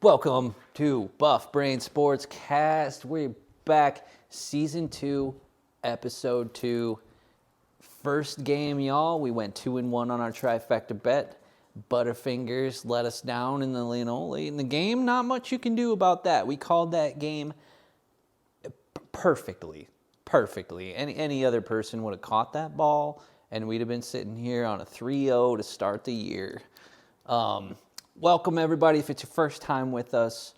Welcome to Buff Brain Sportscast. We're back, Season 2, Episode 2. First game, y'all. We went 2-1 on our trifecta bet. Butterfingers let us down in the late in the game. Not much you can do about that. We called that game perfectly. Any other person would have caught that ball, and we'd have been sitting here on a 3-0 to start the year. Welcome, everybody. If it's your first time with us,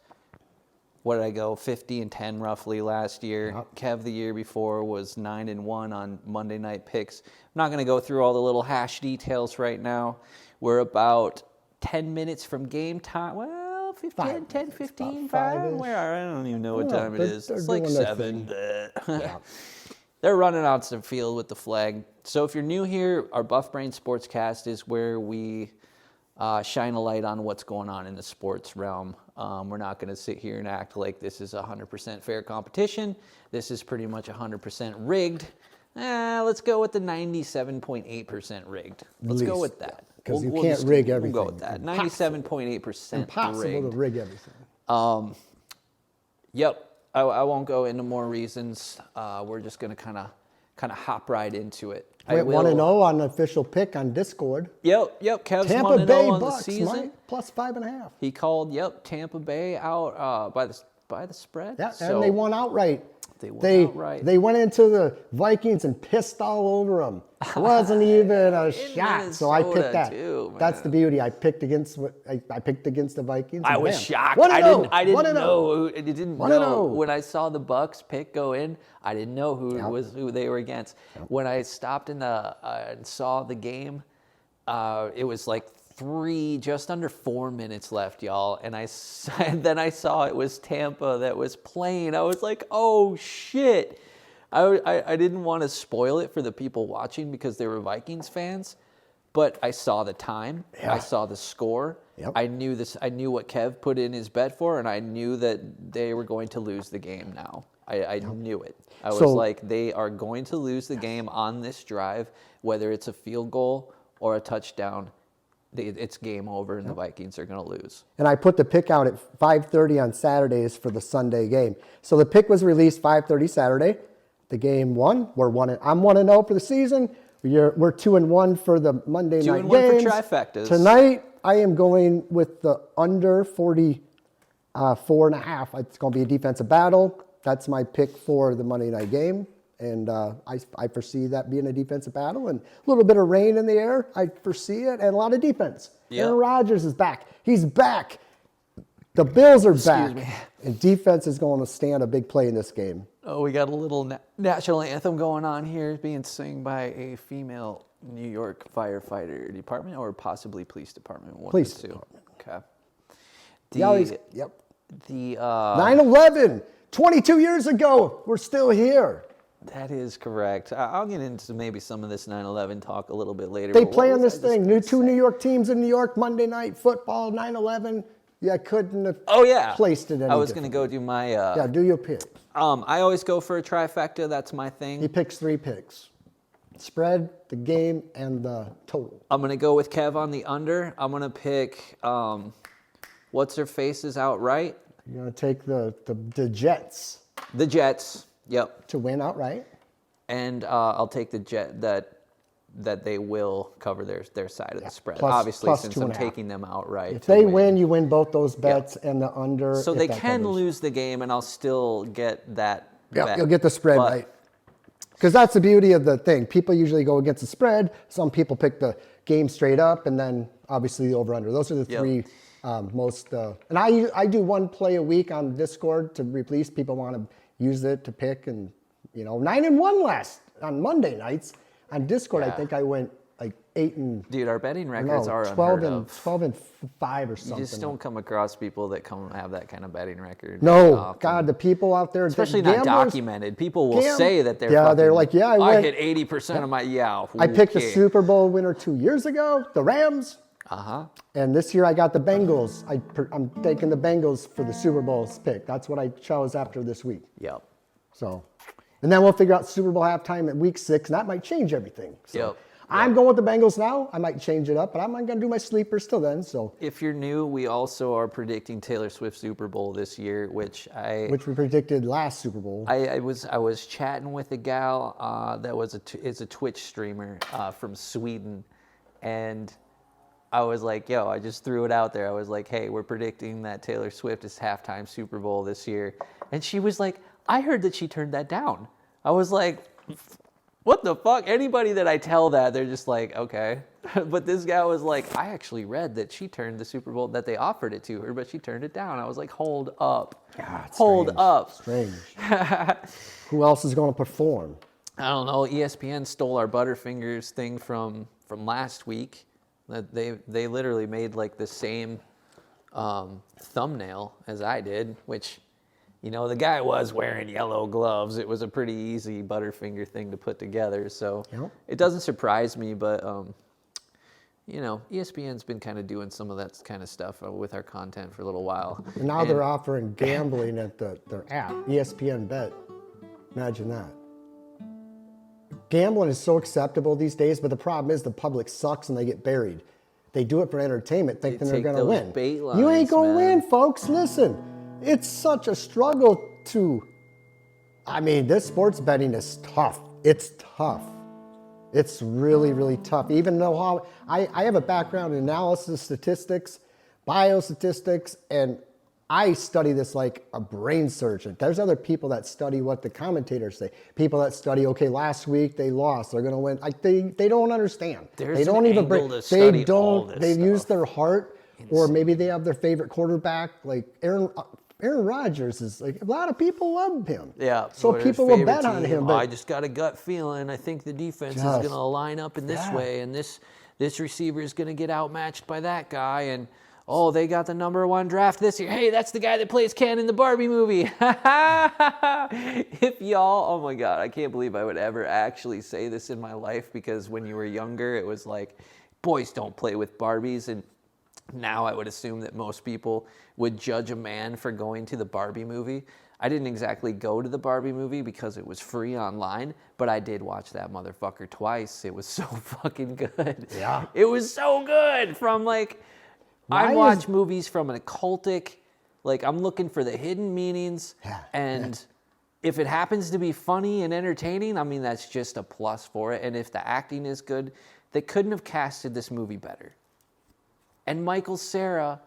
what did I go? 50-10 roughly last year. Yep. Kev the year before was 9-1 on Monday night picks. I'm not going to go through all the little hash details right now. We're about 10 minutes from game time. Well, 15, 10, 15, 5. Where are I don't even know what time it is. It's like 7. Yeah. They're running out some field with the flag. So if you're new here, our Buff Brain Sportscast is where we shine a light on what's going on in the sports realm. We're not going to sit here and act like this is 100% fair competition. This is pretty much 100% rigged. Let's go with the 97.8% rigged. Let's go with that. Because you can't rig everything. We'll go with that. 97.8% Impossible rigged. to rig everything. Yep. I won't go into more reasons. We're just going to kind of hop right into it. Went 1-0 on the official pick on Discord. Yep. Kev's 1-0 Tampa Bay on Bucks, the season. Mike, plus 5.5. He called, Tampa Bay out by the spread. Yeah, and they won outright. They won outright. They went into the Vikings and pissed all over them. It wasn't even a shot, so I picked that. Too, that's the beauty. I picked against the Vikings. I was shocked. 1-0. I didn't know. I didn't know 1-0. when I saw the Bucks pick go in. I didn't know who they were against. Yep. When I stopped and saw the game, it was like just under 4 minutes left, y'all. And then I saw it was Tampa that was playing. I was like, oh shit. I didn't want to spoil it for the people watching because they were Vikings fans, but I saw the time. Yeah. I saw the score. Yep. I knew what Kev put in his bet for, and I knew that they were going to lose the game now. I knew it. I was like, they are going to lose the game on this drive, whether it's a field goal or a touchdown. It's game over, and the Vikings are going to lose. And I put the pick out at 5:30 on Saturdays for the Sunday game. So the pick was released 5:30 Saturday. The game won. I'm 1-0 for the season. We're 2-1 for the Monday night games. 2-1 for trifectas. Tonight, I am going with the under 44.5. It's going to be a defensive battle. That's my pick for the Monday night game. And I foresee that being a defensive battle and a little bit of rain in the air. I foresee it, and a lot of defense. Yep. Aaron Rodgers is back. He's back. The Bills are back. And defense is going to stand a big play in this game. Oh, we got a little national anthem going on here, being sung by a female New York firefighter department or possibly police department. Police department. Okay. The 9/11, 22 years ago. We're still here. That is correct. I'll get into maybe some of this 9/11 talk a little bit later. They play on this thing. Two New York teams in New York, Monday Night Football, 9/11. Yeah, I couldn't have placed it any I was going to go do my... do your pick. I always go for a trifecta. That's my thing. He picks 3 picks. Spread, the game, and the total. I'm going to go with Kev on the under. I'm going to pick what's-her-faces outright. You're going to take the Jets. The Jets, yep. To win outright. And I'll take the Jet that they will cover their side of the spread. Plus Obviously, since I'm 2.5. taking them outright. If they win, you win both those bets and the under. So they can lose the game, and I'll still get that bet. You'll get the spread right. Because that's the beauty of the thing. People usually go against the spread. Some people pick the game straight up, and then obviously the over-under. Those are the 3 most. And I do 1 play a week on Discord to release. People want to use it to pick, and 9-1 last on Monday nights. On Discord, I think I went like 8 Dude, our betting records are 12 unheard and of. 12 and 5 or something. You just don't come across people that have that kind of betting record. No, God, the people out there, especially not documented. People will say that they're they're like, I hit 80% of my I picked the Super Bowl winner 2 years ago, the Rams. And this year I got the Bengals. I'm taking the Bengals for the Super Bowl's pick. That's what I chose after this week. Yep. So, and then we'll figure out Super Bowl halftime at week 6, and that might change everything. So, I'm going with the Bengals now. I might change it up, but I'm not going to do my sleeper still then. So if you're new, we also are predicting Taylor Swift Super Bowl this year, which we predicted last Super Bowl. I was chatting with a gal that is a Twitch streamer from Sweden, and I was like, yo, I just threw it out there. I was like, hey, we're predicting that Taylor Swift is halftime Super Bowl this year. And she was like, I heard that she turned that down. I was like, what the fuck? Anybody that I tell that, they're just like, okay. But this guy was like, I actually read that she turned the Super Bowl, that they offered it to her, but she turned it down. I was like, hold up. Hold up. Strange. Who else is going to perform? I don't know. ESPN stole our Butterfingers thing from last week. That they literally made like the same thumbnail as I did, which, you know, the guy was wearing yellow gloves. It was a pretty easy Butterfinger thing to put together. So It doesn't surprise me, but you know, ESPN's been kind of doing some of that kind of stuff with our content for a little while. And now they're offering gambling at their app, ESPN Bet. Imagine that. Gambling is so acceptable these days, but the problem is the public sucks and they get buried. They do it for entertainment, thinking they're going to win. You ain't going to win, folks. Listen, it's such a struggle I mean, this sports betting is tough. It's tough. It's really, really tough. Even though I have a background in analysis, statistics, biostatistics, and I study this like a brain surgeon. There's other people that study what the commentators say. People that study, okay, last week they lost, they're gonna win. Like they don't understand. There's they don't an even angle to study all this they stuff. use their heart, or maybe they have their favorite quarterback. Like Aaron Rodgers is like, a lot of people love him. Yeah. So people will bet on him. But I just got a gut feeling. I think the defense is gonna line up in this way, and this receiver is gonna get outmatched by that guy, and oh, they got the #1 draft this year. Hey, that's the guy that plays Ken in the Barbie movie. If y'all, oh my God, I can't believe I would ever actually say this in my life, because when you were younger, it was like, boys don't play with Barbies. And now I would assume that most people would judge a man for going to the Barbie movie. I didn't exactly go to the Barbie movie because it was free online, but I did watch that motherfucker twice. It was so fucking good. Yeah. It was so good. From like, I watch movies from an occultic, like I'm looking for the hidden meanings, and if it happens to be funny and entertaining, I mean, that's just a plus for it. And if the acting is good, they couldn't have casted this movie better. And Michael Cera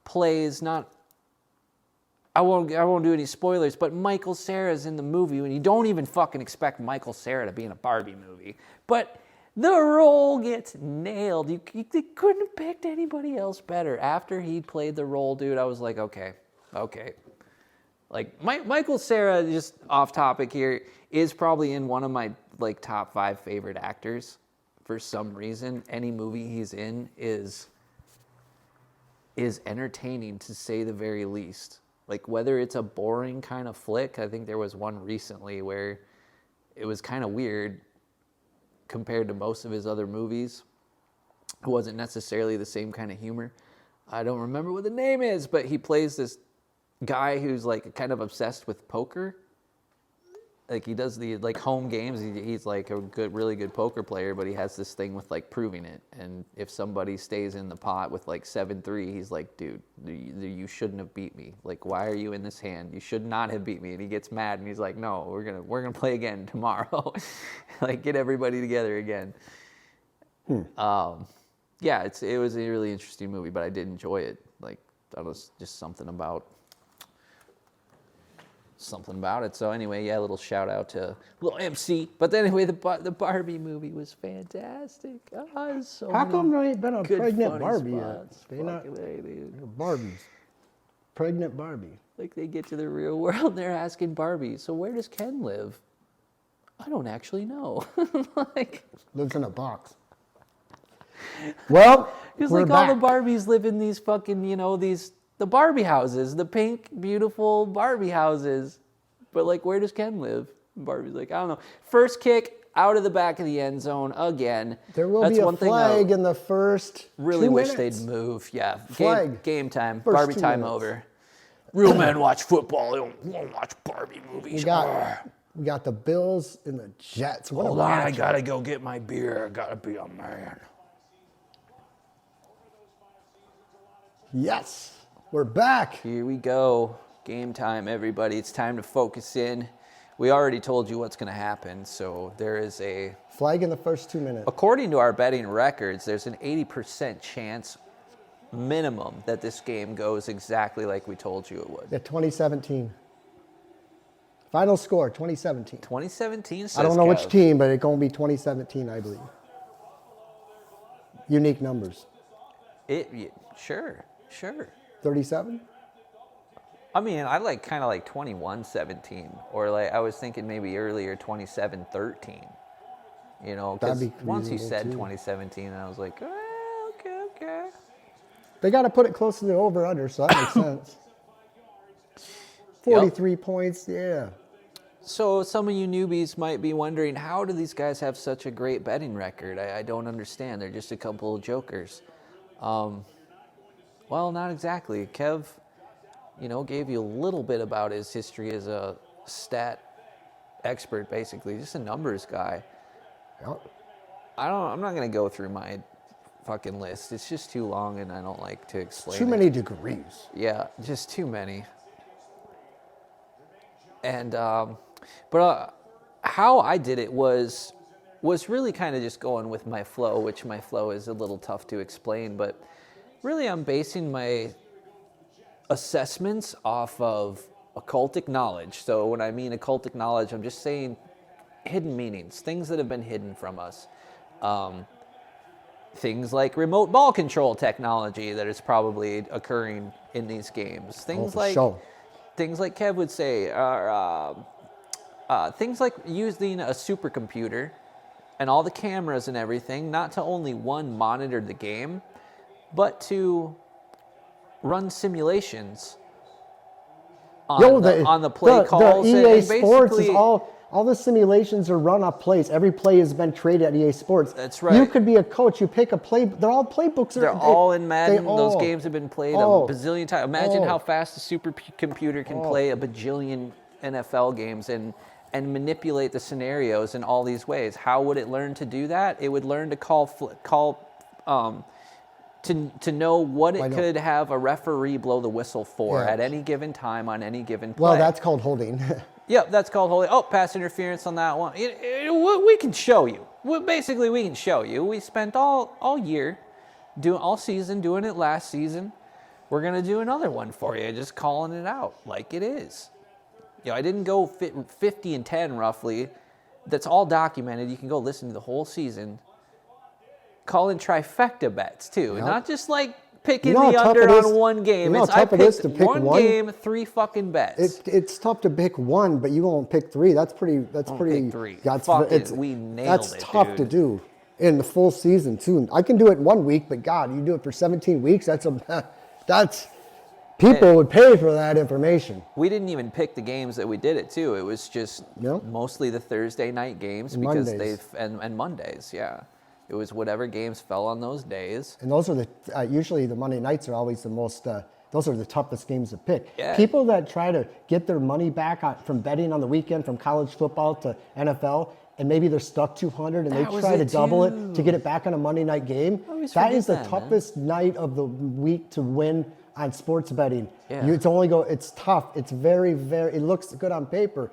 plays I won't do any spoilers, but Michael Cera's in the movie, and you don't even fucking expect Michael Cera to be in a Barbie movie. But the role gets nailed. They couldn't have picked anybody else better. After he played the role, dude, I was like, okay. Like Michael Cera, just off topic here, is probably in one of my like top 5 favorite actors. For some reason, any movie he's in is entertaining, to say the very least. Like, whether it's a boring kind of flick, I think there was one recently where it was kind of weird compared to most of his other movies. It wasn't necessarily the same kind of humor. I don't remember what the name is, but he plays this guy who's like kind of obsessed with poker. Like, he does the like home games. He's like a really good poker player, but he has this thing with like proving it. And if somebody stays in the pot with like 7-3, he's like, dude, you shouldn't have beat me. Like, why are you in this hand? You should not have beat me. And he gets mad and he's like, no, we're gonna play again tomorrow. Like, get everybody together again. Yeah, it was a really interesting movie, but I did enjoy it. Like, that was just something about it. So anyway, yeah, a little shout out to little MC. But anyway, the Barbie movie was fantastic. So how come there ain't been a pregnant Barbie spots. yet? Barbies. Pregnant Barbie. Like, they get to the real world and they're asking Barbie, so where does Ken live? I don't actually know. Like, lives in a box. Well, because like all the Barbies live in these fucking, the Barbie houses, the pink, beautiful Barbie houses. But like, where does Ken live? Barbie's like, I don't know. First kick out of the back of the end zone again. There will be a flag in the first really 2 wish minutes. they'd move. Yeah, Flag. Game time. First Barbie 2 time minutes. over. Real men watch football. They don't watch Barbie movies. We got the Bills and the Jets. What Hold a on, I matchup. gotta go get my beer. I gotta be a man. Yes, we're back. Here we go. Game time, everybody. It's time to focus in. We already told you what's going to happen, so there is a... Flag in the first 2 minutes. According to our betting records, there's an 80% chance minimum that this game goes exactly like we told you it would. Yeah, 2017. Final score, 2017. 2017 says I don't know which Kev. team, but it's going to be 2017, I believe. Unique numbers. Sure. 37? I mean, I kind of like 21-17, or like I was thinking maybe earlier 27-13. You know, because That'd be once you reasonable, said too. 2017, I was like, okay. They got to put it close to the over-under, so that makes sense. 43 points, yeah. So some of you newbies might be wondering, how do these guys have such a great betting record? I don't understand. They're just a couple of jokers. Well, not exactly. Kev, gave you a little bit about his history as a stat expert, basically, just a numbers guy. Yep. I'm not going to go through my fucking list. It's just too long, and I don't like to explain Too many degrees. Yeah, just too many. And, but how I did it was really kind of just going with my flow, which my flow is a little tough to explain, but really I'm basing my assessments off of occultic knowledge. So when I mean occultic knowledge, I'm just saying hidden meanings, things that have been hidden from us. Things like remote ball control technology that is probably occurring in these games. Things like Kev would say are things like using a supercomputer and all the cameras and everything, not to only monitor the game, but to run simulations on the play calls. The EA and Sports is all the simulations are run off plays. Every play has been traded at EA Sports. That's right. You could be a coach. You pick a play. They're all playbooks. They're all in Madden. Those games have been played a bazillion times. Imagine how fast a supercomputer can play a bajillion NFL games and manipulate the scenarios in all these ways. How would it learn to do that? It would learn to to know what it could have a referee blow the whistle for at any given time on any given play. Well, that's called holding. Yep, that's called holding. Oh, pass interference on that one. We can show you. Basically, we can show you. We spent all year, all season doing it last season. We're going to do another one for you, just calling it out like it is. I didn't go 50-10 roughly. That's all documented. You can go listen to the whole season. Calling trifecta bets, too. Yep. Not just like picking the under on one game. I picked to pick one game, 3 fucking bets. It's tough to pick one, but you won't pick 3. That's pretty. Pick 3. We nailed it. That's tough to do in the full season too. I can do it 1 week, but God, you do it for 17 weeks. That's people would pay for that information. We didn't even pick the games that we did it too. It was just mostly the Thursday night games and Mondays. Yeah. It was whatever games fell on those days. And those are usually the Monday nights are always the most, those are the toughest games to pick. Yeah. People that try to get their money back from betting on the weekend from college football to NFL, and maybe they're stuck 200 and they try to double it to get it back on a Monday night game. That is the toughest night of the week to win on sports betting. Yeah. It's tough. It's very, very, it looks good on paper.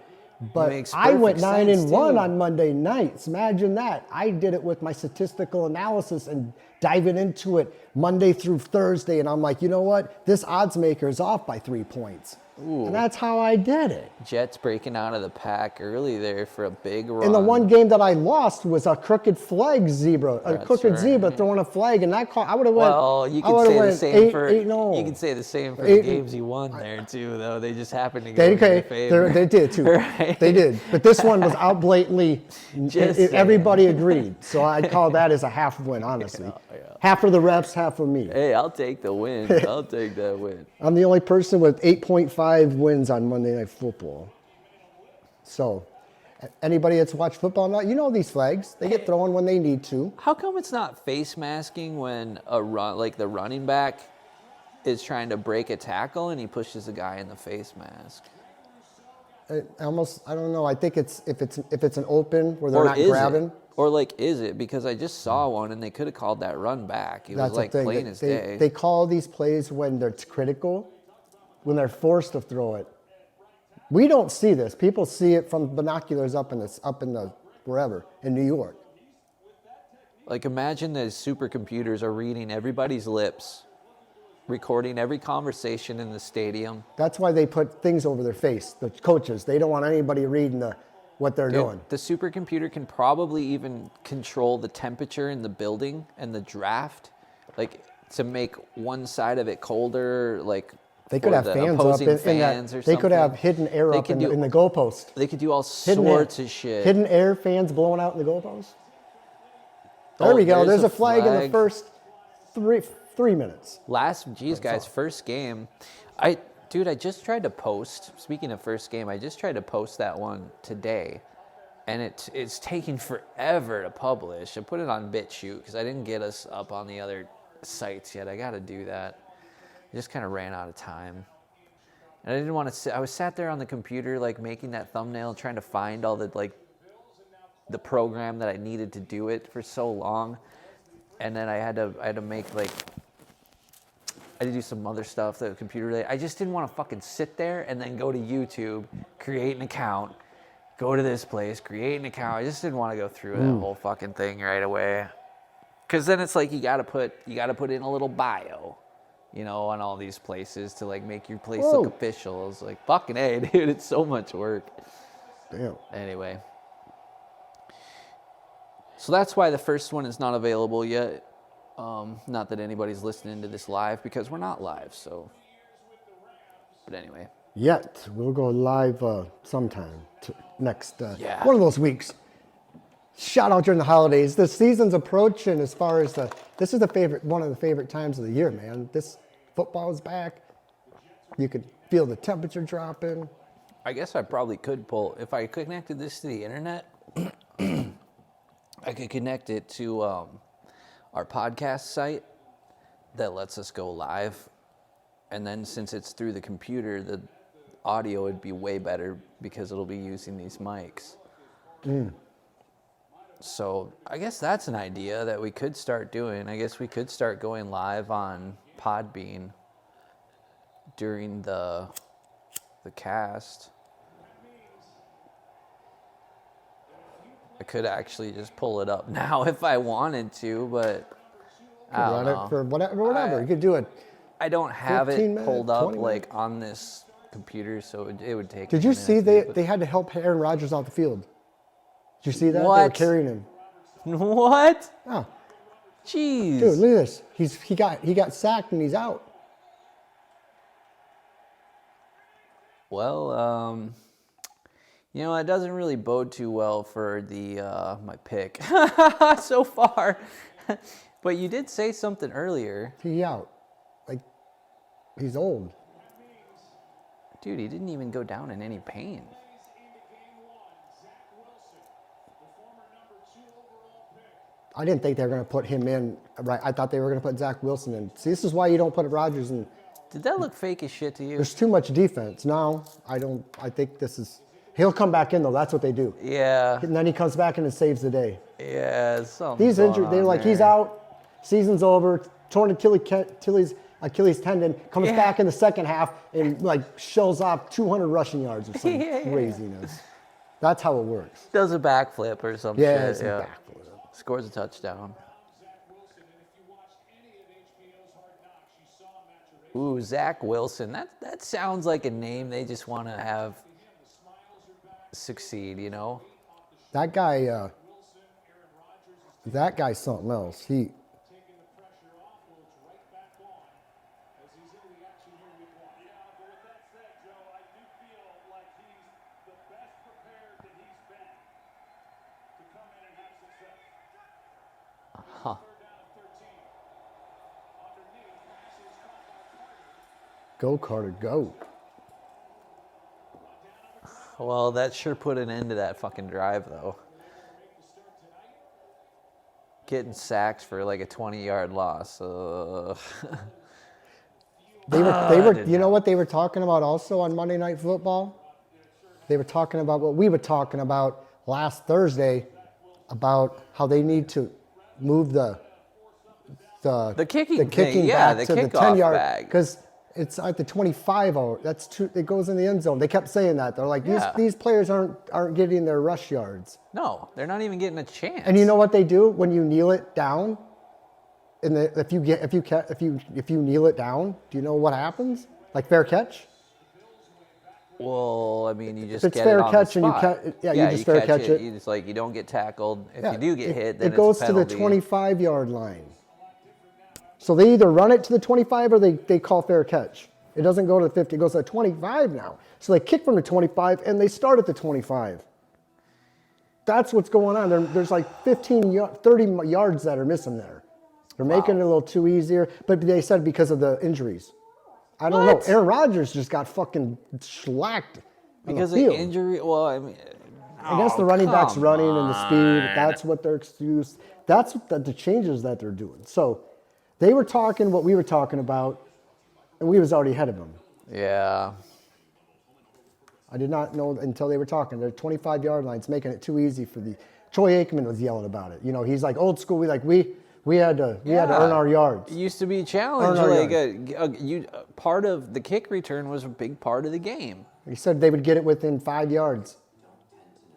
But I went 9-1 on Monday nights. Imagine that. I did it with my statistical analysis and diving into it Monday through Thursday. And I'm like, you know what? This odds maker is off by 3 points. Ooh. And that's how I did it. Jets breaking out of the pack early there for a big run. And the one game that I lost was a crooked flag zebra, zebra throwing a flag, and that call I would have went. Well, you can say the same for 8-0. You can say the same for the games you won there too, though. They just happened to go in your favor. They did too. Right? They did, but this one was out blatantly. Everybody agreed, so I call that as a half win, honestly. Yeah. Half for the refs, half for me. Hey, I'll take the win. I'll take that win. I'm the only person with 8.5 wins on Monday Night Football. So, anybody that's watched football now, you know these flags. They get thrown when they need to. How come it's not face masking when the running back is trying to break a tackle and he pushes a guy in the face mask? I don't know. I think it's if it's an open where they're Or not is grabbing. it? Or like, is it? Because I just saw one and they could have called that run back. It was like plain as day. They call these plays when it's critical, when they're forced to throw it. We don't see this. People see it from binoculars up in the wherever in New York. Like, imagine that supercomputers are reading everybody's lips, recording every conversation in the stadium. That's why they put things over their face. The coaches, they don't want anybody reading what they're doing. The supercomputer can probably even control the temperature in the building and the draft, like to make one side of it colder, like they could have fans up in that. They could have hidden air up in the goalpost. They could do all sorts of shit. Hidden air fans blowing out in the goalpost. There we go. There's a flag in the first three minutes. First game. I just tried to post. Speaking of first game, I just tried to post that one today, and it's taking forever to publish. I put it on BitChute because I didn't get us up on the other sites yet. I got to do that. I just kind of ran out of time, and I didn't want to sit. I was sat there on the computer like making that thumbnail, trying to find all the the program that I needed to do it for so long, and then I had to make I had to do some other stuff that was computer related. I just didn't want to fucking sit there and then go to YouTube, create an account, go to this place, create an account. I just didn't want to go through that whole fucking thing right away. Cause then it's like you gotta put in a little bio, on all these places to like make your place look official. It's like fucking A, dude, it's so much work. Damn. Anyway. So that's why the first one is not available yet. Not that anybody's listening to this live because we're not live, so. But anyway. Yet. We'll go live sometime next one of those weeks. Shout out during the holidays. The season's approaching as far as this is one of the favorite times of the year, man. This football is back. You could feel the temperature dropping. I guess I probably could pull, if I connected this to the internet, I could connect it to our podcast site that lets us go live. And then since it's through the computer, the audio would be way better because it'll be using these mics. So I guess that's an idea that we could start doing. I guess we could start going live on Podbean during the cast. I could actually just pull it up now if I wanted to, but I don't know. Run it for whatever. You could do it. I don't have it pulled up like on this computer, so it would take. Did you see they had to help Aaron Rodgers off the field? Did you see that? What? They were carrying him. What? Oh, jeez. dude, look at this. He got sacked and he's out. Well, it doesn't really bode too well for the my pick so far. But you did say something earlier. He's out. Like, he's old. Dude, he didn't even go down in any pain. I didn't think they were going to put him in. Right, I thought they were going to put Zach Wilson in. See, this is why you don't put Rodgers in. Did that look fake as shit to you? There's too much defense. No, I don't. I think this is. He'll come back in though. That's what they do. Yeah. And then he comes back in and saves the day. Yeah. He's injured. They're like, he's out. Season's over. Torn Achilles tendon. Comes back in the second half and like shells off 200 rushing yards or some craziness. That's how it works. Does a backflip or some yeah, shit. It's a backflip. Scores a touchdown. Ooh, Zach Wilson. That sounds like a name they just want to have succeed, That guy's something else. Go, Carter, go. Well, that sure put an end to that fucking drive, though. Getting sacks for like a 20-yard loss. They were. You know what they were talking about also on Monday Night Football? they were talking about what we were talking about last Thursday about how they need to move the kicking back the to the kickoff 10-yard bag. because it's at the 25. That's too. It goes in the end zone. They kept saying that. They're like, these players aren't getting their rush yards. No, they're not even getting a chance. And you know what they do when you kneel it down? If you kneel it down, do you know what happens? Like fair catch? Well, I mean, you just If it's get fair it on catch the and spot. you just fair catch it. You just you don't get tackled. If Yeah, you do get hit, then it goes it's a to the penalty. 25-yard line. So they either run it to the 25 or they call fair catch. It doesn't go to the 50. It goes to the 25 now. So they kick from the 25 and they start at the 25. That's what's going on. There's like 30 yards that are missing there. They're making it a little too easier, but they said because of the injuries. I don't know. Aaron Rodgers just got fucking shellacked Because on the of field. injury. Well, I mean, I guess the running back's come running and the speed. on. That's what their excuse. That's what the changes that they're doing. So they were talking what we were talking about, and we was already ahead of them. Yeah. I did not know until they were talking. Their 25-yard line's making it too easy for the. Troy Aikman was yelling about it. You know, he's like old school. We had to earn our yards. It used to be a challenge. Earn our Part of the kick return was a big part of the game. He said they would get it within 5 yards.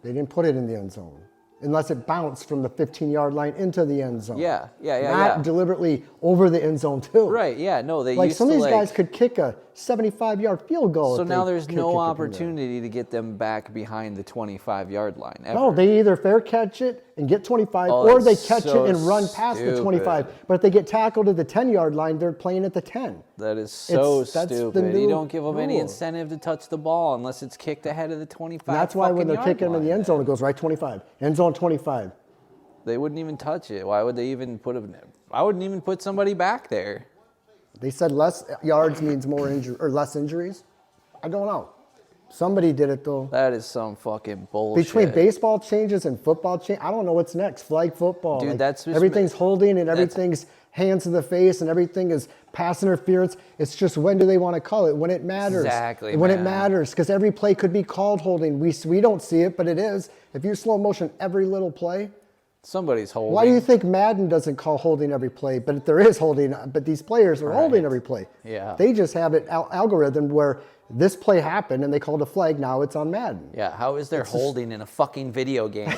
They didn't put it in the end zone unless it bounced from the 15-yard line into the end zone. Yeah. Not deliberately over the end zone too. Right. Yeah. No, they Like used some to of these guys could kick a 75-yard field goal. So if now they there's could no kick it from there. opportunity to get them back behind the 25-yard line. Ever. No, they either fair catch it and get 25, Oh, or they that's catch so it and run past the 25. stupid. But if they get tackled at the 10-yard line, they're playing at the 10. That is so That's the stupid. You new don't give them any rule. incentive to touch the ball unless it's kicked ahead of the 25. And that's why when they're fucking kicking yard in the line, end zone, it goes right 25. End zone 25. They wouldn't even touch it. Why would they even I wouldn't even put somebody back there. They said less yards means more injury or less injuries. I don't know. Somebody did it though. That is some fucking bullshit. Between baseball changes and football change, I don't know what's next. Flag football. Dude, like, that's just- everything's holding and everything's hands to the face and everything is pass interference. It's just when do they want to call it? When it matters. Exactly, When man. it matters, because every play could be called holding. We don't see it, but it is. If you slow motion every little play. Somebody's holding. Why do you think Madden doesn't call holding every play, but there is holding, but these players are holding every play? Yeah. They just have it algorithm where this play happened and they called a flag, now it's on Madden. Yeah, how is there holding in a fucking video game?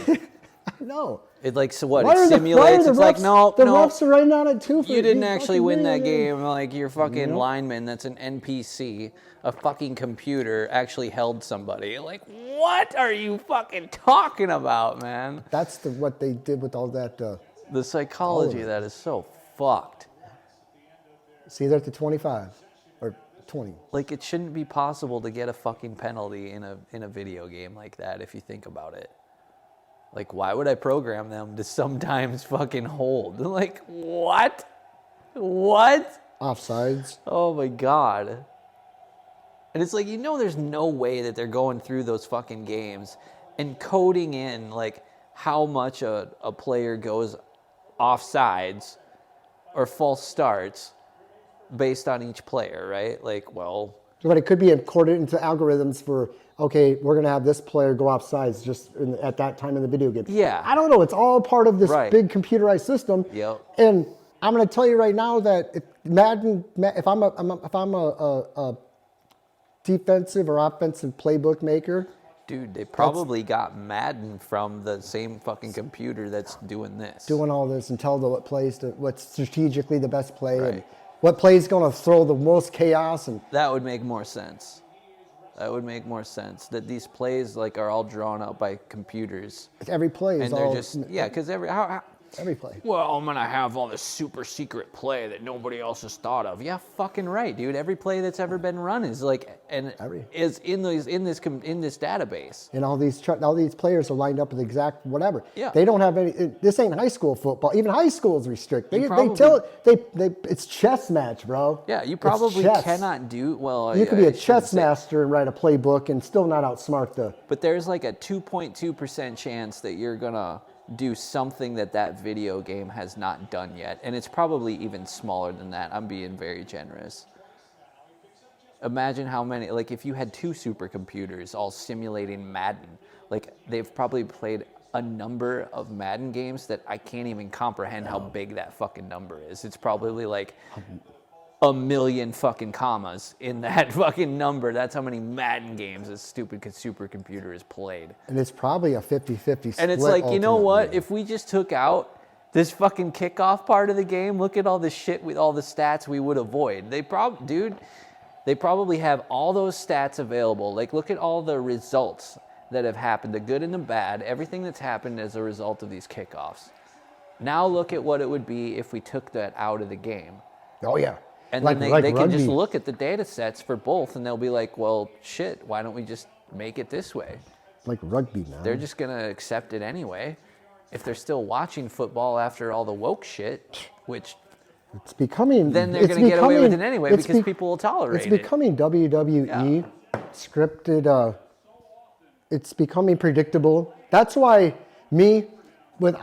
No. It like, so what? Why It are simulates. the It's refs, like, no. The refs are writing on it too. You didn't actually win that game. Like your fucking lineman that's an NPC, a fucking computer, actually held somebody. Like, what are you fucking talking about, man? That's what they did with all that. The psychology of that is so fucked. See, they're at the 25 or 20. Like, it shouldn't be possible to get a fucking penalty in a video game like that if you think about it. Like, why would I program them to sometimes fucking hold? Like, what? What? Offsides. Oh my God. And it's like, there's no way that they're going through those fucking games and coding in like how much a player goes offsides or false starts based on each player, right? Like, well, But it could be encoded into algorithms for, okay, we're going to have this player go offsides just at that time in the video game. Yeah. I don't know. It's all part of this Right. big computerized system. Yep. And I'm going to tell you right now that if I'm a defensive or offensive playbook maker, dude, they probably got Madden from the same fucking computer that's doing this. doing all this and tell what's strategically the best play and Right. what play is going to throw the most chaos. And That would make more sense. That would make more sense. That these plays like are all drawn up by computers, every play is and they're all, just because every play. well, I'm gonna have all this super secret play that nobody else has thought of. Yeah, fucking right, dude. Every play that's ever been run is like is in this database. And all these players are lined up with exact whatever. Yeah. They don't have any. This ain't high school football. Even high school is restricted. It's chess match, bro. Yeah, you It's probably chess. cannot do well. You could be I a chess shouldn't say- master and write a playbook and still not outsmart the. But there's like a 2.2% chance that you're gonna do something that video game has not done yet, and it's probably even smaller than that. I'm being very generous. imagine how many, like if you had 2 supercomputers all simulating Madden, like they've probably played a number of Madden games that I can't even comprehend how big that fucking number is. It's probably like a million fucking commas in that fucking number. That's how many Madden games this stupid supercomputer has played. And it's probably a 50-50 split. And it's like, you know what? If we just took out this fucking kickoff part of the game, look at all the shit with all the stats we would avoid. They probably have all those stats available. Like, look at all the results that have happened, the good and the bad, everything that's happened as a result of these kickoffs. Now look at what it would be if we took that out of the game. Oh, yeah. And then they can just look at the data sets for both, and they'll be like, well, shit, why don't we just make it this way? Like rugby, man. They're just going to accept it anyway. If they're still watching football after all the woke shit, which... It's becoming... Then they're going to get away with it anyway because people will tolerate it. It's becoming WWE scripted... It's becoming predictable. That's why with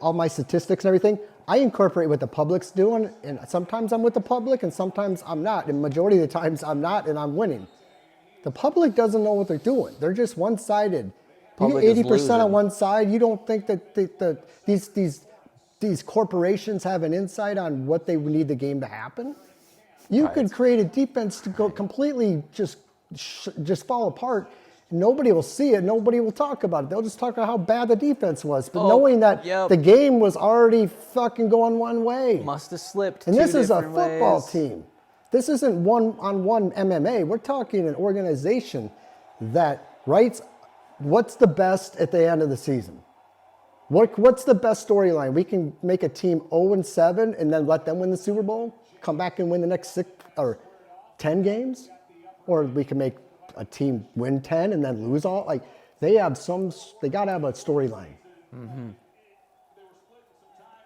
all my statistics and everything, I incorporate what the public's doing, and sometimes I'm with the public, and sometimes I'm not. And majority of the times I'm not, and I'm winning. The public doesn't know what they're doing. They're just one-sided. You get 80% on one side. You don't think that these corporations have an insight on what they need the game to happen? You could create a defense to go completely just fall apart. Nobody will see it. Nobody will talk about it. They'll just talk about how bad the defense was. But knowing that the game was already fucking going one way. Must have slipped. And this is a football team. This isn't one-on-one MMA. We're talking an organization that writes what's the best at the end of the season. What's the best storyline? We can make a team 0-7 and then let them win the Super Bowl, come back and win the next 6 or 10 games, or we can make a team win 10 and then lose all. Like they got to have a storyline. Mm-hmm.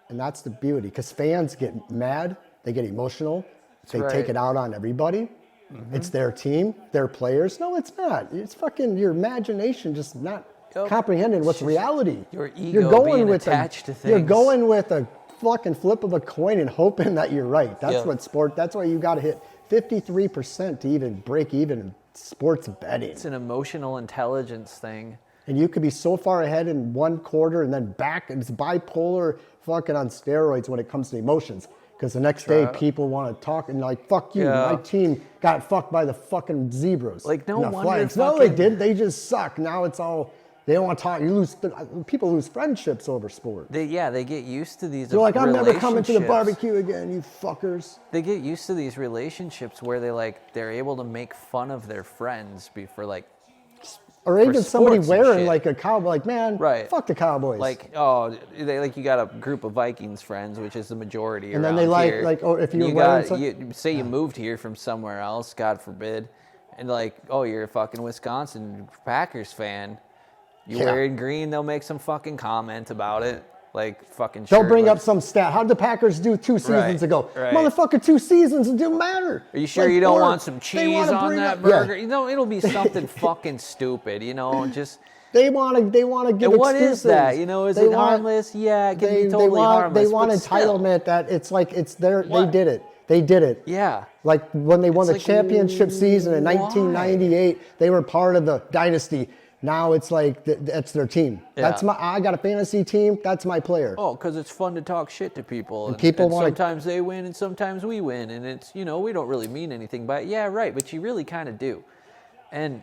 And that's the beauty, because fans get mad, they get emotional, take it out on everybody. Mm-hmm. It's their team, their players. No, it's not. It's fucking your imagination just not comprehending what's reality. Your ego being attached to things. You're going with a fucking flip of a coin and hoping that you're right. That's why you got to hit 53% to even break even in sports betting. It's an emotional intelligence thing. And you could be so far ahead in one quarter and then back, and it's bipolar fucking on steroids when it comes to emotions. Because the next day people want to talk and like, fuck you, my team got fucked by the fucking zebras. Like no wonder. No, they didn't. They just suck. Now it's all, they don't want to talk. People lose friendships over sport. They get used to these. They're like, I'm never coming to the barbecue again, you fuckers. They get used to these relationships where they're able to make fun of their friends for like. Or even somebody wearing like a cowboy, like, man, fuck the Cowboys. Like, you got a group of Vikings friends, which is the majority. And then they if you're wearing say you moved here from somewhere else, God forbid, and like, you're a fucking Wisconsin Packers fan. You're wearing green, they'll make some fucking comment about it. Like fucking they'll bring up some stat. How did the Packers do 2 seasons ago? Right. Motherfucker, 2 seasons, it didn't matter. Are you sure you don't want some cheese on that burger? Yeah. It'll be something fucking stupid, just... They want to give what excuses. Is that? Is it harmless? Yeah, it can be totally harmless. They want entitlement that it's like it's their... They did it. They did it. Yeah. Like when they won the championship season in 1998, they were part of the dynasty. Now it's like that's their team. Yeah. I got a fantasy team. That's my player. Oh, because it's fun to talk shit to people. And people want sometimes they win and sometimes we win, and it's we don't really mean anything by it. Yeah, right. But you really kind of do, and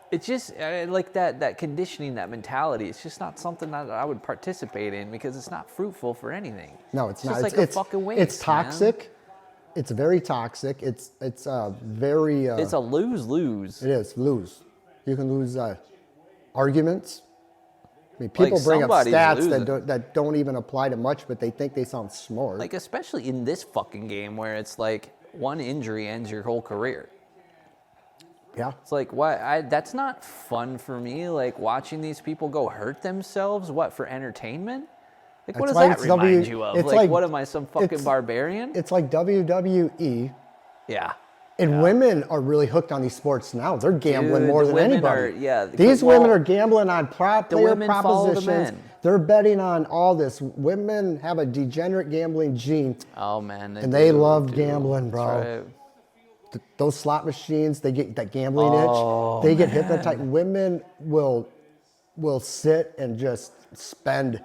it's just like that conditioning, that mentality. It's just not something that I would participate in because it's not fruitful for anything. No, it's not. Just like a fucking waste. It's toxic. Man. It's very toxic. It's very. It's a lose-lose. It is lose. You can lose arguments. I mean, people bring up stats that don't even apply to much, but they think they sound smart. Like, especially in this fucking game where it's like one injury ends your whole career. Yeah. It's like, that's not fun for me, like watching these people go hurt themselves, for entertainment? Like, what does that remind you of? Like, what am I, some fucking barbarian? It's like WWE. Yeah. And women are really hooked on these sports now. They're gambling more than anybody. These women are gambling on player propositions. The They're betting on all this. Women have a degenerate gambling gene. Oh, man. They love gambling, bro. That's right. those slot machines, they get that gambling itch. They get hypnotized. Women will sit and just spend,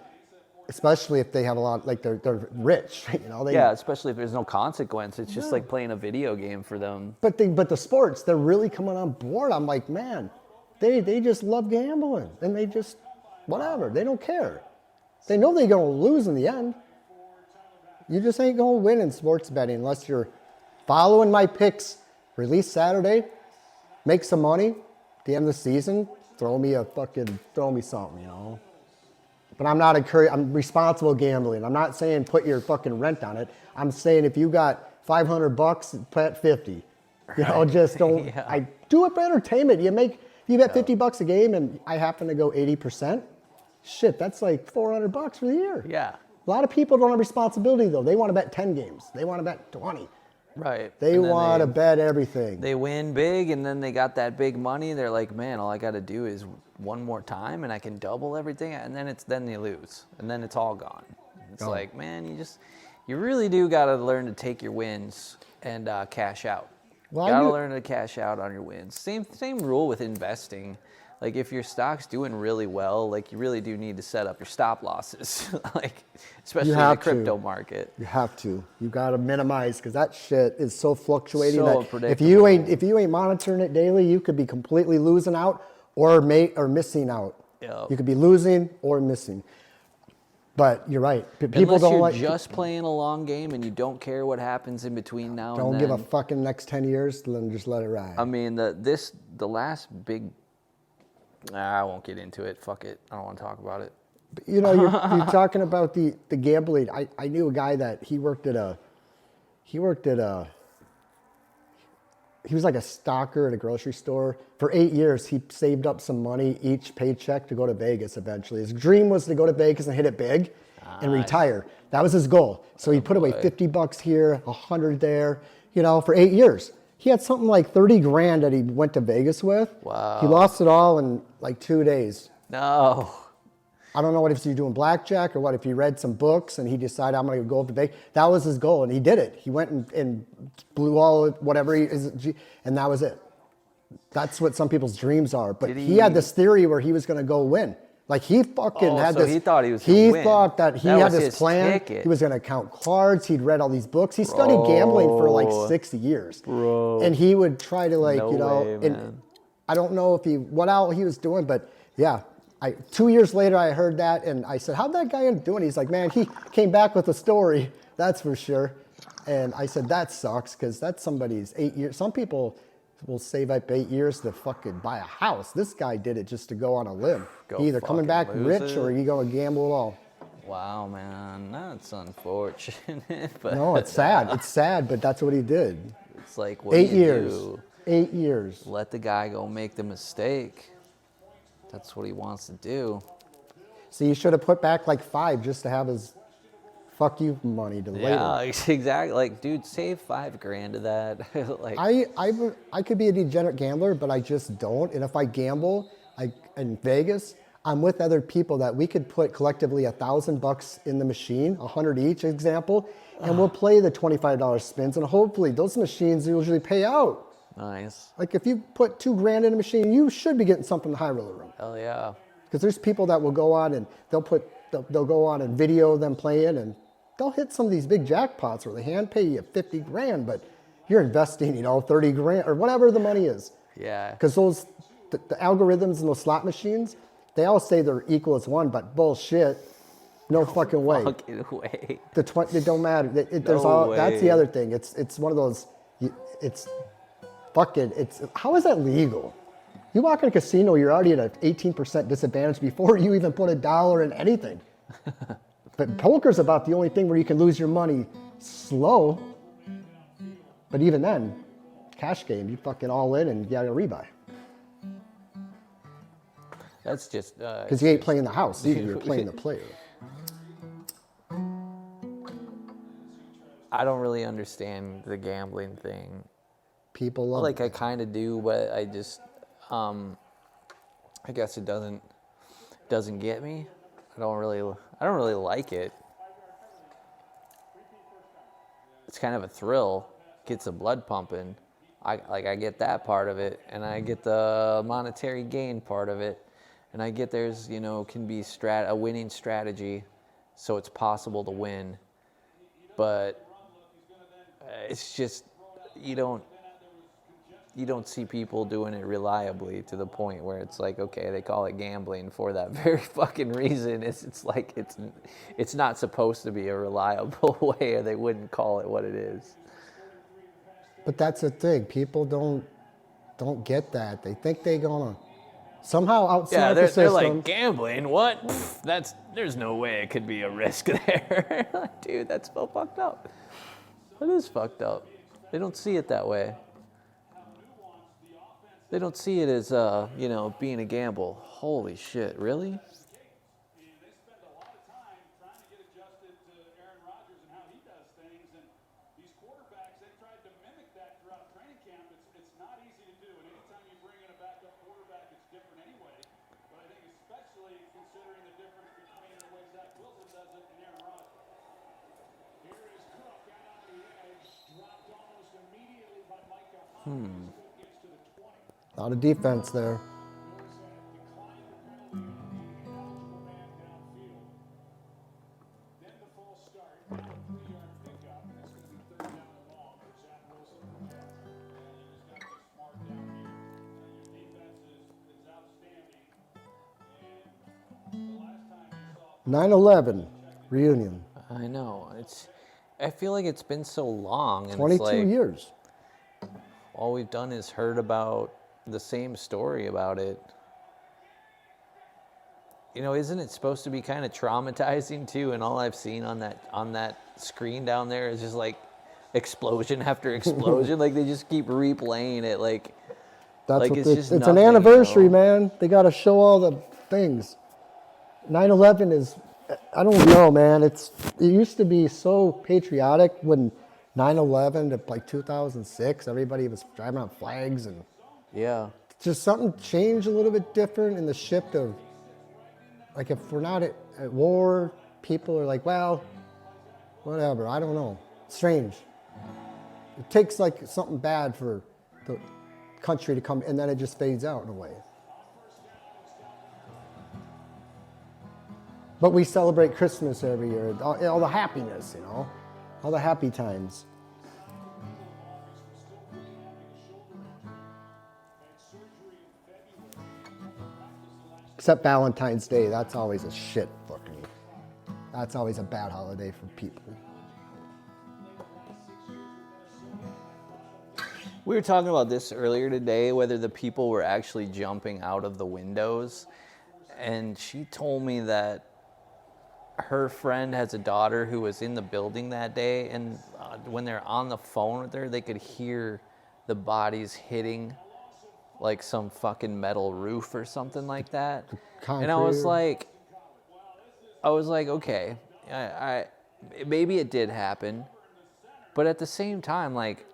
especially if they have a lot, like they're rich, you know. Especially if there's no consequence. It's just like playing a video game for them. But the sports, they're really coming on board. I'm like, man, they just love gambling, and they just whatever. They don't care. They know they're gonna lose in the end. You just ain't gonna win in sports betting unless you're following my picks. Release Saturday, make some money. At the end of the season, throw me something, you know. But I'm not I'm responsible gambling. I'm not saying put your fucking rent on it. I'm saying if you got $500, put 50. You know, just don't. I do it for entertainment. If you bet $50 a game and I happen to go 80%, shit, that's like $400 for the year. Yeah. A lot of people don't have responsibility though. They want to bet 10 games. They want to bet 20. Right. They want to bet everything. They win big, and then they got that big money. They're like, man, all I got to do is one more time, and I can double everything. And then they lose, and then it's all gone. It's like, man, you really do got to learn to take your wins and cash out. Well, you got to learn to cash out on your wins. Same rule with investing. Like if your stock's doing really well, like you really do need to set up your stop losses, like especially in the crypto market. You have to. You got to minimize because that shit is so fluctuating. So that unpredictable. If you ain't monitoring it daily, you could be completely losing out or missing out. Yep. You could be losing or missing. But you're right. People Unless you're just playing a long game and you don't care what happens in between now and then. Don't give a fucking next 10 years. Then just let it ride. I mean, the last big. I won't get into it. Fuck it. I don't want to talk about it. You know, you're talking about the gambling. I knew a guy that he was like a stocker at a grocery store. For 8 years, he saved up some money each paycheck to go to Vegas eventually. His dream was to go to Vegas and hit it big and retire. That was his goal. So he put away $50 here, $100 there, you know, for 8 years. He had something like 30 grand that he went to Vegas with. Wow. He lost it all in like 2 days. No. I don't know what if he's doing blackjack or what if he read some books and he decided I'm going to go up to Vegas. That was his goal, and he did it. He went and blew all whatever and that was it. That's what some people's dreams are. But he had this theory where he was going to go win. Like he fucking had this. He thought he was going to win. He thought that he had this plan. Ticket. He was going to count cards. He'd read all these books. He studied gambling for like 6 years. Bro. And he would try to like, No you know, way, and man. I don't know if what all he was doing, but yeah. 2 years later, I heard that, and I said, how'd that guy end up doing? He's like, man, he came back with a story, that's for sure. And I said, that sucks, because that's somebody's 8 years. Some people will save up 8 years to fucking buy a house. This guy did it just to go on a limb. He either coming back rich or he going to gamble it all. Wow, man, that's unfortunate. But No, it's sad. It's sad, but that's what he did. It's like, what 8 do you years. do? 8 years. Let the guy go make the mistake. That's what he wants to do. So you should have put back like 5 just to have his fuck you money to later. Yeah, exactly. Like, dude, save $5,000 of that. Like, I could be a degenerate gambler, but I just don't. And if I gamble, in Vegas, I'm with other people that we could put collectively $1,000 in the machine, 100 each, example, and we'll play the $25 spins, and hopefully those machines usually pay out. nice. Like if you put $2,000 in a machine, you should be getting something in the high roller room. Hell yeah. Because there's people that will go on and they'll go on and video them playing, and they'll hit some of these big jackpots where they hand pay you 50 grand, but you're investing, 30 grand or whatever the money is. Yeah. Because the algorithms in those slot machines, they all say they're equal as one, but bullshit. No fucking way. Fucking way. It don't matter. No That's the way. other thing. It's one of those. How is that legal? You walk in a casino, you're already at an 18% disadvantage before you even put $1 in anything. But poker's about the only thing where you can lose your money slow. But even then, cash game, you fucking all in and you got a rebuy. That's just... Because you ain't playing the house either, you're playing the player. I don't really understand the gambling thing. People love Like, I kind of do, but I just... I guess it doesn't get me. I don't really like it. It's kind of a thrill. Gets the blood pumping. I get that part of it, and I get the monetary gain part of it, and I get there's can be a winning strategy, so it's possible to win, but it's just you don't see people doing it reliably to the point where it's like, okay, they call it gambling for that very fucking reason. It's like it's not supposed to be a reliable way, or they wouldn't call it what it is. But that's the thing. People don't get that. They think they're gonna somehow outsmart the system. They're like, gambling? What? There's no way it could be a risk there. Like, dude, that's so fucked up. That is fucked up. They don't see it that way. They don't see it as, being a gamble. Holy shit, really? A lot of defense there. (9/11) reunion. I know. I feel like it's been so long. And 22 it's like, years. All we've done is heard about the same story about it. Isn't it supposed to be kind of traumatizing too? And all I've seen on that screen down there is just like explosion after explosion. Like they just keep replaying it. Like that's like what it's it's an anniversary, man. They got to show all the things. 9/11 is, I don't know, man. It used to be so patriotic when 9/11 to like 2006. Everybody was driving on flags and yeah. Just something changed a little bit different in the shift of, like, if we're not at war, people are like, well, whatever, I don't know. Strange. It takes like something bad for the country to come, and then it just fades out in a way. But we celebrate Christmas every year, all the happiness, all the happy times. Except Valentine's Day, that's always a shit fucking. That's always a bad holiday for people. We were talking about this earlier today, whether the people were actually jumping out of the windows. And she told me that her friend has a daughter who was in the building that day. And when they're on the phone with her, they could hear the bodies hitting like some fucking metal roof or something like that. Concrete. And I was like, okay, I maybe it did happen. But at the same time, like,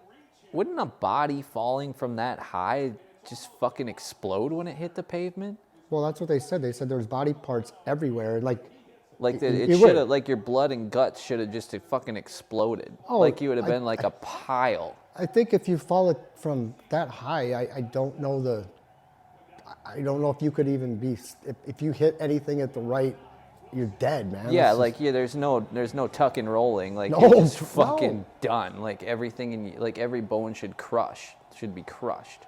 wouldn't a body falling from that high just fucking explode when it hit the pavement? Well, that's what they said. They said there was body parts everywhere. Like it should have, like your blood and guts should have just fucking exploded. Oh, like you would have been like a pile. I think if you fall it from that high, I don't know if you could even be, if you hit anything at the right, you're dead, man. Yeah, there's no tuck and rolling. Like No, you're just no. fucking done. Like everything like every bone should be crushed.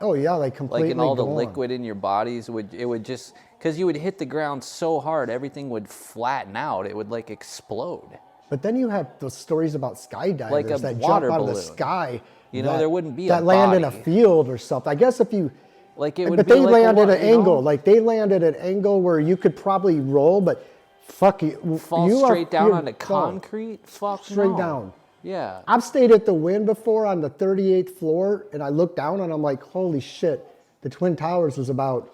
Oh yeah, like completely. Like in all the gone. liquid in your bodies would just, because you would hit the ground so hard, everything would flatten out. It would like explode. But then you have those stories about skydivers Like a that water jump out balloon. of the sky. There wouldn't be that a land in a body. field or something. I guess if you. Like it would But be they like land at a an angle. Like they landed at an angle where you could probably roll, but fuck you. Fall straight down you're onto concrete? Fuck straight no. down. Yeah. I've stayed at the Wynn before on the 38th floor, and I looked down and I'm like, holy shit. The Twin Towers was about,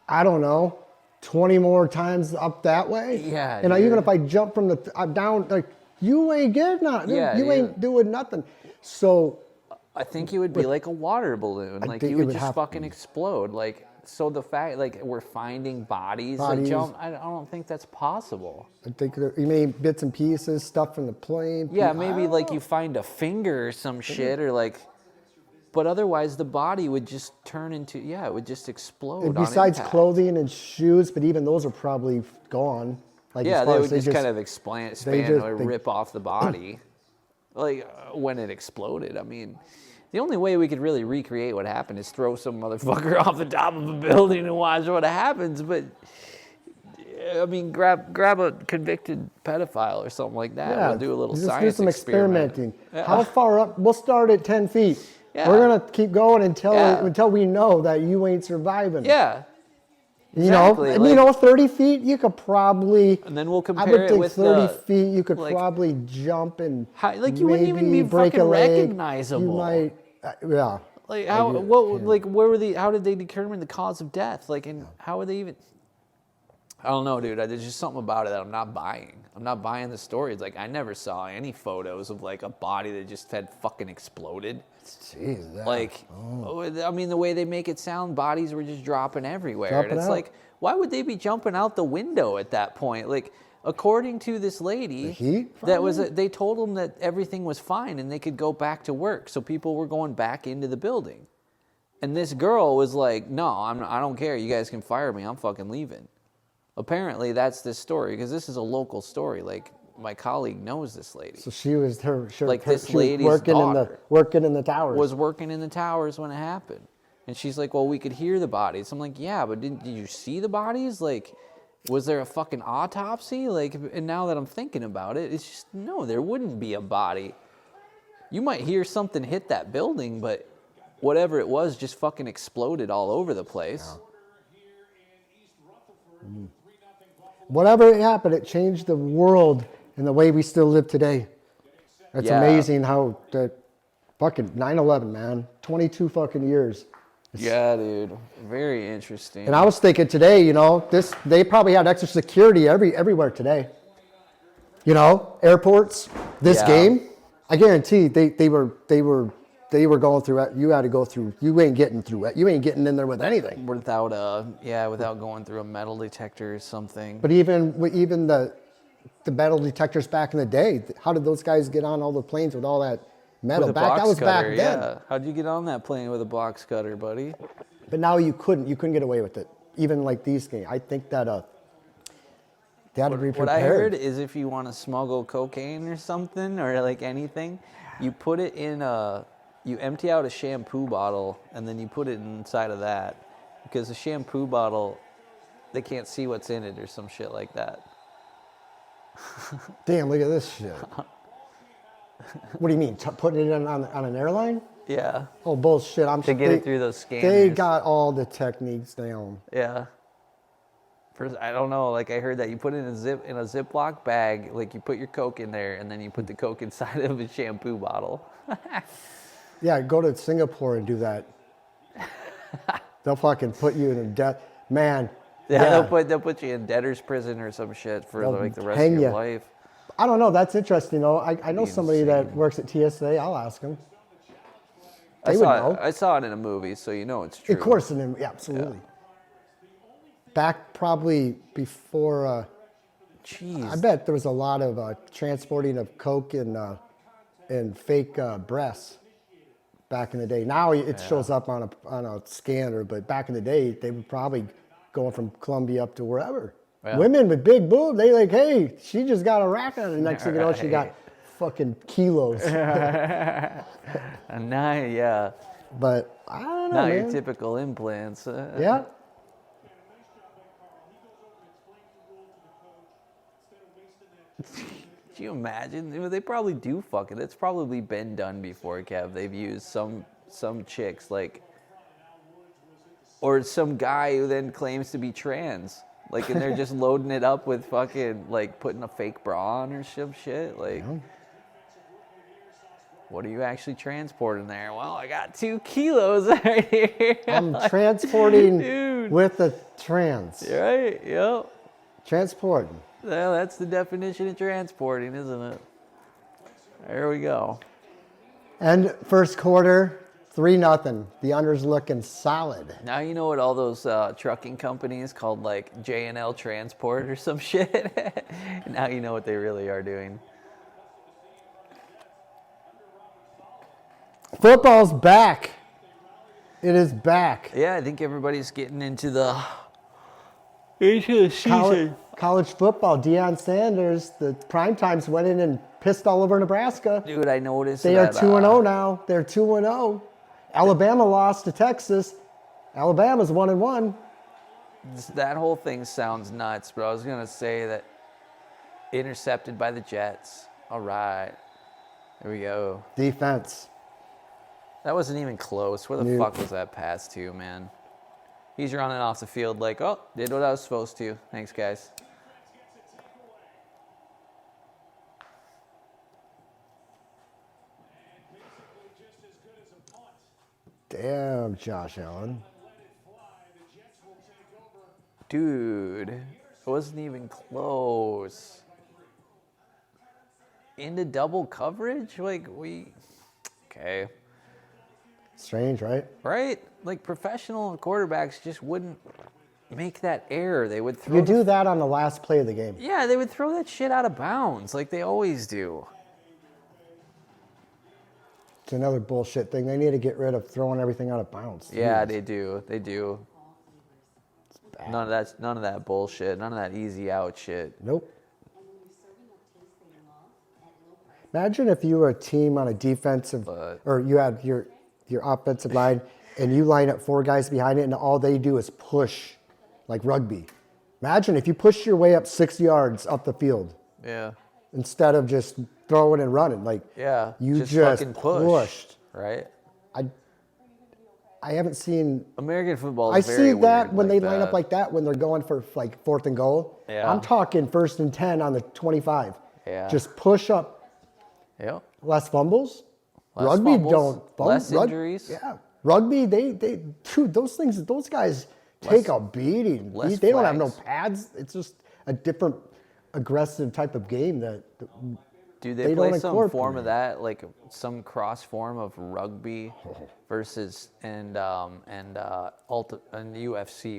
I don't know, 20 more times up that way. Yeah. And even if I jump from down, like, you ain't getting nothing. Yeah, you ain't doing nothing. So I think it would be like a water balloon. Like think you it would would just have- fucking explode. Like, so the fact, like, we're finding bodies that jump, I don't think that's possible. I think you may bits and pieces, stuff from the plane. Yeah, maybe like you find a finger or some shit, or like, But otherwise, the body would just turn into, it would just explode. And on besides impact. clothing and shoes, but even those are probably gone. Like Yeah, as far they as would just kind of expand or rip off the body. When it exploded. I mean, the only way we could really recreate what happened is throw some motherfucker off the top of a building and watch what happens. But, I mean, grab a convicted pedophile or something like that. Yeah, We'll do a little just science do some experiment. experimenting. Yeah. How far up? We'll start at 10 feet. Yeah. We're going to keep going until we know that you ain't surviving. Yeah. Exactly. You know, 30 feet, you could probably. And then we'll compare I would it think with 30 feet, you could probably jump and you wouldn't even be break fucking a leg. recognizable. You might, yeah. Like how? Where were how did they determine the cause of death? And how would they even? I don't know, dude. There's just something about it that I'm not buying. I'm not buying the story. It's I never saw any photos of a body that just had fucking exploded. Jeez, I mean, the way they make it sound, bodies were just dropping everywhere. And it's why would they be jumping out the window at that point? According to this lady, they told them that everything was fine and they could go back to work. So people were going back into the building. And this girl was like, no, I don't care. You guys can fire me. I'm fucking leaving. Apparently, that's this story because this is a local story. My colleague knows this lady. So she was this lady's daughter working in the towers. Was working in the towers when it happened. And she's like, well, we could hear the bodies. I'm like, yeah, but did you see the bodies? Was there a fucking autopsy? And now that I'm thinking about it, it's just, no, there wouldn't be a body. You might hear something hit that building, but whatever it was just fucking exploded all over the place. Yeah. Whatever happened, it changed the world and the way we still live today. It's amazing how the fucking 9/11, man. 22 fucking years. Yeah, dude. Very interesting. And I was thinking today, they probably had extra security everywhere today. Airports, this game, I guarantee they were going through it. You had to go through. You ain't getting through it. You ain't getting in there with anything. Without going through a metal detector or something. But even the metal detectors back in the day, how did those guys get on all the planes with all that metal? That was back then. Yeah. How'd you get on that plane with a box cutter, buddy? But now you couldn't get away with it. Even these games. I think that they had to be prepared. What I heard is if you want to smuggle cocaine or something or anything, you put it in you empty out a shampoo bottle and then you put it inside of that because the shampoo bottle, they can't see what's in it or some shit like that. Damn, look at this shit. What do you mean? Putting it on an airline? Yeah. Oh, bullshit. To get it through those scanners. They got all the techniques down. Yeah. I don't know. I heard that you put it in a Ziploc bag. You put your Coke in there, and then you put the Coke inside of a shampoo bottle. Yeah, go to Singapore and do that. They'll fucking put you in a death. Man. Yeah, they'll put you in debtor's prison or some shit for the rest of your life. I don't know. That's interesting, though. I know somebody that works at TSA. I'll ask him. I saw it in a movie, so it's true. Of course, absolutely. Yeah. Back probably before. Jeez. I bet there was a lot of transporting of coke and fake breasts back in the day. Now it shows up on a scanner, but back in the day they were probably going from Colombia up to wherever. Yeah. Women with big boobs, they hey, she just got a rack on her. Next thing you know, she got fucking kilos. Yeah. But I don't know, not man. Your typical implants. Yeah. Can you imagine? They probably do fuck it. It's probably been done before, Kev. They've used some chicks or some guy who then claims to be trans. And they're just loading it up with fucking, putting a fake bra on or some shit. What are you actually transporting there? Well, I got 2 kilos right here. I'm transporting with a trans. Right, yep. Transporting. Well, that's the definition of transporting, isn't it? There we go. And first quarter, 3-0. The under's looking solid. Now you know what all those trucking companies called J&L Transport or some shit. Now you know what they really are doing. Football's back. It is back. Yeah, I think everybody's getting into the season. College football. Deion Sanders, the Primetimes went in and pissed all over Nebraska. Dude, I noticed They that. are 2-0 now. They're 2-0. Alabama lost to Texas. Alabama's 1-1. That whole thing sounds nuts, but I was going to say that intercepted by the Jets. All right. There we go. Defense. That wasn't even close. Where the fuck was that pass to, man? He's running off the field like, oh, did what I was supposed to. Thanks, guys. Damn, Josh Allen. Dude, it wasn't even close. Into double coverage? Okay. Strange, right? Right? Like professional quarterbacks just wouldn't make that error. They would throw. You do that on the last play of the game. Yeah, they would throw that shit out of bounds like they always do. It's another bullshit thing. They need to get rid of throwing everything out of bounds. Yeah, they do. They do. None of that bullshit. None of that easy out shit. Nope. Imagine if you were a team on a defensive, or you had your offensive line, and you line up 4 guys behind it, and all they do is push, like rugby. Imagine if you pushed your way up 6 yards up the field. Yeah. Instead of just throwing and running, like you just fucking pushed. Right. I haven't seen American football. I Is very see that weird when like they line up like that when they're going for like 4th and goal. Yeah. I'm talking 1st and 10 on the 25. Yeah. Just push up. Yep. Less fumbles. Less Rugby fumbles, don't fumble. less injuries. Yeah. Rugby, they dude, those guys take a beating. Less They don't have no flags. pads. It's just a different aggressive type of game that Do they they don't play some form incorporate. of that, like some cross form of rugby versus and UFC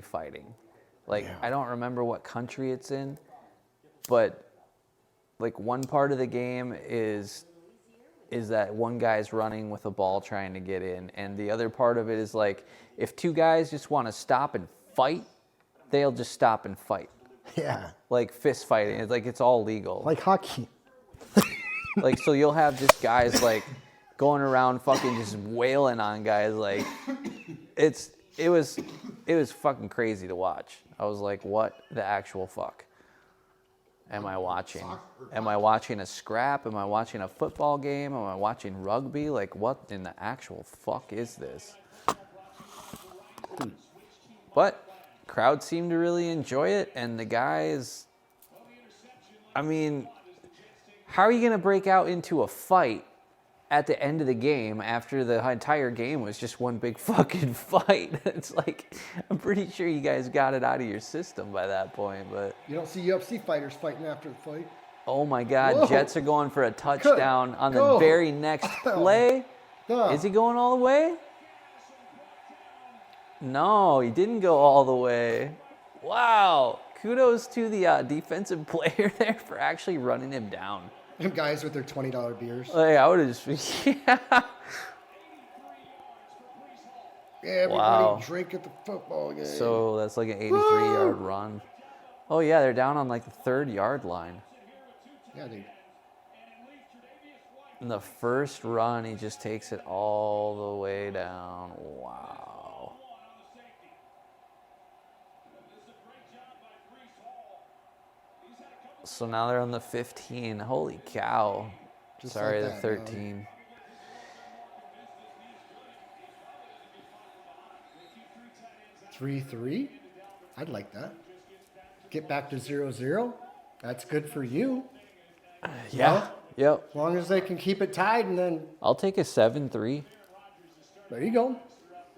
fighting? Like I don't remember what country it's in, but like one part of the game is that one guy's running with a ball trying to get in, and the other part of it is like if 2 guys just want to stop and fight, they'll just stop and fight. Yeah. Like fist fighting. It's like it's all legal. Like hockey. Like, so you'll have just guys like going around fucking just wailing on guys. Like, it was fucking crazy to watch. I was like, what the actual fuck am I watching? Am I watching a scrap? Am I watching a football game? Am I watching rugby? Like, what in the actual fuck is this? But crowd seemed to really enjoy it, and the guys, I mean, how are you going to break out into a fight at the end of the game after the entire game was just one big fucking fight? It's like, I'm pretty sure you guys got it out of your system by that point, but... You don't see UFC fighters fighting after the fight. Oh my God, Whoa. Jets are going for a touchdown on the Go. very next play. Duh. Is he going all the way? No, he didn't go all the way. Wow. Kudos to the defensive player there for actually running him down. Them guys with their $20 beers. Like, I would have just, yeah. Yeah, everybody Wow. drink at the football game. So that's like an 83-yard run. Oh yeah, they're down on like the 3rd-yard line. Yeah, dude. In the first run, he just takes it all the way down. Wow. So now they're on the 15. Holy cow. Just Sorry, like the that, 13. Man. 3-3? I'd like that. Get back to 0-0. That's good for you. Yeah. Well, Yep. as long as they can keep it tied, and then I'll take a 7-3. there you go.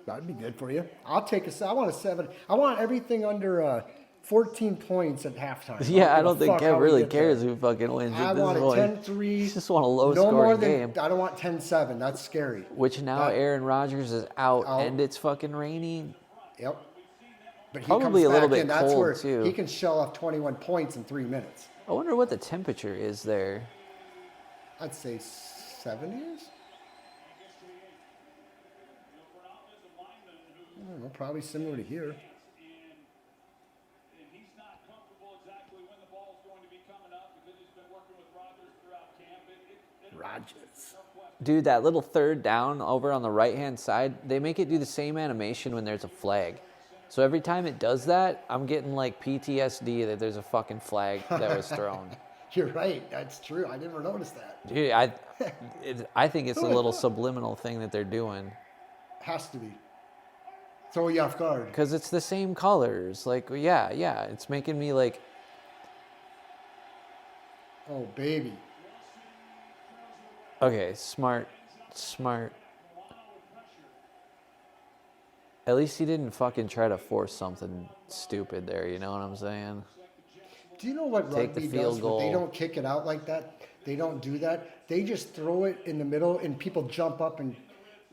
That'd be good for you. I'll take I want a 7. I want everything under 14 points at halftime. Yeah, I give a don't think fuck Kev how we really get cares there. who fucking wins. I at this want it point. 10-3. You just want a low No more scoring than, game. I don't want 10-7. That's scary. Which now That- Aaron Rodgers is out, Out. and it's fucking raining. Yep. But he Probably comes a little back bit in. That's cold, where too. he can shell off 21 points in 3 minutes. I wonder what the temperature is there. I'd say 70s. probably similar to here. Rogers. Dude, that little third down over on the right-hand side, they make it do the same animation when there's a flag. So every time it does that, I'm getting like PTSD that there's a fucking flag that was thrown. You're right. That's true. I never noticed that. Dude, I think it's a little subliminal thing that they're doing. Has to be. Throw you off guard. Because it's the same colors. Like, yeah, it's making me like... Oh, baby. Okay, smart. At least he didn't fucking try to force something stupid there, you know what I'm saying? Do you know what Take the rugby field does? goal. When they don't kick it out like that, they don't do that. They just throw it in the middle, and people jump up and,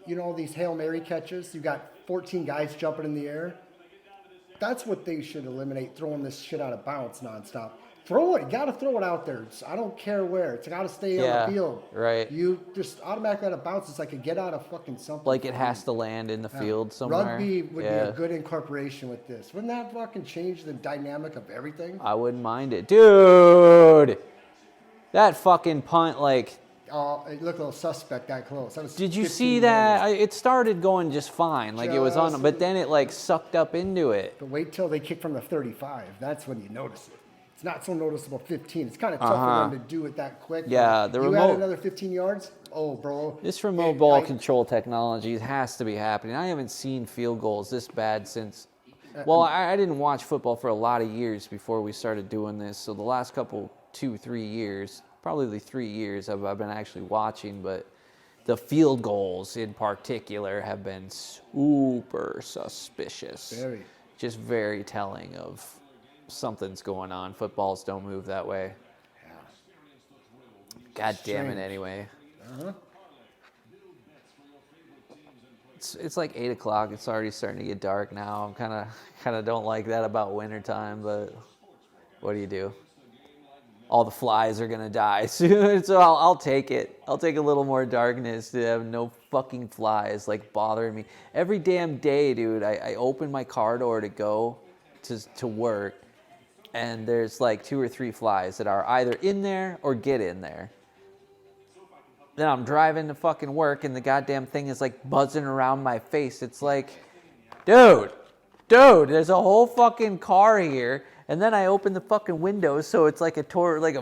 you know, these Hail Mary catches. You got 14 guys jumping in the air. That's what they should eliminate, throwing this shit out of bounds nonstop. Throw it. You got to throw it out there. I don't care where. It's got to stay on the field. Right. You just automatically out of bounds. It's like a get out of fucking something. Like it has to land in the field somewhere. Rugby would be a good incorporation with this. Wouldn't that fucking change the dynamic of everything? I wouldn't mind it. Dude! That fucking punt, like... Oh, it looked a little suspect that close. That was Did you 15 see that? yards. It started going just fine. Like it was on, but then it like sucked up into it. But wait till they kick from the 35. That's when you notice it. It's not so noticeable 15. It's kind of tough for them to do it that quick. Yeah, the you remote- add another 15 yards? Oh, bro. This remote ball control technology has to be happening. I haven't seen field goals this bad since... Well, I didn't watch football for a lot of years before we started doing this. So the last couple, 2-3 years, probably 3 years I've been actually watching. But the field goals in particular have been super suspicious. Very. Just very telling of something's going on. Footballs don't move that way. God damn it, anyway. It's like 8 o'clock. It's already starting to get dark now. I'm kind of don't like that about wintertime, but what do you do? All the flies are gonna die soon, so I'll take it. I'll take a little more darkness to have no fucking flies like bothering me every damn day, dude. I open my car door to go to work, and there's like 2 or 3 flies that are either in there or get in there. Then I'm driving to fucking work, and the goddamn thing is like buzzing around my face. It's like, dude, there's a whole fucking car here. And then I open the fucking windows, so it's like a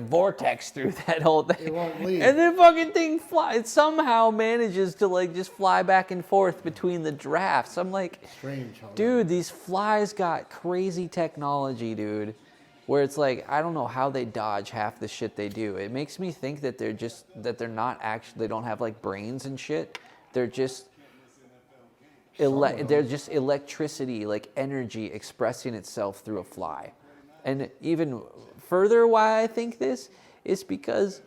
vortex through that whole thing. It won't leave. And the fucking thing it somehow manages to like just fly back and forth between the drafts. I'm like, Strange. dude, these flies got crazy technology, dude. Where it's like, I don't know how they dodge half the shit they do. It makes me think that they're not actually, they don't have like brains and shit. They're just they're just electricity, like energy expressing itself through a fly. And even further why I think this is because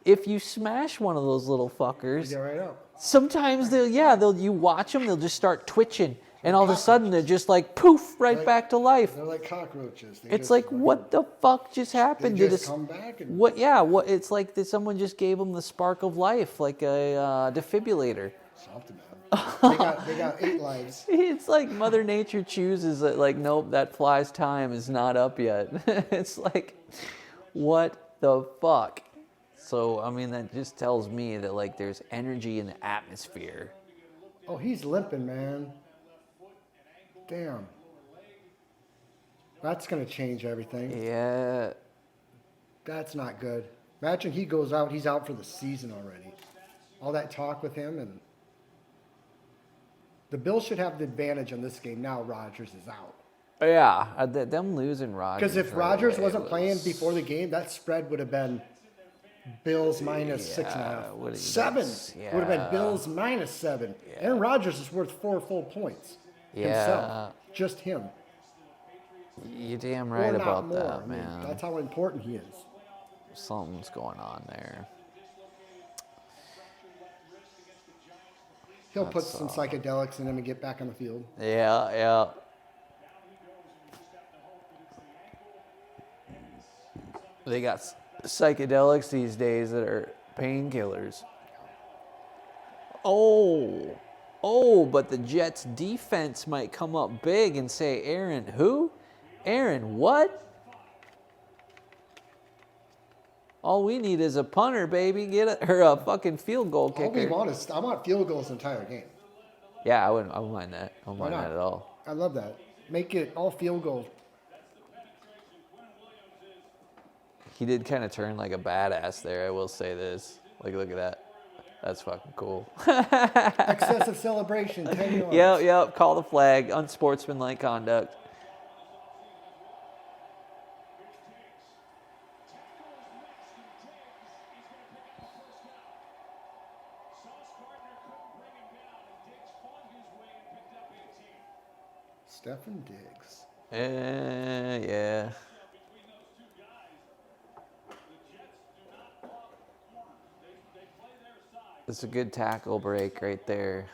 if you smash one of those little fuckers, Get right up. sometimes you watch them, they'll just start twitching. And all of a sudden they're just like poof, right back to life. They're like cockroaches. It's like, what the fuck just happened? They just come back and What? Yeah. What? It's like that someone just gave them the spark of life, like a defibrillator. something, man. They got 8 lives. It's like Mother Nature chooses that. Like, nope, that fly's time is not up yet. It's like, what the fuck? So I mean, that just tells me that like there's energy in the atmosphere. Oh, he's limping, man. Damn. That's going to change everything. Yeah. That's not good. Imagine he goes out, he's out for the season already. All that talk with him, and the Bills should have the advantage on this game. Now Rodgers is out. Yeah. Them losing Rodgers. Because if right Rodgers away wasn't playing before the game, that spread would have been Bills minus 6.5. 7 would have been Bills minus 7. Aaron Rodgers is worth 4 full points. Himself. Just him. You're damn Or right not about more. that, I mean, man. that's how important he is. Something's going on there. He'll put some psychedelics in him and get back on the field. Yeah. They got psychedelics these days that are painkillers. Oh, Oh, but the Jets defense might come up big and say, Aaron, who? Aaron, what? All we need is a punter, baby. Or a fucking field goal kicker. All we want is, I want field goals the entire game. Yeah, I wouldn't mind that. I wouldn't Why mind not? that at all. I love that. Make it all field goals. He did kind of turn like a badass there, I will say this. Like, look at that. That's fucking cool. Excessive celebration, 10 yards. Yep. Call the flag. Unsportsmanlike conduct. Stephen Diggs. Yeah. It's a good tackle break right there.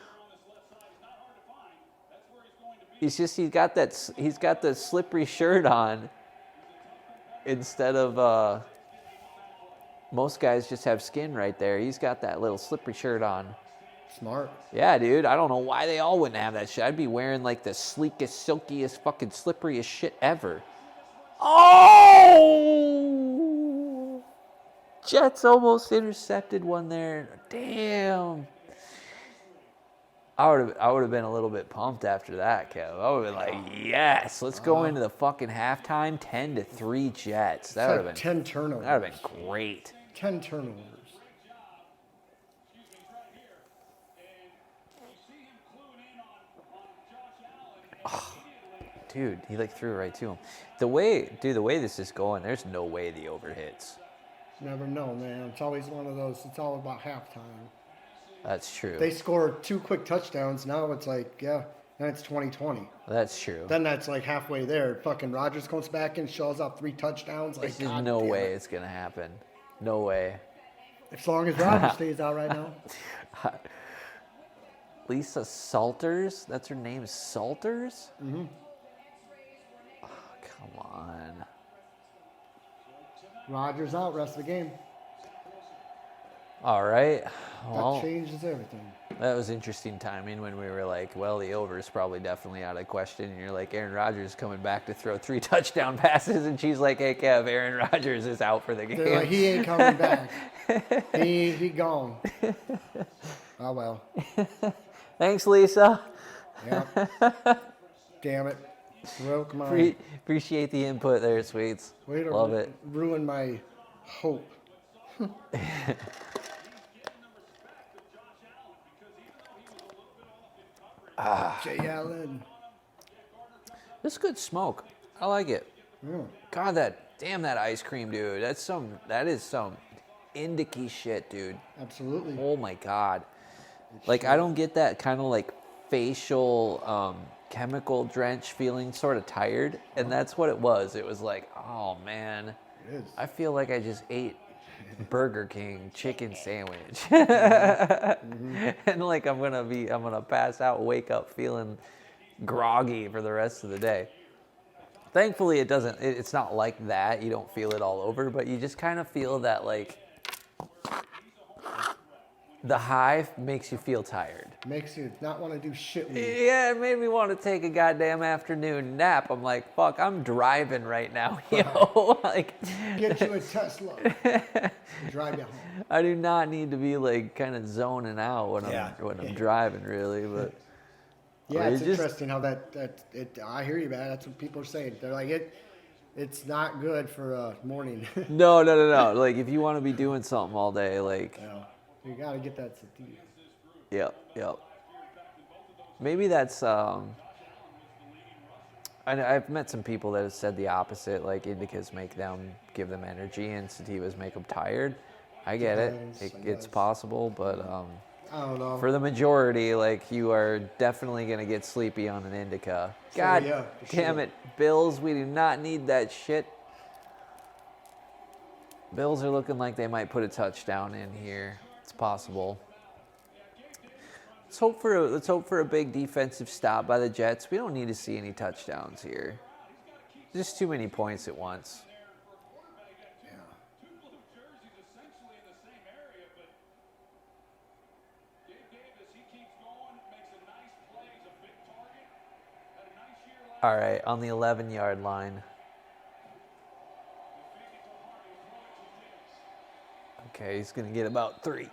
He's got the slippery shirt on instead of most guys just have skin right there. He's got that little slippery shirt on. Smart. Yeah, dude. I don't know why they all wouldn't have that shit. I'd be wearing like the sleekest, silkiest, fucking slipperiest shit ever. Oh! Jets almost intercepted one there. Damn. I would have been a little bit pumped after that, Kev. I would have been like, yes, let's go into the fucking halftime 10-3 Jets. That would have been 10 turnovers. That would have been great. 10 turnovers. Dude, he like threw it right to him. The way this is going, there's no way the over hits. Never know, man. It's always one of those. It's all about halftime. That's true. They score 2 quick touchdowns. Now it's like, yeah, then it's 2020. That's true. Then that's like halfway there. Fucking Rodgers comes back and shells out 3 touchdowns. Like, There's no way it's going to happen. No way. As long as Rodgers stays out right now. Lisa Salters? That's her name, Salters? Mm-hmm. Oh, come on. Rodgers out, rest of the game. All right. That Well, changes everything. that was interesting timing when we were like, well, the over is probably definitely out of question. And you're like, Aaron Rodgers coming back to throw 3 touchdown passes. And she's like, hey, Kev, Aaron Rodgers is out for the game. They're like, he ain't coming back. he gone. Oh, well. Thanks, Lisa. Yeah. Damn it. Broke my... Appreciate the input there, Sweets. Way to Love it. ruin my hope. Jay Allen. This is good smoke. I like it. Yeah. God, that ice cream, dude. That is some indica shit, dude. Absolutely. Oh my God. Like, I don't get that kind of like facial chemical drench feeling, sort of tired. And that's what it was. It was like, oh man, It is. I feel like I just ate Burger King chicken sandwich. And like I'm gonna pass out, wake up feeling groggy for the rest of the day. Thankfully it's not like that. You don't feel it all over, but you just kind of feel that like the high makes you feel tired. Makes you not want to do shit with you. Yeah, it made me want to take a goddamn afternoon nap. I'm like, fuck, I'm driving right now, yo. Like, Get you a Tesla. Drive you home. I do not need to be like kind of zoning out when I'm driving, really. But Yeah, Or it's you just- interesting how I hear you, man. That's what people are saying. They're like, it's not good for morning. no. Like, if you want to be doing something all day, like, You got to get that sativa. yep. Maybe that's. I've met some people that have said the opposite. Like, indicas give them energy, and sativas make them tired. I get Depends, it. I It's guess. possible, but I don't know. for the majority, like, you are definitely gonna get sleepy on an indica. God yeah, for damn sure. it, Bills! We do not need that shit. Bills are looking like they might put a touchdown in here. It's possible. Let's hope for a big defensive stop by the Jets. We don't need to see any touchdowns here. Just too many points at once. All right, on the 11-yard line. Okay, he's going to get about 3.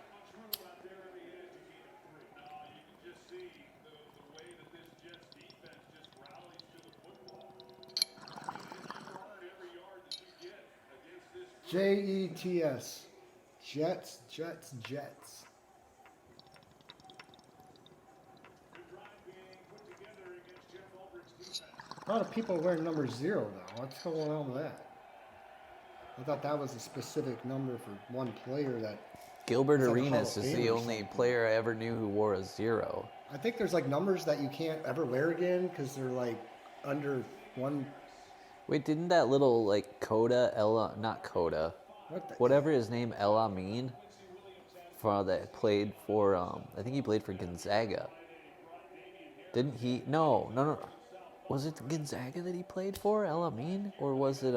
Jets. Jets. A lot of people wearing number 0 though. What's going on with that? I thought that was a specific number for one player that. Gilbert It's like a Arenas Hall of is Fame the or only something. player I ever knew who wore a 0. I think there's like numbers that you can't ever wear again because they're like under one. Wait, didn't that little like not Coda, What the? whatever his name, El Amin, for that played for I think he played for Gonzaga. Didn't he? No. Was it Gonzaga that he played for, El Amin, or was it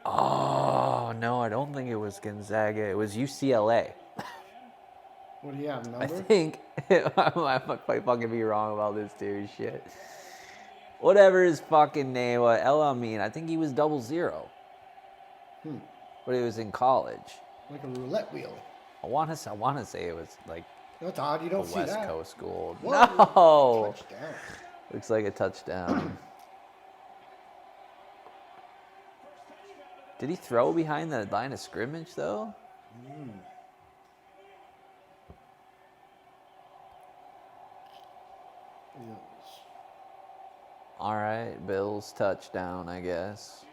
Oh no, I don't think it was Gonzaga. It was UCLA. What do you have? I Number? think I might fucking be wrong about this too. Shit. Whatever his fucking name was, El Amin. I think he was 00. But he was in college. Like a roulette wheel. I want to say it was like That's odd. You don't a see West that. Coast school. Whoa. No. Touchdown. Looks like a touchdown. Did he throw behind the line of scrimmage though? Yes. All right, Bills touchdown, I guess.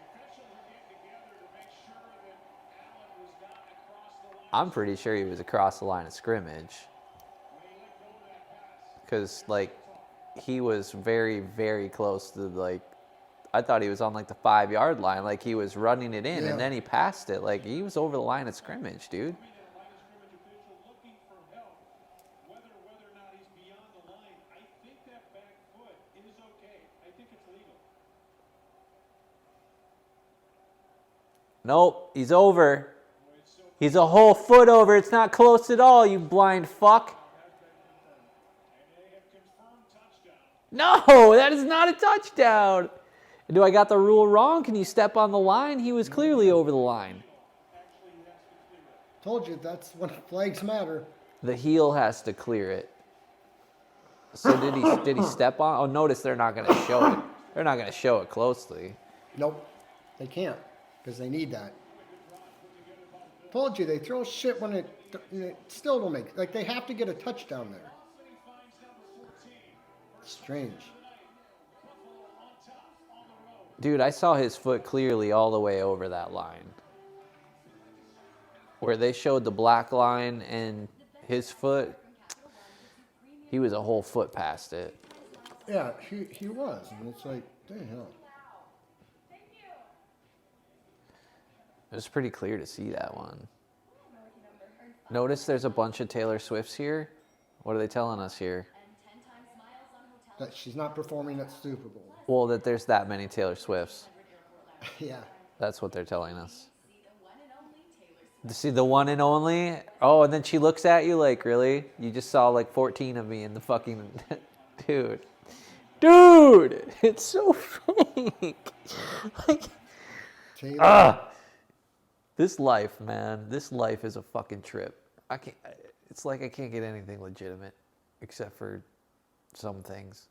I'm pretty sure he was across the line of scrimmage. Because, like, he was very, very close to, like, I thought he was on, like, the 5-yard line. Like, he was running it in, Yeah. and then he passed it. Like, he was over the line of scrimmage, dude. Nope, he's over. He's a whole foot over. It's not close at all, you blind fuck. No, that is not a touchdown. Do I got the rule wrong? Can you step on the line? He was clearly over the line. Told you that's when flags matter. The heel has to clear it. So did he step on? Oh, notice they're not going to show it. They're not going to show it closely. Nope. They can't because they need that. Told you they throw shit when it still don't make. Like they have to get a touchdown there. Strange. Dude, I saw his foot clearly all the way over that line. Where they showed the black line and his foot, he was a whole foot past it. Yeah, he was, and it's like, the hell. It was pretty clear to see that one. Notice there's a bunch of Taylor Swifts here. What are they telling us here? That she's not performing at Super Bowl. Well, that there's that many Taylor Swifts. Yeah. That's what they're telling us. To see the one and only? Oh, and then she looks at you like, really? You just saw like 14 of me in the fucking... Dude, it's so fake. Like, Taylor. this life, man, this life is a fucking trip. It's like I can't get anything legitimate except for some things.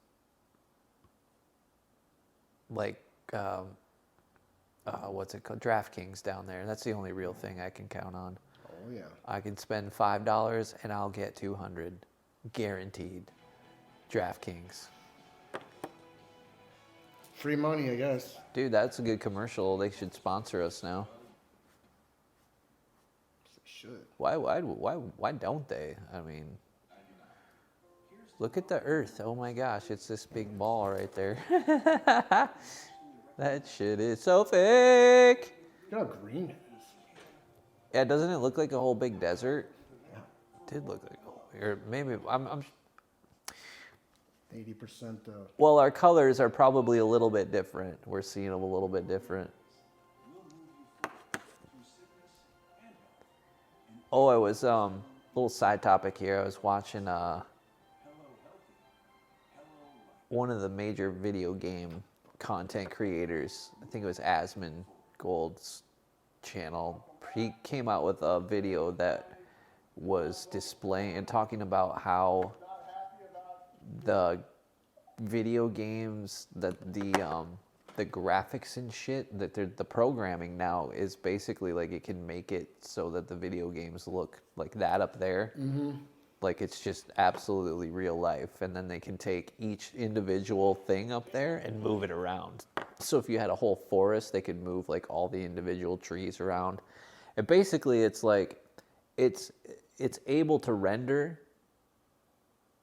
Like, what's it called? DraftKings down there. That's the only real thing I can count on. Oh, yeah. I can spend $5 and I'll get $200. Guaranteed. DraftKings. Free money, I guess. Dude, that's a good commercial. They should sponsor us now. They should. Why don't they? I mean, look at the earth. Oh my gosh, it's this big ball right there. That shit is so fake. Look how green it is. Yeah, doesn't it look like a whole big desert? Yeah. It did look like a whole, or maybe I'm 80%. well, our colors are probably a little bit different. We're seeing them a little bit different. Oh, I was little side topic here. I was watching one of the major video game content creators. I think it was Asmon Gold's channel. He came out with a video that was displaying and talking about how the video games, that the graphics and shit, that the programming now is basically like it can make it so that the video games look like that up there. Mm-hmm. Like it's just absolutely real life. And then they can take each individual thing up there and move it around. So if you had a whole forest, they could move like all the individual trees around. And basically it's like, it's able to render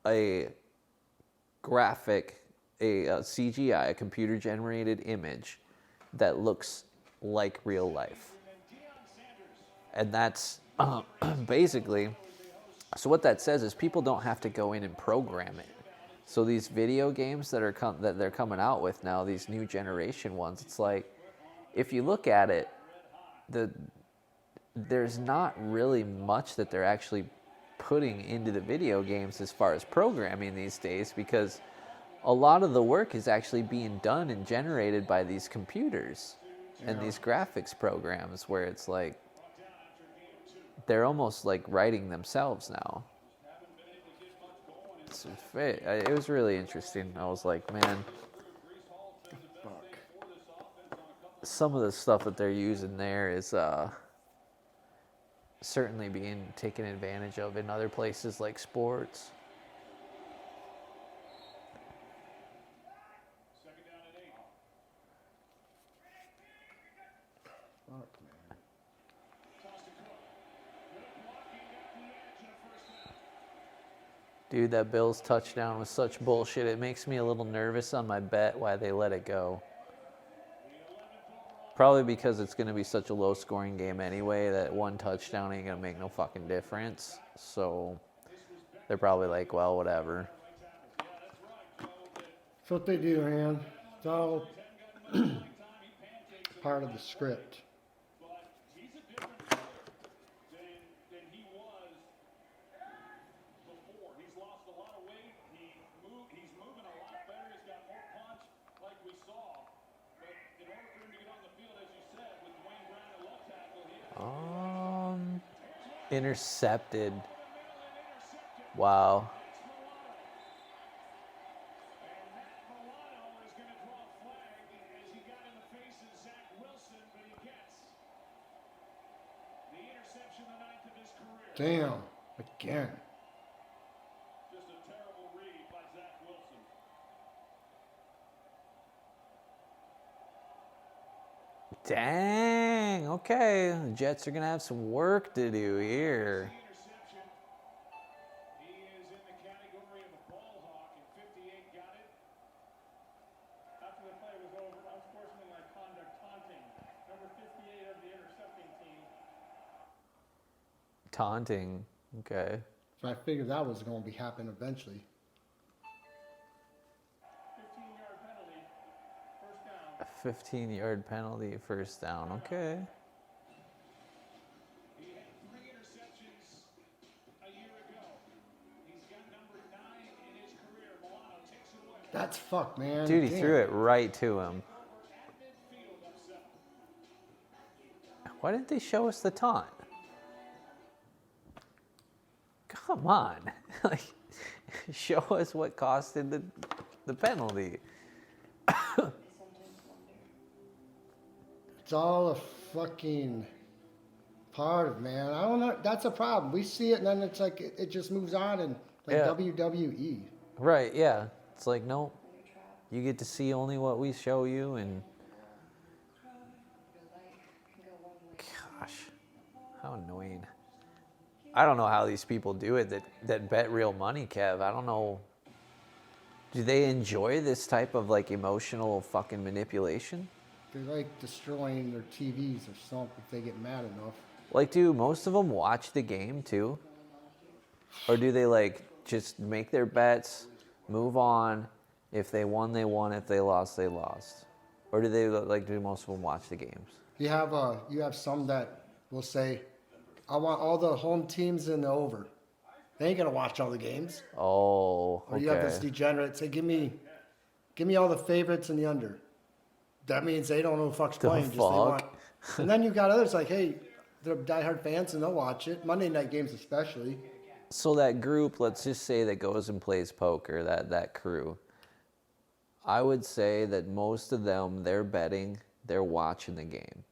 a graphic, a CGI, a computer generated image that looks like real life. And that's basically, so what that says is people don't have to go in and program it. So these video games that they're coming out with now, these new generation ones, it's like, if you look at it, there's not really much that they're actually putting into the video games as far as programming these days, because a lot of the work is actually being done and generated by these computers and these graphics programs, where it's like they're almost like writing themselves now. It was really interesting. I was like, man, some of the stuff that they're using there is certainly being taken advantage of in other places like sports. Dude, that Bills touchdown was such bullshit. It makes me a little nervous on my bet why they let it go. Probably because it's going to be such a low-scoring game anyway that one touchdown ain't going to make no fucking difference. So they're probably like, well, whatever. That's what they do, man. It's all part of the script. Intercepted. Wow. Damn, again. Just a terrible read by Zach Wilson. Dang, okay. The Jets are going to have some work to do here. Interception. He is in the category of a ball hawk, and 58 got it. After the play was over, unsportsmanlike conduct taunting. Number 58 of the intercepting team. Taunting, okay. So I figured that was going to be happening eventually. 15-yard penalty. First down. A 15-yard penalty, first down, okay. He had 3 interceptions a year ago. He's got number 9 in his career. Milano takes it away. That's fuck, man. Dude, he Damn. threw it right to him. Why didn't they show us the taunt? Come on. Like, show us what costed the penalty. It's all a fucking part of, man. I don't know. That's a problem. We see it, and then it's like it just moves on, and like Yeah. WWE. Right, yeah. It's like, no, you get to see only what we show you, and gosh, how annoying. I don't know how these people do it that bet real money, Kev. I don't know. Do they enjoy this type of like emotional fucking manipulation? They're like destroying their TVs or something if they get mad enough. Like, do most of them watch the game too? Or do they like just make their bets, move on? If they won, they won. If they lost, they lost. Or do they like, do most of them watch the games? You have some that will say, I want all the home teams in the over. They ain't gonna watch all the games. Oh, Or you have this okay. degenerate say, give me all the favorites and the under. That means they don't know who fuck's The playing. Just they want. fuck? And then you got others like, hey, they're diehard fans and they'll watch it. Monday night games especially. So that group, let's just say that goes and plays poker, that crew. I would say that most of them, they're betting, they're watching the game.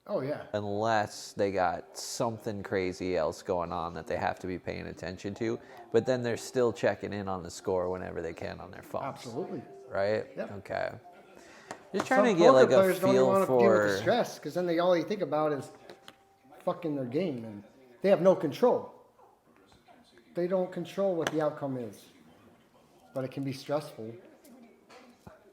Oh yeah. Unless they got something crazy else going on that they have to be paying attention to. But then they're still checking in on the score whenever they can on their phones. Absolutely. Right? Yep. Okay. Just trying Some to get poker like a players don't even feel want to deal with the for. stress because then all you think about is fucking their game and they have no control. They don't control what the outcome is, but it can be stressful.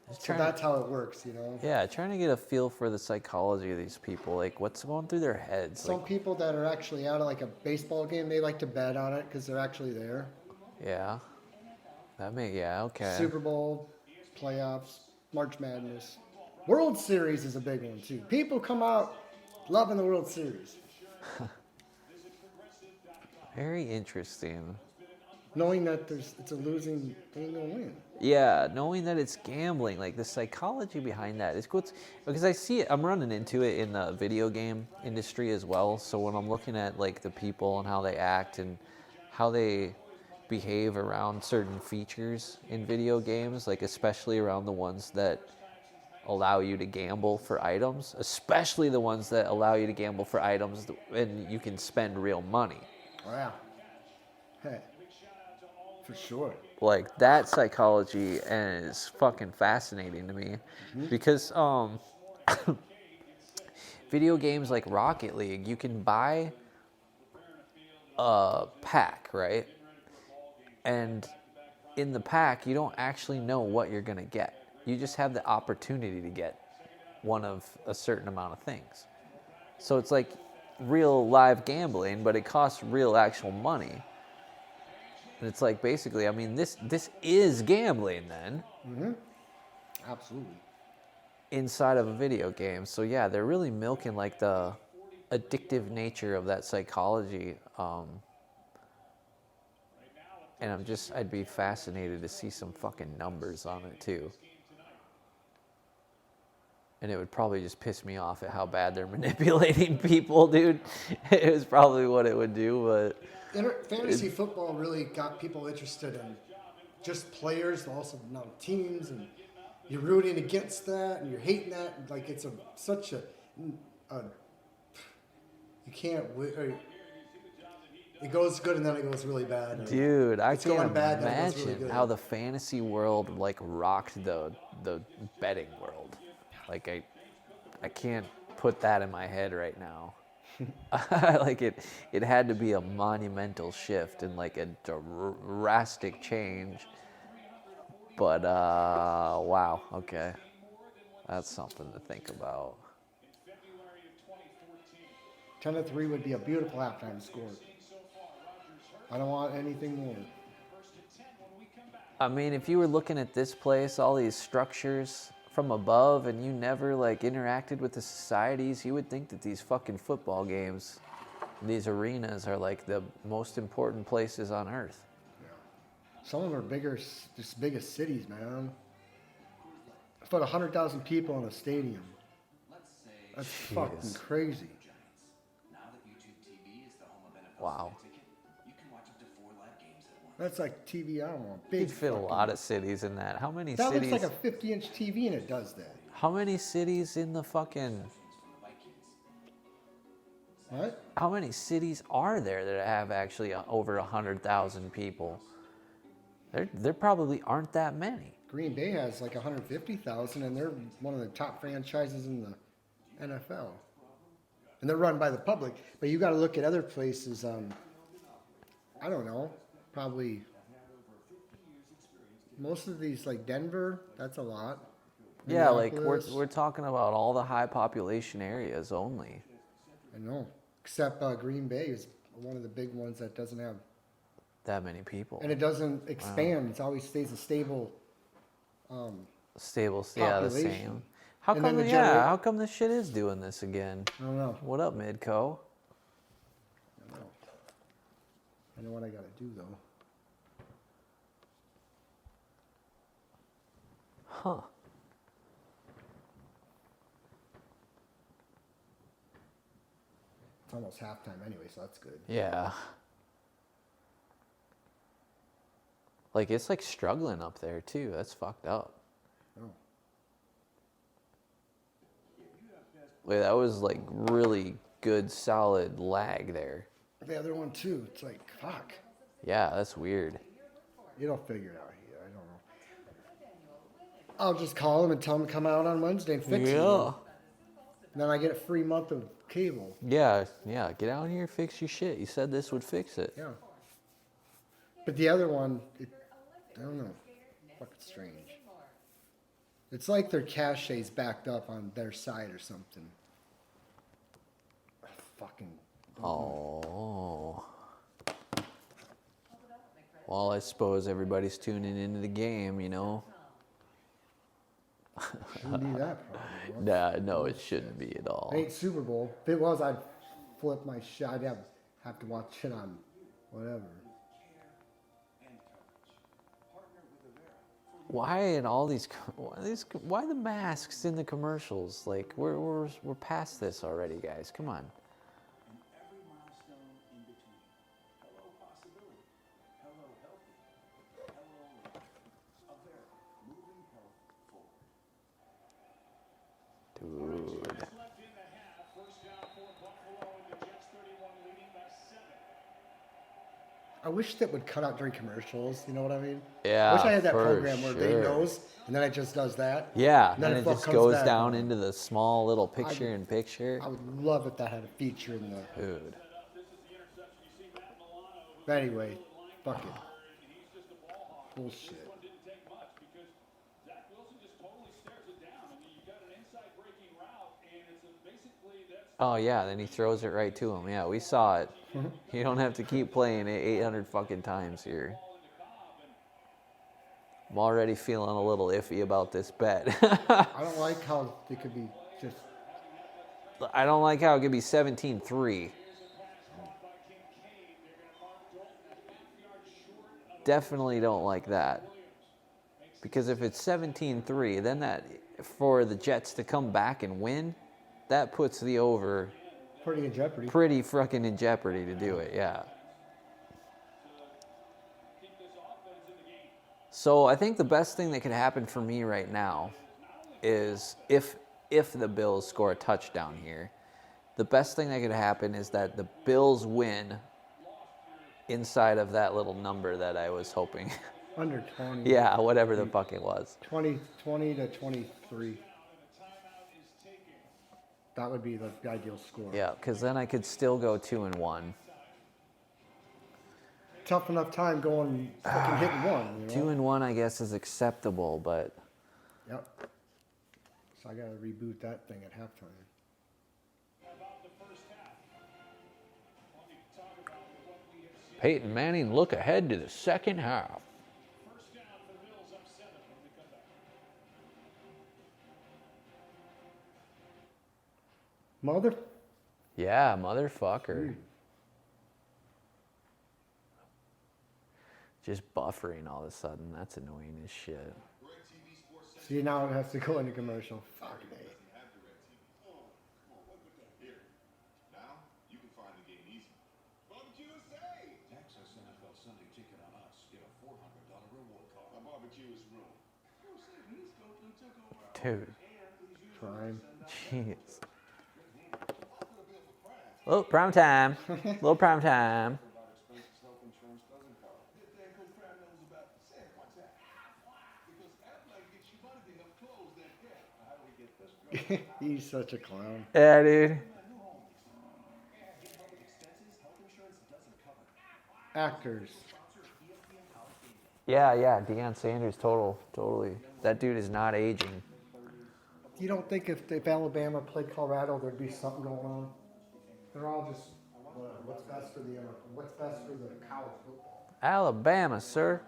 Just So trying that's how it works, you know. Yeah, trying to get a feel for the psychology of these people. Like, what's going through their heads? Some Like, people that are actually out of like a baseball game, they like to bet on it because they're actually there. yeah. Yeah, okay. Super Bowl, playoffs, March Madness. World Series is a big one too. People come out loving the World Series. Very interesting. Knowing that it's a losing, they ain't gonna win. Yeah, knowing that it's gambling, like the psychology behind that is good. Because I see it, I'm running into it in the video game industry as well. So when I'm looking at like the people and how they act and how they behave around certain features in video games, like especially around the ones that allow you to gamble for items, especially the ones that allow you to gamble for items and you can spend real money. Wow. Hey, for sure. Like that psychology is fucking fascinating to me because video games like Rocket League, you can buy a pack, right? And in the pack, you don't actually know what you're going to get. You just have the opportunity to get one of a certain amount of things. So it's like real live gambling, but it costs real actual money. And it's like basically, I mean, this is gambling then. Absolutely. Inside of a video game. So yeah, they're really milking like the addictive nature of that psychology. And I'd be fascinated to see some fucking numbers on it too. And it would probably just piss me off at how bad they're manipulating people, dude. It is probably what it would do, but Fantasy football really got people interested in just players, also now teams, and you're rooting against that, and you're hating that. Like it's such a you can't. It goes good and then it goes really bad. dude, I It's can't going bad, then it goes imagine really good. how the fantasy world like rocked the betting world. Like I can't put that in my head right now. Like it had to be a monumental shift and like a drastic change. But wow, okay, that's something to think about. 10-3 would be a beautiful halftime score. I don't want anything more. I mean, if you were looking at this place, all these structures from above, and you never like interacted with the societies, you would think that these fucking football games, these arenas are like the most important places on earth. Some of them are bigger, just biggest cities, man. About 100,000 people in a stadium. That's fucking crazy. Wow. That's like TV, I don't know. You Big could fit a fucking- lot of cities in that. How many That cities? looks like a 50-inch TV and it does that. How many cities in the fucking? What? How many cities are there that have actually over 100,000 people? There probably aren't that many. Green Bay has like 150,000 and they're one of the top franchises in the NFL. And they're run by the public. But you got to look at other places. I don't know. Probably most of these, like Denver, that's a lot. Yeah, like Minneapolis, we're talking about all the high population areas only. I know. Except Green Bay is one of the big ones that doesn't have. That many people. And it doesn't expand. It always stays a stable. Stable, yeah, the Population. same. How And come? then the How come this shit is doing this again? I don't know. What up, Midco? I know what I gotta do though. Huh. It's almost halftime anyway, so that's good. Yeah. Like, it's like struggling up there, too. That's fucked up. Oh. Wait, that was like really good, solid lag there. The other one too. It's like, fuck. Yeah, that's weird. You'll figure it out here. I don't know. I'll just call them and tell them to come out on Wednesday and fix it. Yeah. And then I get a free month of cable. Yeah, get out here, fix your shit. You said this would fix it. Yeah. But the other one, I don't know. Fucking strange. It's like their cache's backed up on their side or something. Fucking. Oh. Well, I suppose everybody's tuning into the game, you know? Shouldn't be that problem. Nah, no, it shouldn't be at all. It ain't Super Bowl. If it was, I'd flip my shit. I'd have to watch it on whatever. Why in all why the masks in the commercials? Like, we're past this already, guys. Come on. Every milestone in between. Hello possibility. Hello healthy. Hello Avera. Moving health forward. Dude. Left in the half. First down for Buffalo, and the Jets 31 leading by 7. I wish that would cut out during commercials. You know what I mean? Yeah, I wish I had that for program where they sure. knows, and then it just does that. Yeah, And then and it it just comes goes back down on. into the small little picture-in-picture. I would love if that had a feature in the. Dude. But anyway, fuck it. Bullshit. Didn't take much because Zach Wilson just totally stares it down. I mean, you've got an inside breaking route, and it's basically that's. Oh, yeah, then he throws it right to him. Yeah, we saw it. You don't have to keep playing it 800 fucking times here. I'm already feeling a little iffy about this bet. I don't like how they could be just. I don't like how it could be 17-3. Definitely don't like that. Because if it's 17-3, then that, for the Jets to come back and win, that puts the over Pretty in jeopardy. pretty fucking in jeopardy to do it, yeah. So I think the best thing that could happen for me right now is if the Bills score a touchdown here, the best thing that could happen is that the Bills win inside of that little number that I was hoping. Under 20. Yeah, whatever the fuck it was. 20 to 23. That would be the ideal score. Yeah, because then I could still go 2-1. Tough enough time going fucking hitting one. You know? 2-1, I guess, is acceptable, but Yep. So I gotta reboot that thing at halftime. Peyton Manning look ahead to the second half. First down for the Bills, up 7 when they come back. Mother. Yeah, motherfucker. Just buffering all of a sudden. That's annoying as shit. See, now it has to go into commercial. Fuck me. Now you can find the game easy. Barbecue USA. Access NFL Sunday ticket on us. Get a $400 reward card. A barbecue is room. Dude. Prime. Jeez. Oh, prime time. Little prime time. He's such a clown. Yeah, dude. Actors. Yeah, Deion Sanders, totally. That dude is not aging. You don't think if Alabama played Colorado, there'd be something going on? They're all just what's best for the college football. Alabama, sir.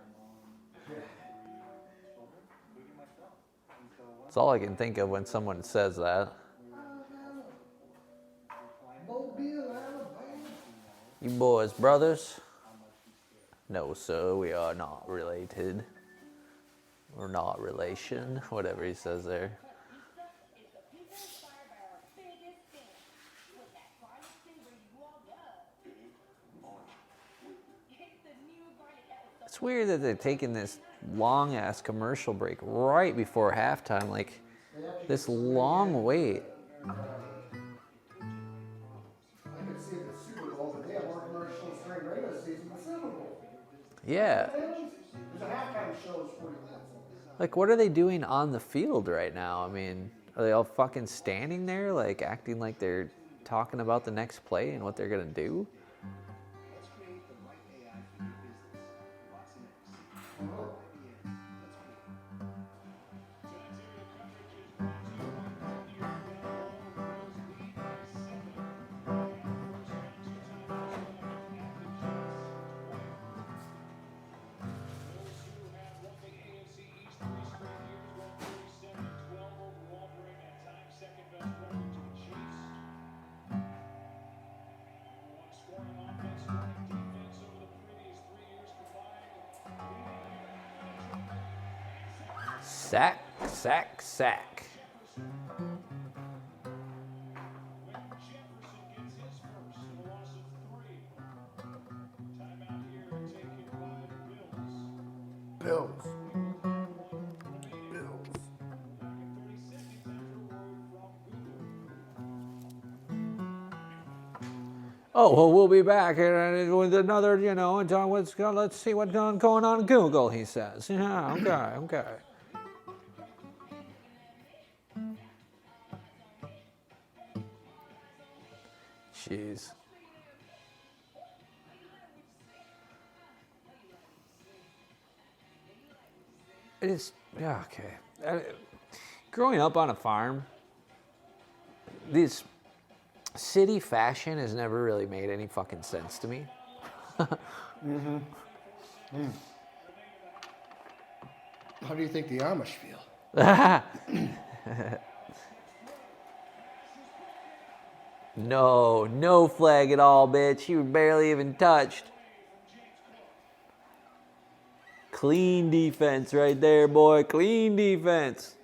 That's all I can think of when someone says that. Mobile, Alabama. You boys, brothers. No, sir, we are not related. Or not relation, whatever he says there. It's weird that they're taking this long ass commercial break right before halftime, like this long wait. I could see the Super Bowl, but they have more commercials during regular season than Super Bowl. Yeah. There's a halftime show that's 40 minutes. Like, what are they doing on the field right now? I mean, are they all fucking standing there, like acting like they're talking about the next play and what they're gonna do? Let's create the right AI for your business. What's next? Sack, sack, sack. Bills. Oh, well, we'll be back with another, let's see what's going on Google, he says. Yeah, okay. Jeez. It's, yeah, okay. Growing up on a farm, this city fashion has never really made any fucking sense to me. How do you think the Amish feel? No flag at all, bitch. You were barely even touched. Clean defense right there, boy. Clean defense.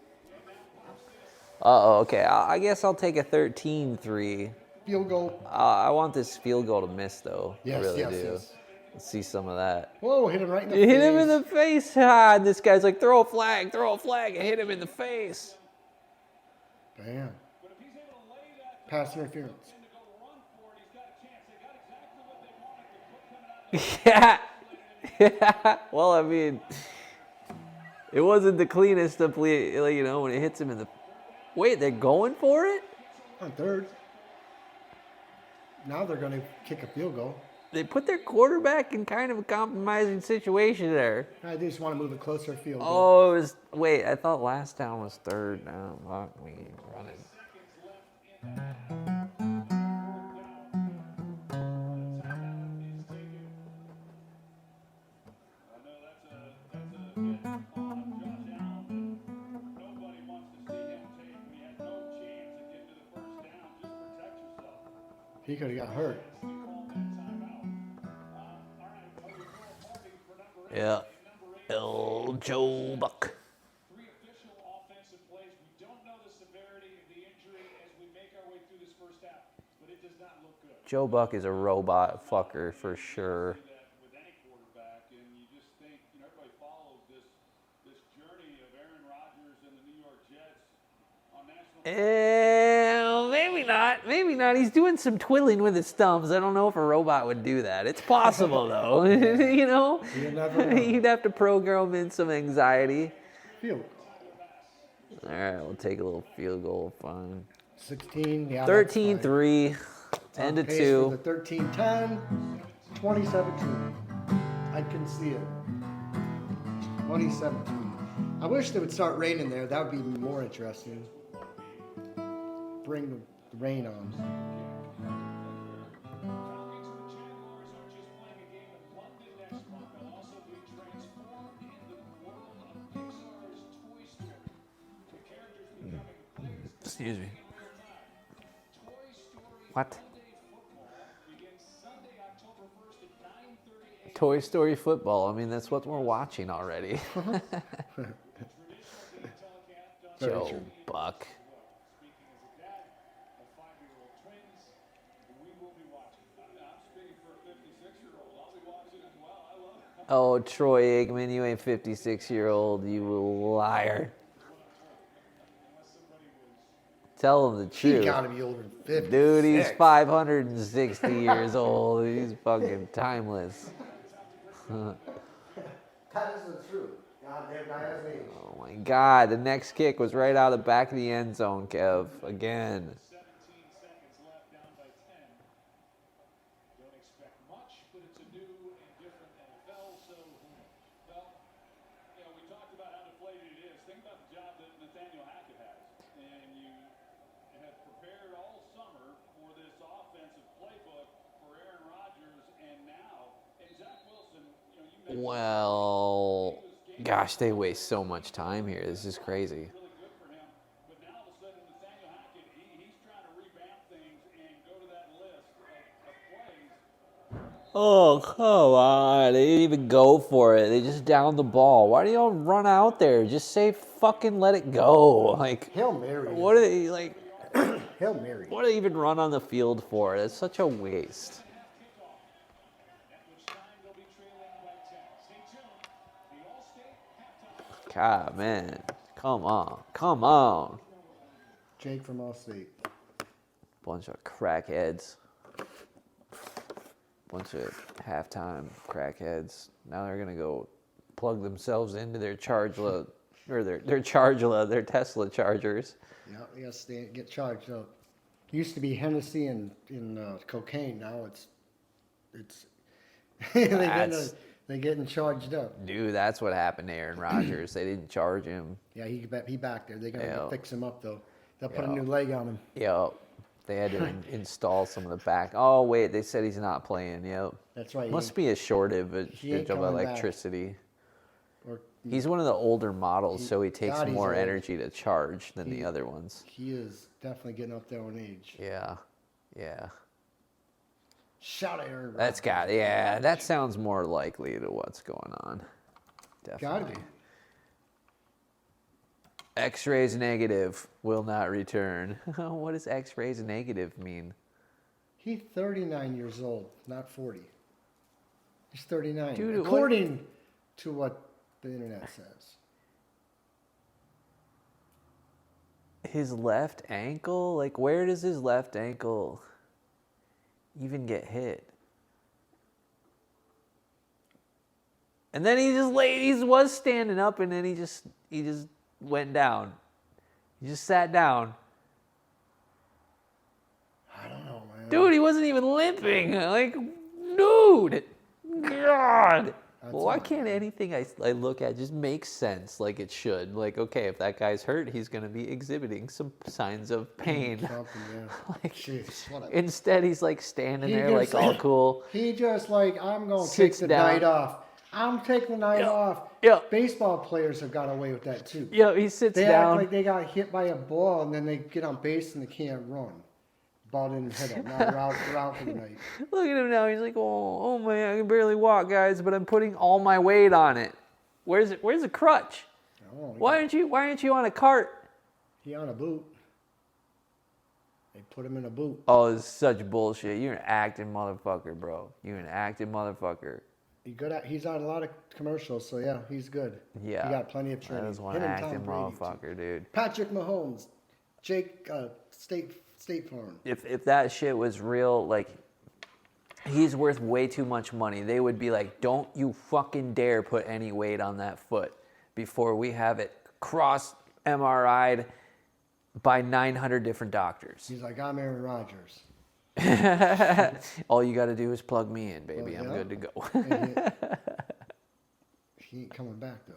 Uh-oh, okay. I guess I'll take a 13-3. Field goal. I want this field goal to miss, though. I Yes, really yes, do. yes. Let's see some of that. Whoa, hit him right in the You face. hit him in the face. Ah, and this guy's like, throw a flag. I hit him in the face. Damn. Pass interference. Yeah. Well, I mean, it wasn't the cleanest of play, when it hits him in the... Wait, they're going for it? On third. Now they're going to kick a field goal. They put their quarterback in kind of a compromising situation there. I just want to move it closer field goal. Oh, it was... Wait, I thought last down was third. No, fuck me. Running. He could have got hurt. Yeah. Joe Buck. Three official offensive plays. We don't know the severity of the injury as we make our way through this first half, but it does not look good. Joe Buck is a robot fucker for sure. With any quarterback, and you just think, everybody follows this journey of Aaron Rodgers and the New York Jets on national. Maybe not. Maybe not. He's doing some twiddling with his thumbs. I don't know if a robot would do that. It's possible, though. You never know. You'd have to program in some anxiety. Field. All right, we'll take a little field goal. Fine. 16. Yeah. 13-3. 10-2. The 13-10. 2017. I can see it. 2017. I wish they would start raining there. That would be more interesting. Bring the rain on. Excuse me. What? Toy Story football. I mean, that's what we're watching already. Joe Buck. Speaking as a dad of 5-year-old twins, we will be watching. I'm speaking for a 56-year-old. I'll be watching as well. I love it. Oh, Troy Aikman, you ain't 56-year-old, you liar. Tell him the He truth. got to be older than 50. Dude, he's 560 years old. He's fucking timeless. That is the truth. God damn, guy has age. Oh my God, the next kick was right out of the back of the end zone, Kev. Again. 17 seconds left, down by 10. Don't expect much, but it's a new and different NFL. So, well, we talked about how deflated it is. Think about the job that Nathaniel Hackett has. And you have prepared all summer for this offensive playbook for Aaron Rodgers. And now, and Zach Wilson, you mentioned Well, gosh, they waste so much time here. This is crazy. really good for him. But now all of a sudden, Nathaniel Hackett, he's trying to revamp things and go to that list of plays. Oh, come on. They didn't even go for it. They just downed the ball. Why do y'all run out there? Just say fucking let it go. Like, Hail Mary. what are they, like, Hail Mary. what do they even run on the field for? That's such a waste. At which time they'll be trailing by 10. Stay tuned. The All-State halftime. God, man. Come on. Come on. Jake from Allstate. Bunch of crackheads. Bunch of halftime crackheads. Now they're gonna go plug themselves into their Chargela or their Chargela, their Tesla chargers. Yeah, you got to get charged up. Used to be Hennessy and cocaine. Now it's That's- they're getting charged up. Dude, that's what happened to Aaron Rodgers. They didn't charge him. Yeah, he back there. They're gonna Yeah. fix him up though. They'll put a Yeah. new leg on him. Yep. They had to install some of the back. Oh wait, they said he's not playing. Yep. That's right. Must be a shortage ain't of coming back. electricity. Or He's one of the older models, so he takes God, he's more old. energy to charge than the other ones. he is definitely getting up there in age. Yeah. Yeah. Shout out Aaron. That's got, yeah, that sounds more likely to what's going on. Gotta Definitely. be. X-rays negative, will not return. What does X-rays negative mean? He's 39 years old, not 40. He's 39. Dude, what- according to what the internet says. His left ankle? Like, where does his left ankle even get hit? And then he was standing up, and then he just went down. He just sat down. I don't know, man. Dude, he wasn't even limping. Like, dude. God. Why can't anything I look at just make sense like it should? Like, okay, if that guy's hurt, he's going to be exhibiting some signs of pain. Something, yeah. Like, Jeez, what a- instead, he's like standing He there just- like all cool. He just like, I'm going to take Sits the down. night off. I'm taking the night off. Yeah. Baseball players have got away with that too. Yeah, he sits They down. act like they got hit by a ball and then they get on base and they can't run. Ball didn't hit them. Now they're out for the night. Look at him now. He's like, oh man, I can barely walk, guys, but I'm putting all my weight on it. Where's the crutch? Oh, Why aren't you on a cart? he on a boot. They put him in a boot. Oh, it's such bullshit. You're an acting motherfucker, bro. You're an acting motherfucker. He's on a lot of commercials, so yeah, he's good. Yeah. He got plenty of training. That is one Him and Tom acting Brady, too. motherfucker, dude. Patrick Mahomes, Jake State Farm. If that shit was real, like, he's worth way too much money. They would be like, don't you fucking dare put any weight on that foot before we have it cross MRI'd by 900 different doctors. He's like, I'm Aaron Rodgers. All you got to do is plug me in, baby. Well, I'm yeah. good to go. And he ain't coming back though.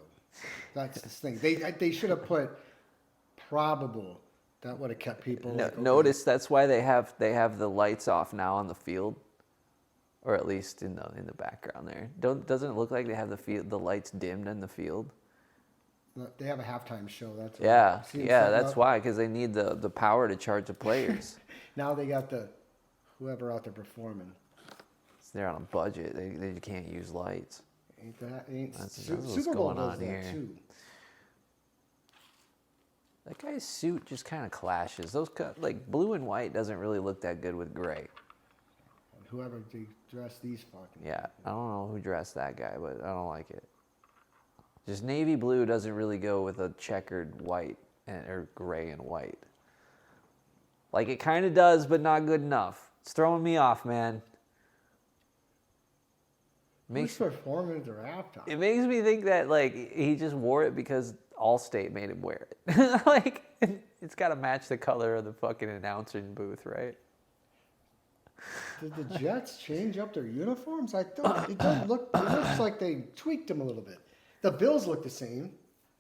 That's the thing. They should have put probable. That would have kept people. No, like, okay. notice that's why they have the lights off now on the field, or at least in the background there. Doesn't it look like they have the lights dimmed in the field? They have a halftime show. That's why. Yeah, See 'em yeah, setting that's up. why, because they need the power to charge the players. Now they got whoever out there performing. They're on a budget. They can't use lights. That's what's Super Bowl going does on that here. too. That guy's suit just kind of clashes. Those like blue and white doesn't really look that good with gray. Whoever they dress these fucking. Yeah, I don't know who dressed that guy, but I don't like it. Just navy blue doesn't really go with a checkered white or gray and white. Like it kind of does, but not good enough. It's throwing me off, man. Who's performing their halftime? It makes me think that like he just wore it because Allstate made him wear it. Like it's got to match the color of the fucking announcing booth, right? Did the Jets change up their uniforms? I thought it doesn't look. It looks like they tweaked them a little bit. The Bills look the same.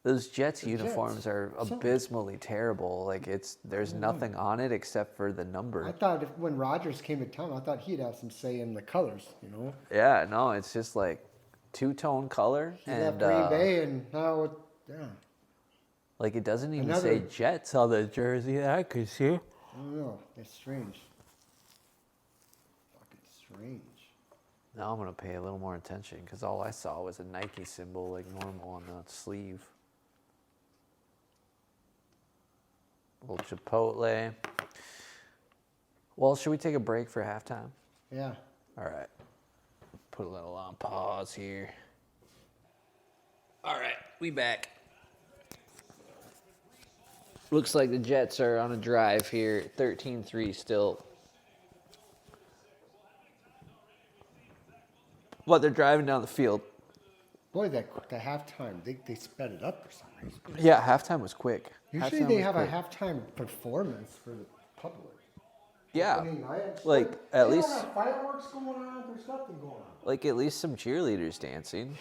Those Jets The uniforms Jets. are abysmally terrible. Like there's nothing on it except for the number. I thought when Rodgers came to town, I thought he'd have some say in the colors. You know, Yeah, no, it's just like two-tone color he and left Green Bay, and now like it doesn't even Another- say Jets on the jersey. I could see. I don't know. It's strange. Fucking strange. Now I'm gonna pay a little more attention because all I saw was a Nike symbol like normal on the sleeve. Little Chipotle. Well, should we take a break for halftime? Yeah. All right. Put a little on pause here. All right, we back. Looks like the Jets are on a drive here, 13-3 still. But they're driving down the field. Boy, the halftime, they sped it up for some reason. Yeah, halftime was quick. Usually Halftime they was have quick. a halftime performance for the public. Yeah, Opening night, like they at don't least have fireworks going on. There's nothing going on. like at least some cheerleaders dancing.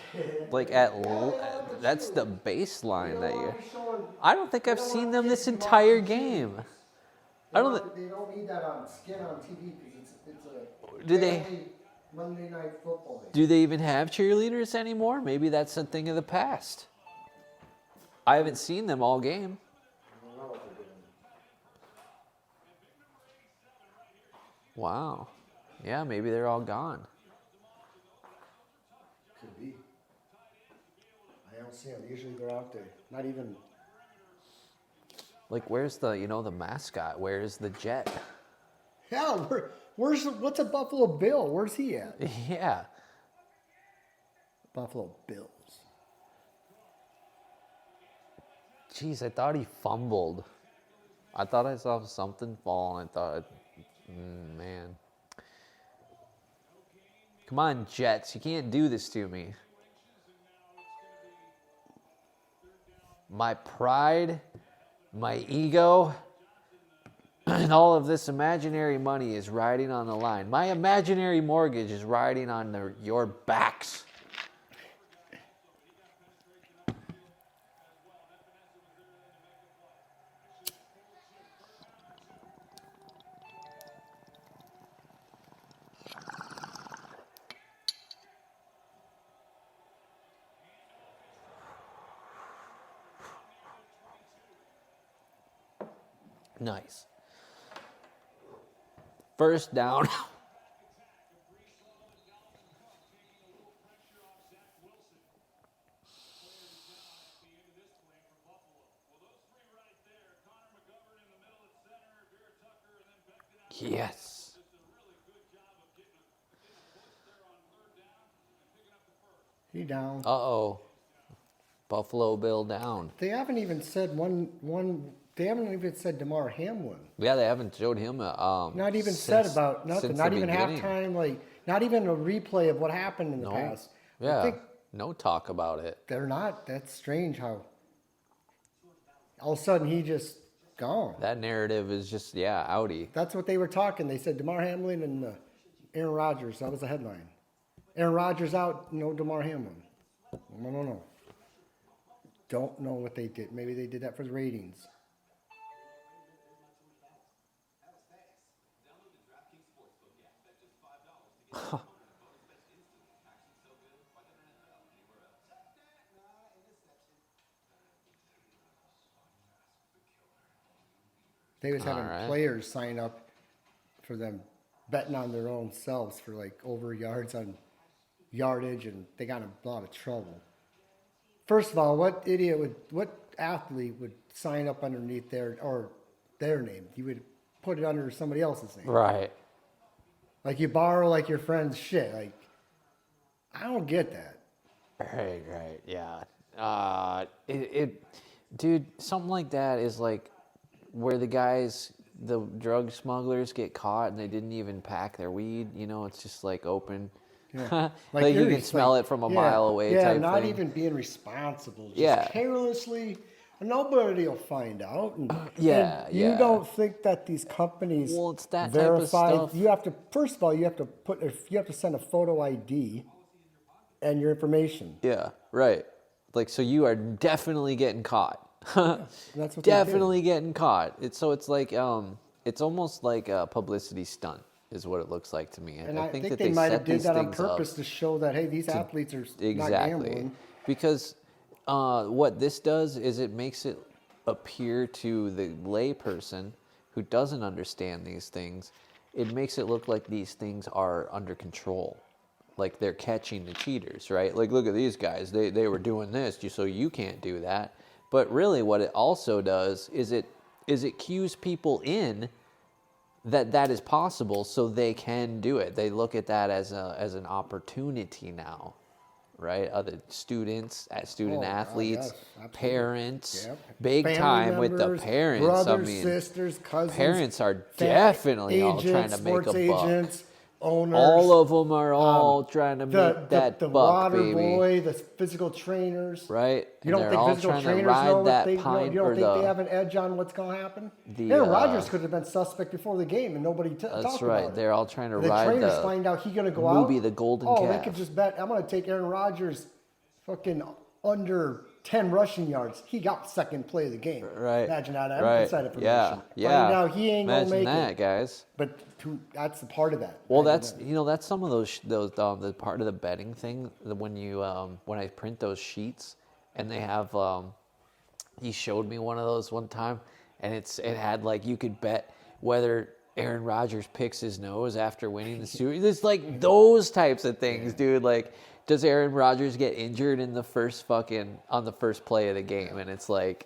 Like that's the baseline that you. I don't think I've seen them this entire game. I don't. They don't need that on skin on TV because it's a Do they- family Monday night football. Do they even have cheerleaders anymore? Maybe that's a thing of the past. I haven't seen them all game. Wow. Yeah, maybe they're all gone. Could be. I don't see them. Usually they're out there. Not even. Like, where's the mascot? Where's the Jet? Yeah, what's a Buffalo Bill? Where's he at? Yeah. Buffalo Bills. Jeez, I thought he fumbled. I thought I saw something fall, and I thought, man. Come on, Jets. You can't do this to me. My pride, my ego, and all of this imaginary money is riding on the line. My imaginary mortgage is riding on your backs. Nice. First down. Yes. He down. Uh-oh. Buffalo Bill down. They haven't even said one. They haven't even said DeMar Hamlin. Yeah, they haven't showed him Not even since- said about nothing. since Not the even beginning. halftime. Like not even a replay of what happened in the No. past. I Yeah, think no talk about it. they're not. That's strange. How all of a sudden he just gone. That narrative is just, outie. That's what they were talking. They said DeMar Hamlin and Aaron Rodgers. That was the headline. Aaron Rodgers out. No DeMar Hamlin. No. Don't know what they did. Maybe they did that for the ratings. They was having All right. players sign up for them betting on their own selves for like over yards on yardage, and they got in a lot of trouble. First of all, what athlete would sign up underneath their name? You would put it under somebody else's name. Right. Like you borrow like your friend's shit. Like, I don't get that. Right, yeah. Dude, something like that is like where the drug smugglers get caught and they didn't even pack their weed. You know, it's just like open. Yeah. Like you can smell it from a mile away. Yeah, type not thing. even being responsible. Just Yeah. carelessly. Nobody will find out. And you don't think that these companies it's that verify? type of stuff. You have to. First of all, you have to send a photo ID and your information. Yeah, right. Like, so you are definitely getting caught. That's what Definitely getting caught. It's like it's almost like a publicity stunt is what it looks like to me. And I think that they might have set did these that on things up purpose to show that, hey, these athletes are not gambling. because what this does is it makes it appear to the lay person who doesn't understand these things, it makes it look like these things are under control. Like they're catching the cheaters, right? Like, look at these guys. They were doing this, so you can't do that. But really what it also does is it cues people in that is possible so they can do it. They look at that as an opportunity now, right? Other students, student athletes, yes, parents, Yep. big Family time with the members, parents. brothers, I mean, sisters, cousins. parents are definitely all trying to make a sports buck. agents, owners. All of them are all trying to make that the buck, water baby. boy, the physical trainers. Right? You don't And they're think all physical trying to trainers ride know that you pine don't or think the- they have an edge on what's going to happen? The, Aaron Rodgers could have been suspect before the game and nobody talked That's about right. it. They're all trying to The ride trainers the find out he's going to go out. movie, The Golden Oh, Calf. they could just bet, I'm going to take Aaron Rodgers fucking under 10 rushing yards. He got second play of the game. Right. Imagine that. Right. Inside information. Yeah. Find out he ain't going to Imagine make that, it. guys. But that's the part of that. Well, Imagine that. that's some of those the part of the betting thing that when I print those sheets and they have he showed me one of those one time and it had like you could bet whether Aaron Rodgers picks his nose after winning the Super Bowl. It's like those types of things, dude. Like, does Aaron Rodgers get injured on the first play of the game? And it's like,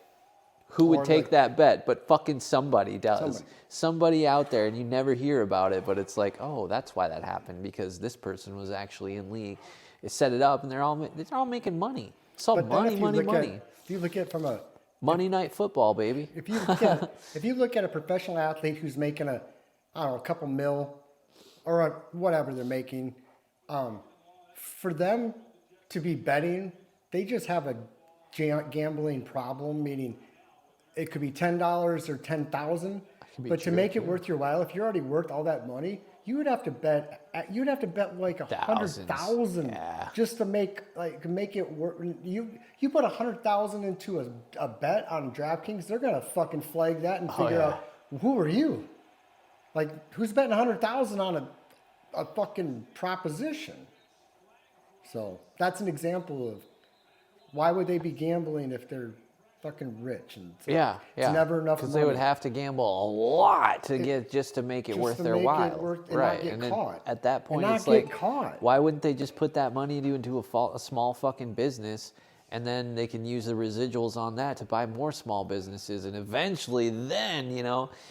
who would take that bet? But fucking somebody does. Somebody out there, and you never hear about it, but it's like, oh, that's why that happened, because this person was actually in league. It set it up, and they're all making money. It's all But then money, if you money, look money. if you look at it from a Money Night Football, baby. If you look at a professional athlete who's making a couple mil or whatever they're making, for them to be betting, they just have a gambling problem. Meaning, it could be $10 or $10,000, but to make it worth your while, if you're already worth all that money, you would have to bet. You'd have to bet like $100,000 just to make it work. You put $100,000 into a bet on DraftKings, they're gonna fucking flag that and figure out who are you. Like, who's betting $100,000 on a fucking proposition? So that's an example of why would they be gambling if they're fucking rich? And so it's never enough because money. they would have to gamble a lot to make it worth their while, right? And then caught. at that point, And it's not get like, caught. why wouldn't they just put that money into a small fucking business, and then they can use the residuals on that to buy more small businesses, and eventually, then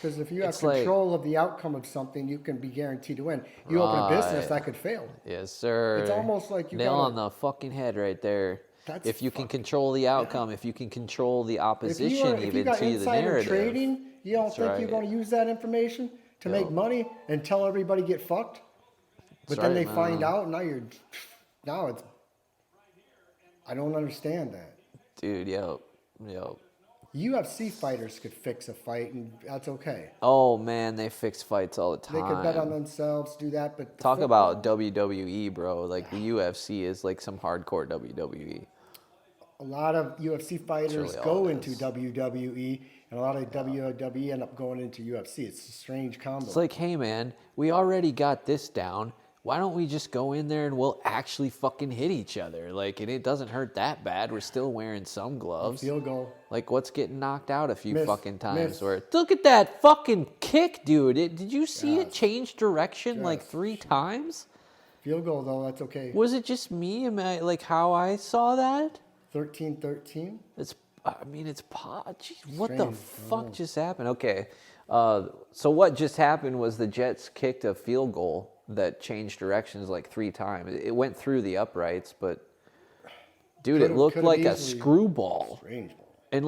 Because if you have it's like- control of the outcome of something, you can be guaranteed to win. You open a business that could fail. Yes, sir. It's almost like you nail gotta- on the fucking head right there. That's if you can fucking- control the outcome, if you can control the opposition, If you even got to the insider narrative. trading, you don't That's think right. you're going to use that information to make money and tell everybody get fucked? But That's then right, they find man. out, and now it's. I don't understand that. Dude, yo. UFC fighters could fix a fight, and that's okay. Oh man, they fix fights all the They time. could bet on themselves, do that, but Talk about WWE, bro. Like the UFC is like some hardcore WWE. a lot of UFC fighters really all go it into is. WWE, and a lot of WWE end up going into UFC. It's a strange combo. It's like, hey man, we already got this down. why don't we just go in there and we'll actually fucking hit each other? Like, and it doesn't hurt that bad. We're still wearing some gloves. Field goal. Like, what's getting knocked out a few Miss, fucking times? miss. Where look at that fucking kick, dude. Did you see it Yes. change direction like Yes. 3 times? Field goal, though, that's okay. Was it just me? Am I like how I saw that? 13-13. It's Jeez, what the Strange. fuck just happened? Okay, so what just happened was the Jets kicked a field goal that changed directions like 3 times. It went through the uprights, but dude, it looked Could've like a easily- screwball. Strange ball. And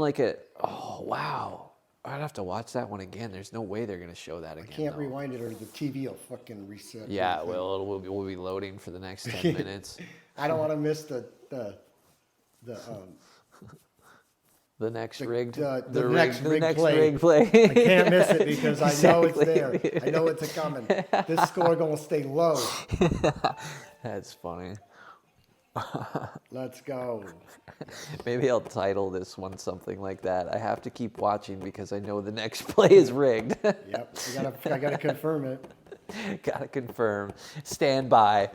oh wow, I'd have to watch that one again. There's no way they're gonna show that again. Can't though. rewind it or the TV will fucking reset. Yeah, everything. well, we'll be loading for the next 10 minutes. I don't want to miss the The next rigged, the next rigged play. rigged play. I can't miss it because I know it's Exactly. there. I know it's a coming. This score gonna stay low. That's funny. Let's go. Maybe I'll title this one something like that. I have to keep watching because I know the next play is rigged. Yep, I gotta confirm it. Gotta confirm. Stand by.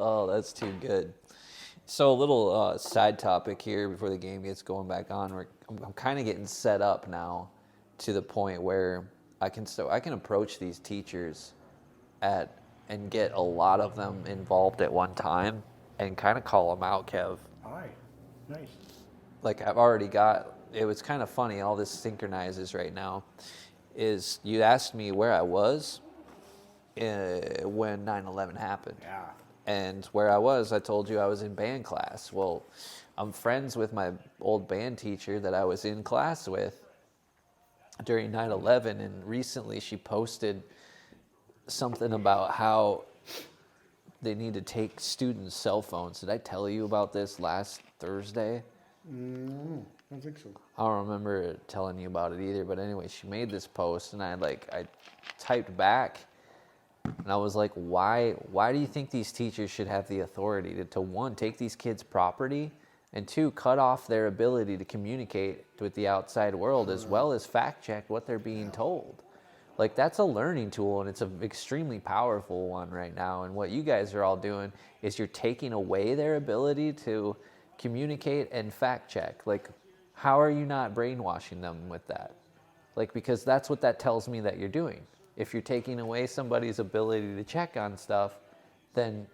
Oh, that's too good. So a little side topic here before the game gets going back on. I'm kind of getting set up now to the point where I can approach these teachers and get a lot of them involved at one time and kind of call them out, Kev. All right, nice. Like I've already got, it was kind of funny, all this synchronizes right now, is you asked me where I was when 9/11 happened. Yeah. And where I was, I told you I was in band class. Well, I'm friends with my old band teacher that I was in class with during 9/11, and recently she posted something about how they need to take students' cell phones. Did I tell you about this last Thursday? I don't think so. I don't remember telling you about it either, but anyway, she made this post, and I typed back, and I was like, why do you think these teachers should have the authority to one, take these kids' property, and two, cut off their ability to communicate with the outside world as well as fact check what they're being told? Like, that's a learning tool, and it's an extremely powerful one right now. And what you guys are all doing is you're taking away their ability to communicate and fact check. Like, how are you not brainwashing them with that? Like, because that's what that tells me that you're doing. If you're taking away somebody's ability to check on stuff, then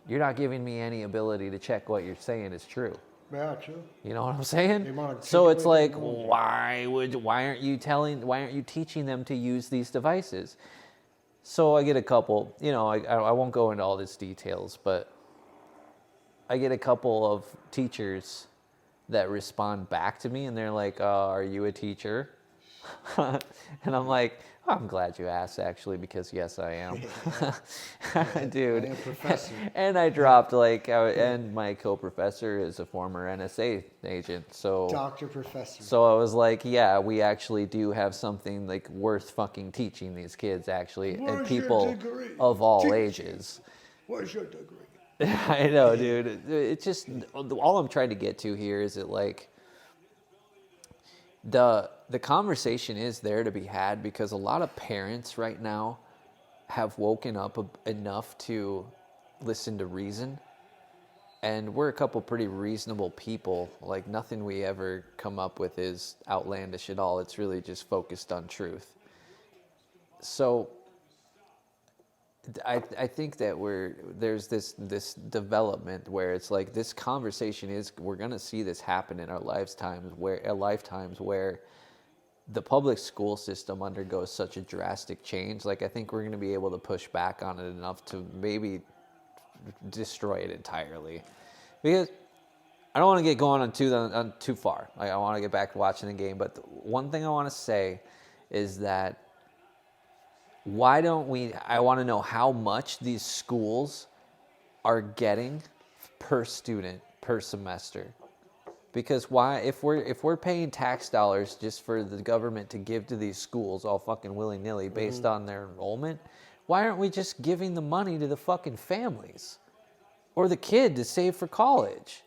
you're not giving me any ability to check what you're saying is true. Yeah, true. You know what I'm saying? They wanna So it's like, articulate why aren't you teaching them to use these devices? So I get a couple, I won't go into all these details, but I get a couple of teachers that respond back to me, and they're like, are you a teacher? And I'm like, I'm glad you asked, actually, because yes, I am. Dude. I am a professor. And I dropped and my co-professor is a former NSA agent. So Dr. Professor. So I was like, yeah, we actually do have something like worth fucking teaching these kids, actually, and Where's your people degree? of all Teach. ages. Where's your degree? I know, dude. It's just, all I'm trying to get to here is that, like, the conversation is there to be had, because a lot of parents right now have woken up enough to listen to reason. And we're a couple pretty reasonable people. Like, nothing we ever come up with is outlandish at all. It's really just focused on truth. So I think that there's this development where it's like, this conversation is, we're going to see this happen in our lifetimes where the public school system undergoes such a drastic change. Like, I think we're going to be able to push back on it enough to maybe destroy it entirely. Because I don't want to get going on too far. Like, I want to get back to watching the game. But one thing I want to say is that I want to know how much these schools are getting per student per semester. Because if we're paying tax dollars just for the government to give to these schools all fucking willy-nilly based on their enrollment, why aren't we just giving the money to the fucking families or the kid to save for college?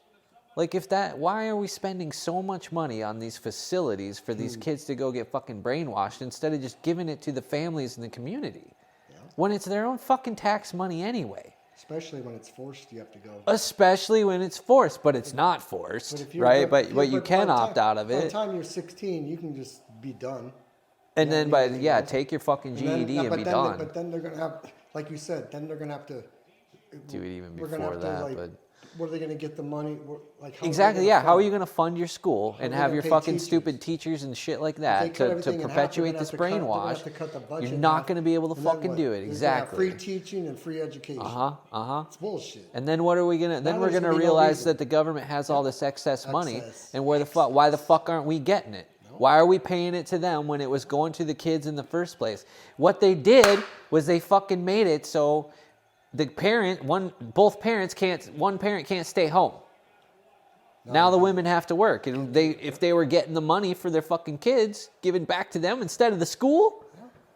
Like why are we spending so much money on these facilities for these kids to go get fucking brainwashed instead of just giving it to the families in the community? When it's their own fucking tax money anyway. Especially when it's forced, you have to go. Especially when it's forced, but it's not forced, right? But you can opt out of By the it. time you're 16, you can just be done. And then take your fucking GED and be done. But then they're gonna have, like you said, then they're gonna have to do it even we're gonna before have that. to, like, But where are they gonna get the money? Like how exactly, yeah. How are you going to fund your school and they have gonna your pay fucking teachers? stupid teachers and shit like If they that cut to everything in half, perpetuate they're this gonna have to brainwash? cut the budget You're in not half. going to be able to And then fucking what? do it. They're gonna have Exactly. free teaching and free education. It's bullshit. And then what are we gonna? Then Now we're there's gonna gonna be no realize reason. that the government has all this excess money, Excess. and why the fuck aren't we getting it? Why are we paying it to them when it was going to the kids in the first place? What they did was they fucking made it so one parent can't stay home. Now the women have to work, and if they were getting the money for their fucking kids given back to them instead of the school.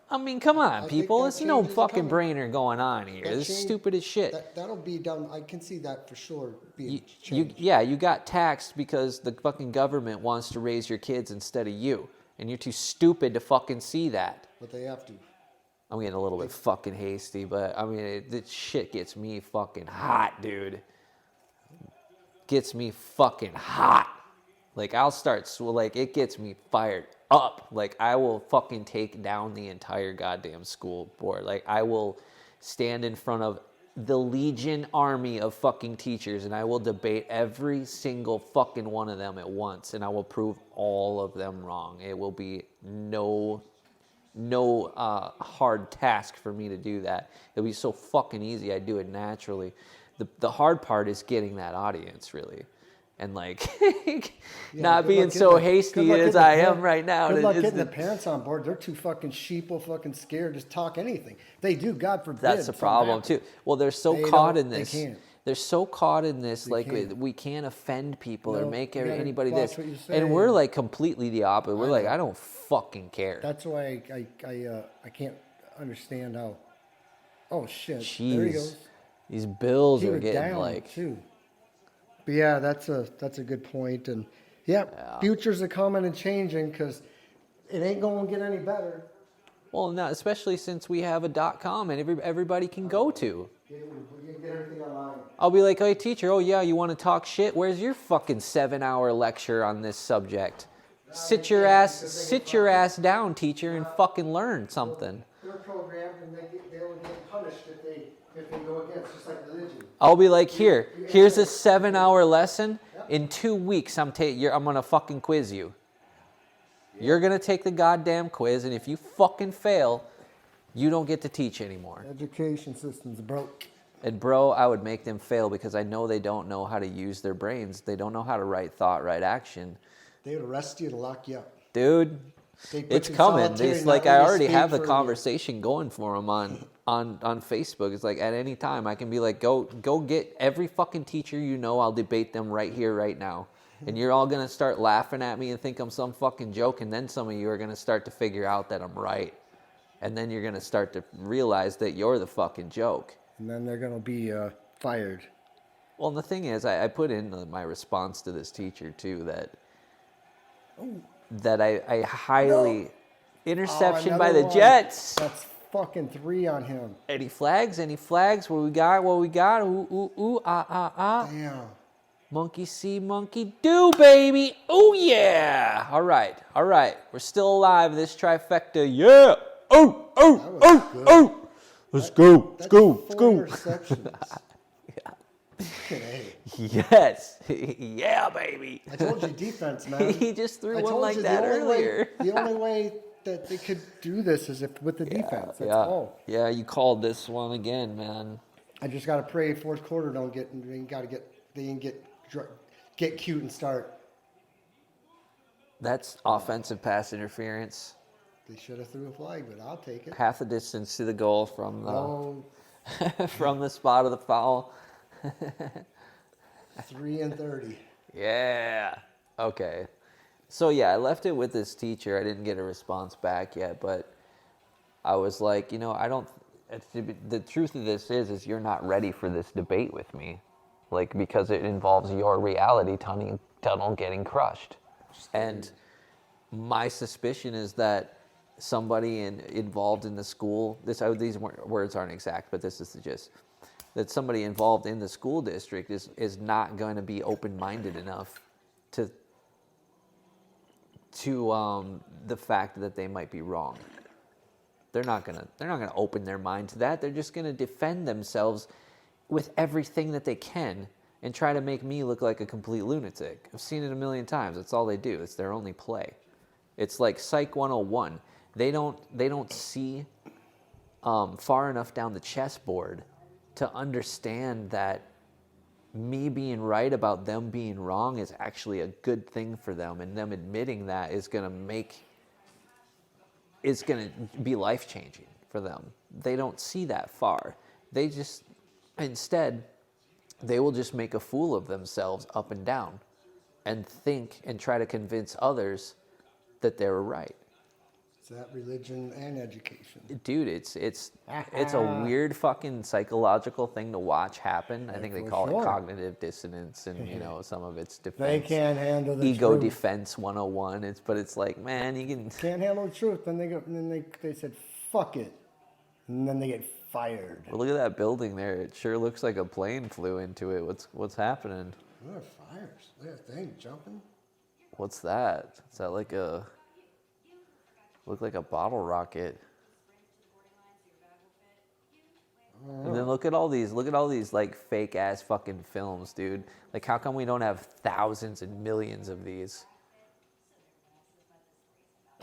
I mean, come on, think people. that There's no change is fucking coming. brainer going on here. That This is change- stupid as shit. That'll be done. I can see that for sure being You changed. got taxed because the fucking government wants to raise your kids instead of you. And you're too stupid to fucking see that. But they have to. I'm getting a little bit fucking hasty, but I mean, this shit gets me fucking hot, dude. Gets me fucking hot. Like, it gets me fired up. Like, I will fucking take down the entire goddamn school board. Like, I will stand in front of the legion army of fucking teachers and I will debate every single fucking one of them at once and I will prove all of them wrong. It will be no hard task for me to do that. It'll be so fucking easy. I do it naturally. The hard part is getting that audience, really. And like not being so hasty as I am right now. Good luck getting the parents on board. They're too fucking sheeple, fucking scared to talk anything. They do, God forbid. That's the problem too. Well, they're so caught in this. They can't. They're so caught in this, like can't. we can't offend people or No, make you gotta anybody watch this. what you And say. we're like completely the opposite. We're like, I don't fucking care. That's why I can't understand how. Oh shit! Jeez. There he goes. These bills He are was getting down like. too. But yeah, that's a good point, and futures are coming and changing because it ain't going to get any better. Well, no, especially since we have a .com and everybody can go to. You can get everything online. I'll be like, hey, teacher, oh yeah, you want to talk shit? Where's your fucking 7-hour lecture on this subject? Sit your ass down, teacher, and fucking learn something. They're programmed, and they'll get punished if they go against, just like religion. I'll be like, here's a 7-hour lesson. In 2 weeks, I'm gonna fucking quiz you. You're gonna take the goddamn quiz, and if you fucking fail, you don't get to teach anymore. Education system's broke. And bro, I would make them fail because I know they don't know how to use their brains. They don't know how to right thought, right action. They would arrest you to lock you up. Dude, They put it's you in coming. solitary It's and like not I let you already speak have the for a conversation going for them on Facebook. It's like at any time I can be like, go get every fucking teacher you know. I'll debate them right here, right now. And you're all gonna start laughing at me and think I'm some fucking joke. And then some of you are gonna start to figure out that I'm right. And then you're gonna start to realize that you're the fucking joke. And then they're going to be fired. Well, and the thing is, I put in my response to this teacher too that I highly interception by another the one. Jets. That's fucking 3 on him. Any flags? Any flags? What we got? What we got? Ooh, ooh, ooh, ah, ah, ah. Damn. Monkey see, monkey do, baby. Oh, yeah. All right. We're still alive in this trifecta. Yeah. Oh, oh, oh, good. oh. Let's go. That's Let's 4 go. interceptions. Hey, Yes. Yeah, baby. I told you defense, man. He just threw I one told like you that earlier. The only way that they could do this is if with the defense. That's all. Yeah, you called this one again, man. I just gotta pray fourth quarter they ain't get cute and start. That's offensive pass interference. They should have threw a flag, but I'll take it. Half the distance to the goal from the No, from the spot of the foul. 3 and 30. Yeah. Okay. So yeah, I left it with this teacher. I didn't get a response back yet, but I was like, I don't. The truth of this is you're not ready for this debate with me. like because it involves your reality tunnel getting crushed. And my suspicion is that somebody involved in the school, these words aren't exact, but this is the gist, that somebody involved in the school district is not going to be open-minded enough to the fact that they might be wrong. They're not gonna open their mind to that. They're just gonna defend themselves with everything that they can and try to make me look like a complete lunatic. I've seen it a million times. That's all they do. It's their only play. It's like Psych 101. They don't see far enough down the chessboard to understand that me being right about them being wrong is actually a good thing for them, and them admitting that is going to be life-changing for them. They don't see that far. They just, instead, they will just make a fool of themselves up and down and think and try to convince others that they were right. Is that religion and education? Dude, it's a weird fucking psychological thing to watch happen. I think they call it cognitive dissonance, and some of it's defense. They can't handle the ego truth. defense 101. But it's like, man, you can't handle the truth. Then they said fuck it, and then they get fired. Well, look at that building there. It sure looks like a plane flew into it. What's happening? There are fires. Look at that thing jumping. What's that? Is that look like a bottle rocket? And then look at all these like fake ass fucking films, dude. Like, how come we don't have thousands and millions of these?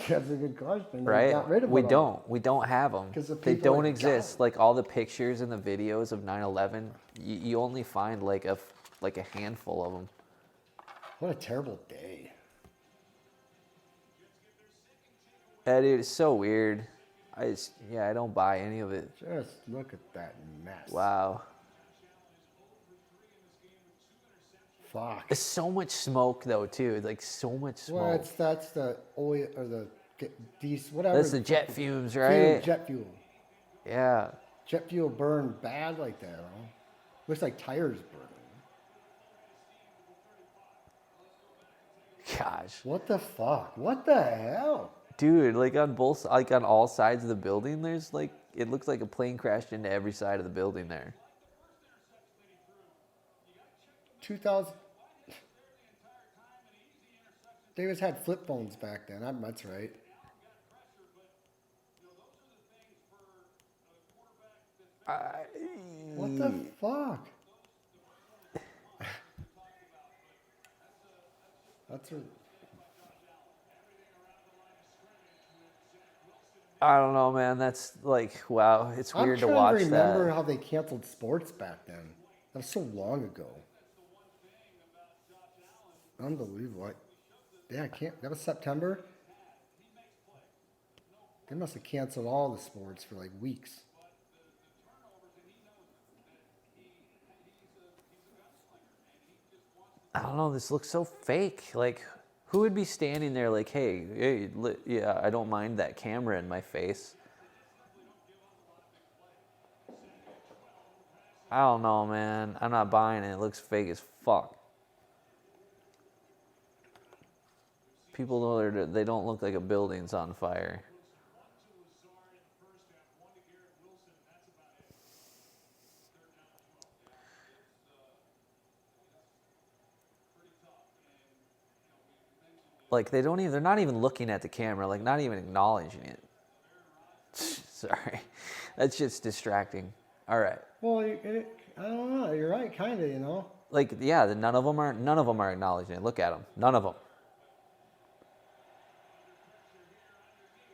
That's a good question. Right? Got rid of We them. don't. We don't have them. They people don't are exist. gone. Like all the pictures and the videos of 9/11, you only find like a handful of them. What a terrible day. Dude, it's so weird. I don't buy any of it. Just look at that mess. Wow. Fuck. There's so much smoke though too. Like so much smoke. Well, that's the oil or the whatever. That's the jet fumes, right? Jet fuel. Yeah. Jet fuel burn bad like that, huh? Looks like tires burning. Gosh. What the fuck? What the hell? Dude, like on all sides of the building, there's like, it looks like a plane crashed into every side of the building there. 2000. Davis had flip phones back then. That's right. What the fuck? That's a. I don't know, man. That's like, wow. It's weird to I'm watch trying to remember that. how they canceled sports back then. That was so long ago. Unbelievable. Yeah, I can't. That was September. They must have canceled all the sports for like weeks. I don't know. This looks so fake. Like, who would be standing there like, hey, yeah, I don't mind that camera in my face. I don't know, man. I'm not buying it. It looks fake as fuck. People know they don't look like a building's on fire. Like they're not even looking at the camera, like not even acknowledging it. Sorry. That's just distracting. All right. Well, I don't know. You're right, kind of, Like, yeah, none of them are acknowledging it. Look at them. None of them.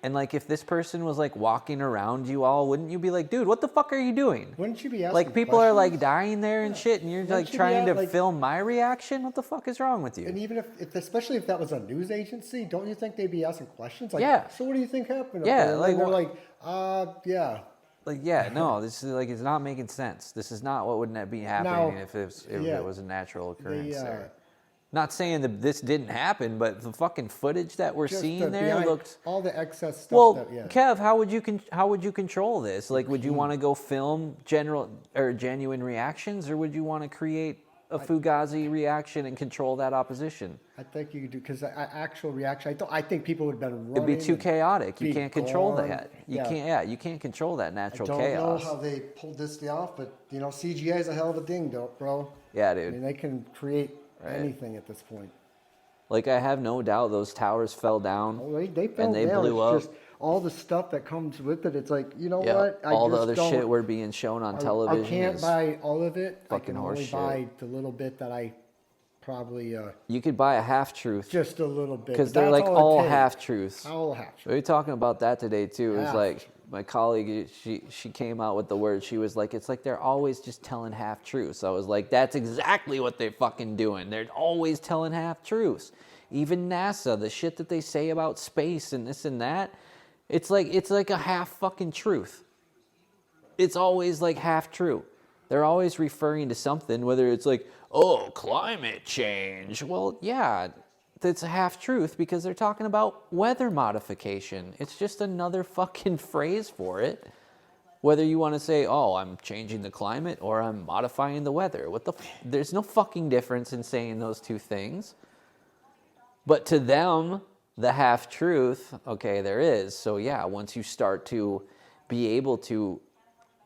And like, if this person was like walking around you all, wouldn't you be like, dude, what the fuck are you doing? Wouldn't you be asking like people are like questions? dying there and shit, and you're Wouldn't like you be trying to like- film my reaction? What the fuck is wrong with you? And even if especially if that was a news agency, don't you think they'd be asking questions? Like, Yeah. So what do you think happened? up Yeah, there? And like, they're what- like, yeah. Like, yeah, no, this is like, it's not making sense. This is not what would be happening Now, if it yeah, was a natural occurrence the, there. Not saying that this didn't happen, but the fucking footage that we're Just seeing the there behind- looked. all the excess stuff. Well, that, yeah. Kev, how would you control this? Like, would you want to go film genuine reactions, or would you want to create a Fugazi reaction and control that opposition. I think you could do because actual reaction. I think people would have been running. It'd be too chaotic. You be can't control gone. that. You Yeah. can't. Yeah, you can't control that natural Don't chaos. know how they pulled this thing off, but CGI is a hell of a thing, bro. Yeah, I dude. mean, they can create anything at this point. Like, I have no doubt those towers fell down. Oh, they fell and they down. blew It's up. just all the stuff that comes with it. It's like, you know Yeah, what? all the just other don't- shit we're being shown on television. I can't is buy all of it. I fucking can horse only shit. buy the little bit that I probably You could buy a half truth just a little bit. because but they're that's like it all takes. half truths. All half. We were talking about that today too. It was Half. like my colleague, she came out with the word. She was like, it's like they're always just telling half truths. I was like, that's exactly what they're fucking doing. They're always telling half truths. Even NASA, the shit that they say about space and this and that, it's like a half fucking truth. It's always like half true. They're always referring to something, whether it's like, oh, climate change. Well, yeah, that's a half truth because they're talking about weather modification. It's just another fucking phrase for it. Whether you want to say, oh, I'm changing the climate or I'm modifying the weather. There's no fucking difference in saying those two things. But to them, the half truth, okay, there is. So yeah, once you start to be able to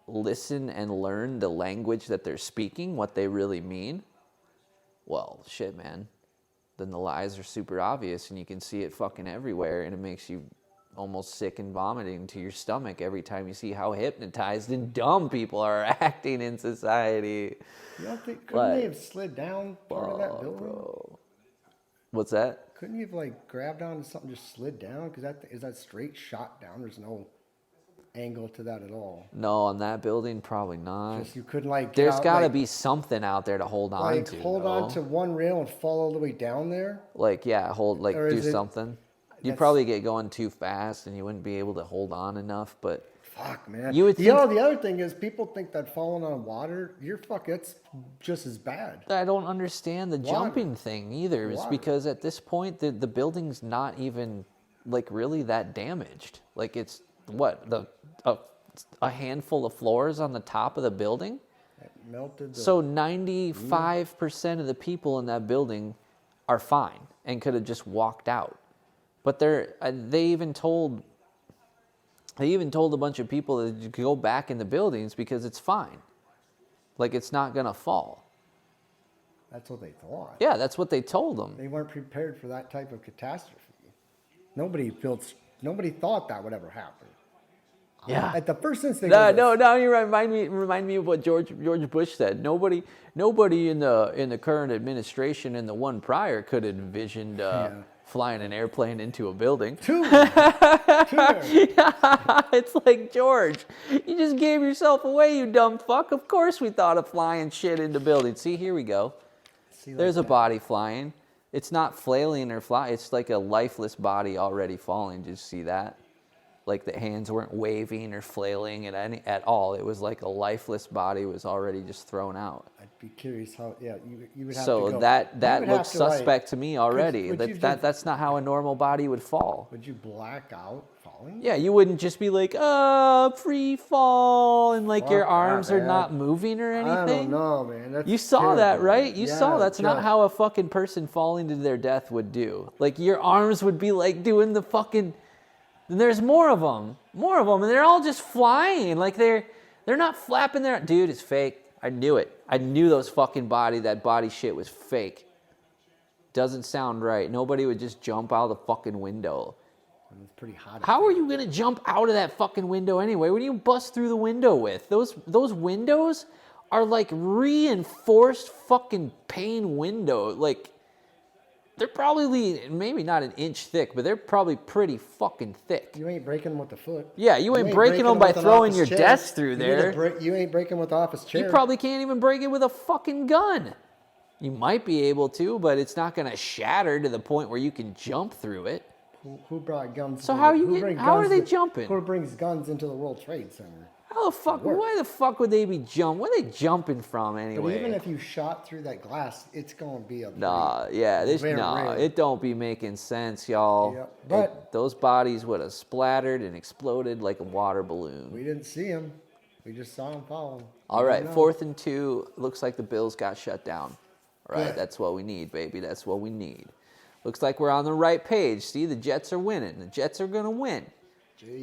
listen and learn the language that they're speaking, what they really mean, well, shit, man. Then the lies are super obvious and you can see it fucking everywhere and it makes you almost sick and vomiting to your stomach every time you see how hypnotized and dumb people are acting in society. You don't think, couldn't they have slid down part of that building? Bro. What's that? Couldn't you have like grabbed onto something, just slid down? Because is that straight shot down? There's no angle to that at all. No, on that building, probably not. Just you couldn't like. There's got got to like, be something out there to hold on like to. hold on though. to one rail and fall all the way down there. Like, yeah, Or do is it- something. You'd that's- probably get going too fast and you wouldn't be able to hold on enough, but Fuck, man. You would the think- other thing is people think that falling on water, it's just as bad. I don't understand the jumping thing either. It's Water. because at this point, the building's not even, like, really that damaged. Like, it's, a handful of floors on the top of the building? It melted. So 95% of the people in that building are fine and could have just walked out. But they even told a bunch of people that you could go back in the buildings because it's fine. Like, it's not going to fall. That's what they thought. Yeah, that's what they told them. They weren't prepared for that type of catastrophe. Nobody thought that would ever happen. Yeah. At the first instance, No, you remind me of what George Bush said. Nobody in the current administration and the one prior could have envisioned flying an airplane into a building. Two. It's like, George, you just gave yourself away, you dumb fuck. Of course we thought of flying shit into buildings. See, here we go. There's a body flying. It's not flailing or flying. It's like a lifeless body already falling. Did you see that? Like the hands weren't waving or flailing at all. It was like a lifeless body was already just thrown out. I'd be curious how. Yeah, you would have to So go. that You would looks have to, suspect to me already. would you That's not how a normal body would fall. Would you black out falling? Yeah, you wouldn't just be like, free fall, and like your Fuck that, arms are man. not moving or anything. I don't know, man. That's You saw that, terrible. right? You saw Yeah, that's not just- how a fucking person falling to their death would do. Like, your arms would be like doing the fucking. And there's more of them, and they're all just flying. Like they're not flapping their. Dude, it's fake. I knew it. I knew that body shit was fake. Doesn't sound right. Nobody would just jump out of the fucking window. It's pretty hot. How are you gonna jump out of that fucking window anyway? What do you bust through the window with? Those windows are like reinforced fucking pane window. Like, they're probably maybe not an inch thick, but they're probably pretty fucking thick. You ain't breaking them with the foot. Yeah, you ain't breaking them by with an throwing office your chair. desk through You there. need you ain't breaking with the office chair. You probably can't even break it with a fucking gun. You might be able to, but it's not gonna shatter to the point where you can jump through it. Who brought guns? So to how the- you who get- bring how are guns they to- jumping? Who brings guns into the World Trade Center? How the fuck? Work. Where the fuck would they be jumping? Where are they jumping from But anyway? even if you shot through that glass, it's going to be a Nah, yeah, Very rare. it don't be making sense, y'all. Yep, but- those bodies would have splattered and exploded like a water balloon. We didn't see him. We just saw him falling. All We right, don't know. 4th and 2. Looks like the Bills got shut down. right? Good. That's what we need, baby. That's what we need. Looks like we're on the right page. See, the Jets are winning. The Jets are going to win.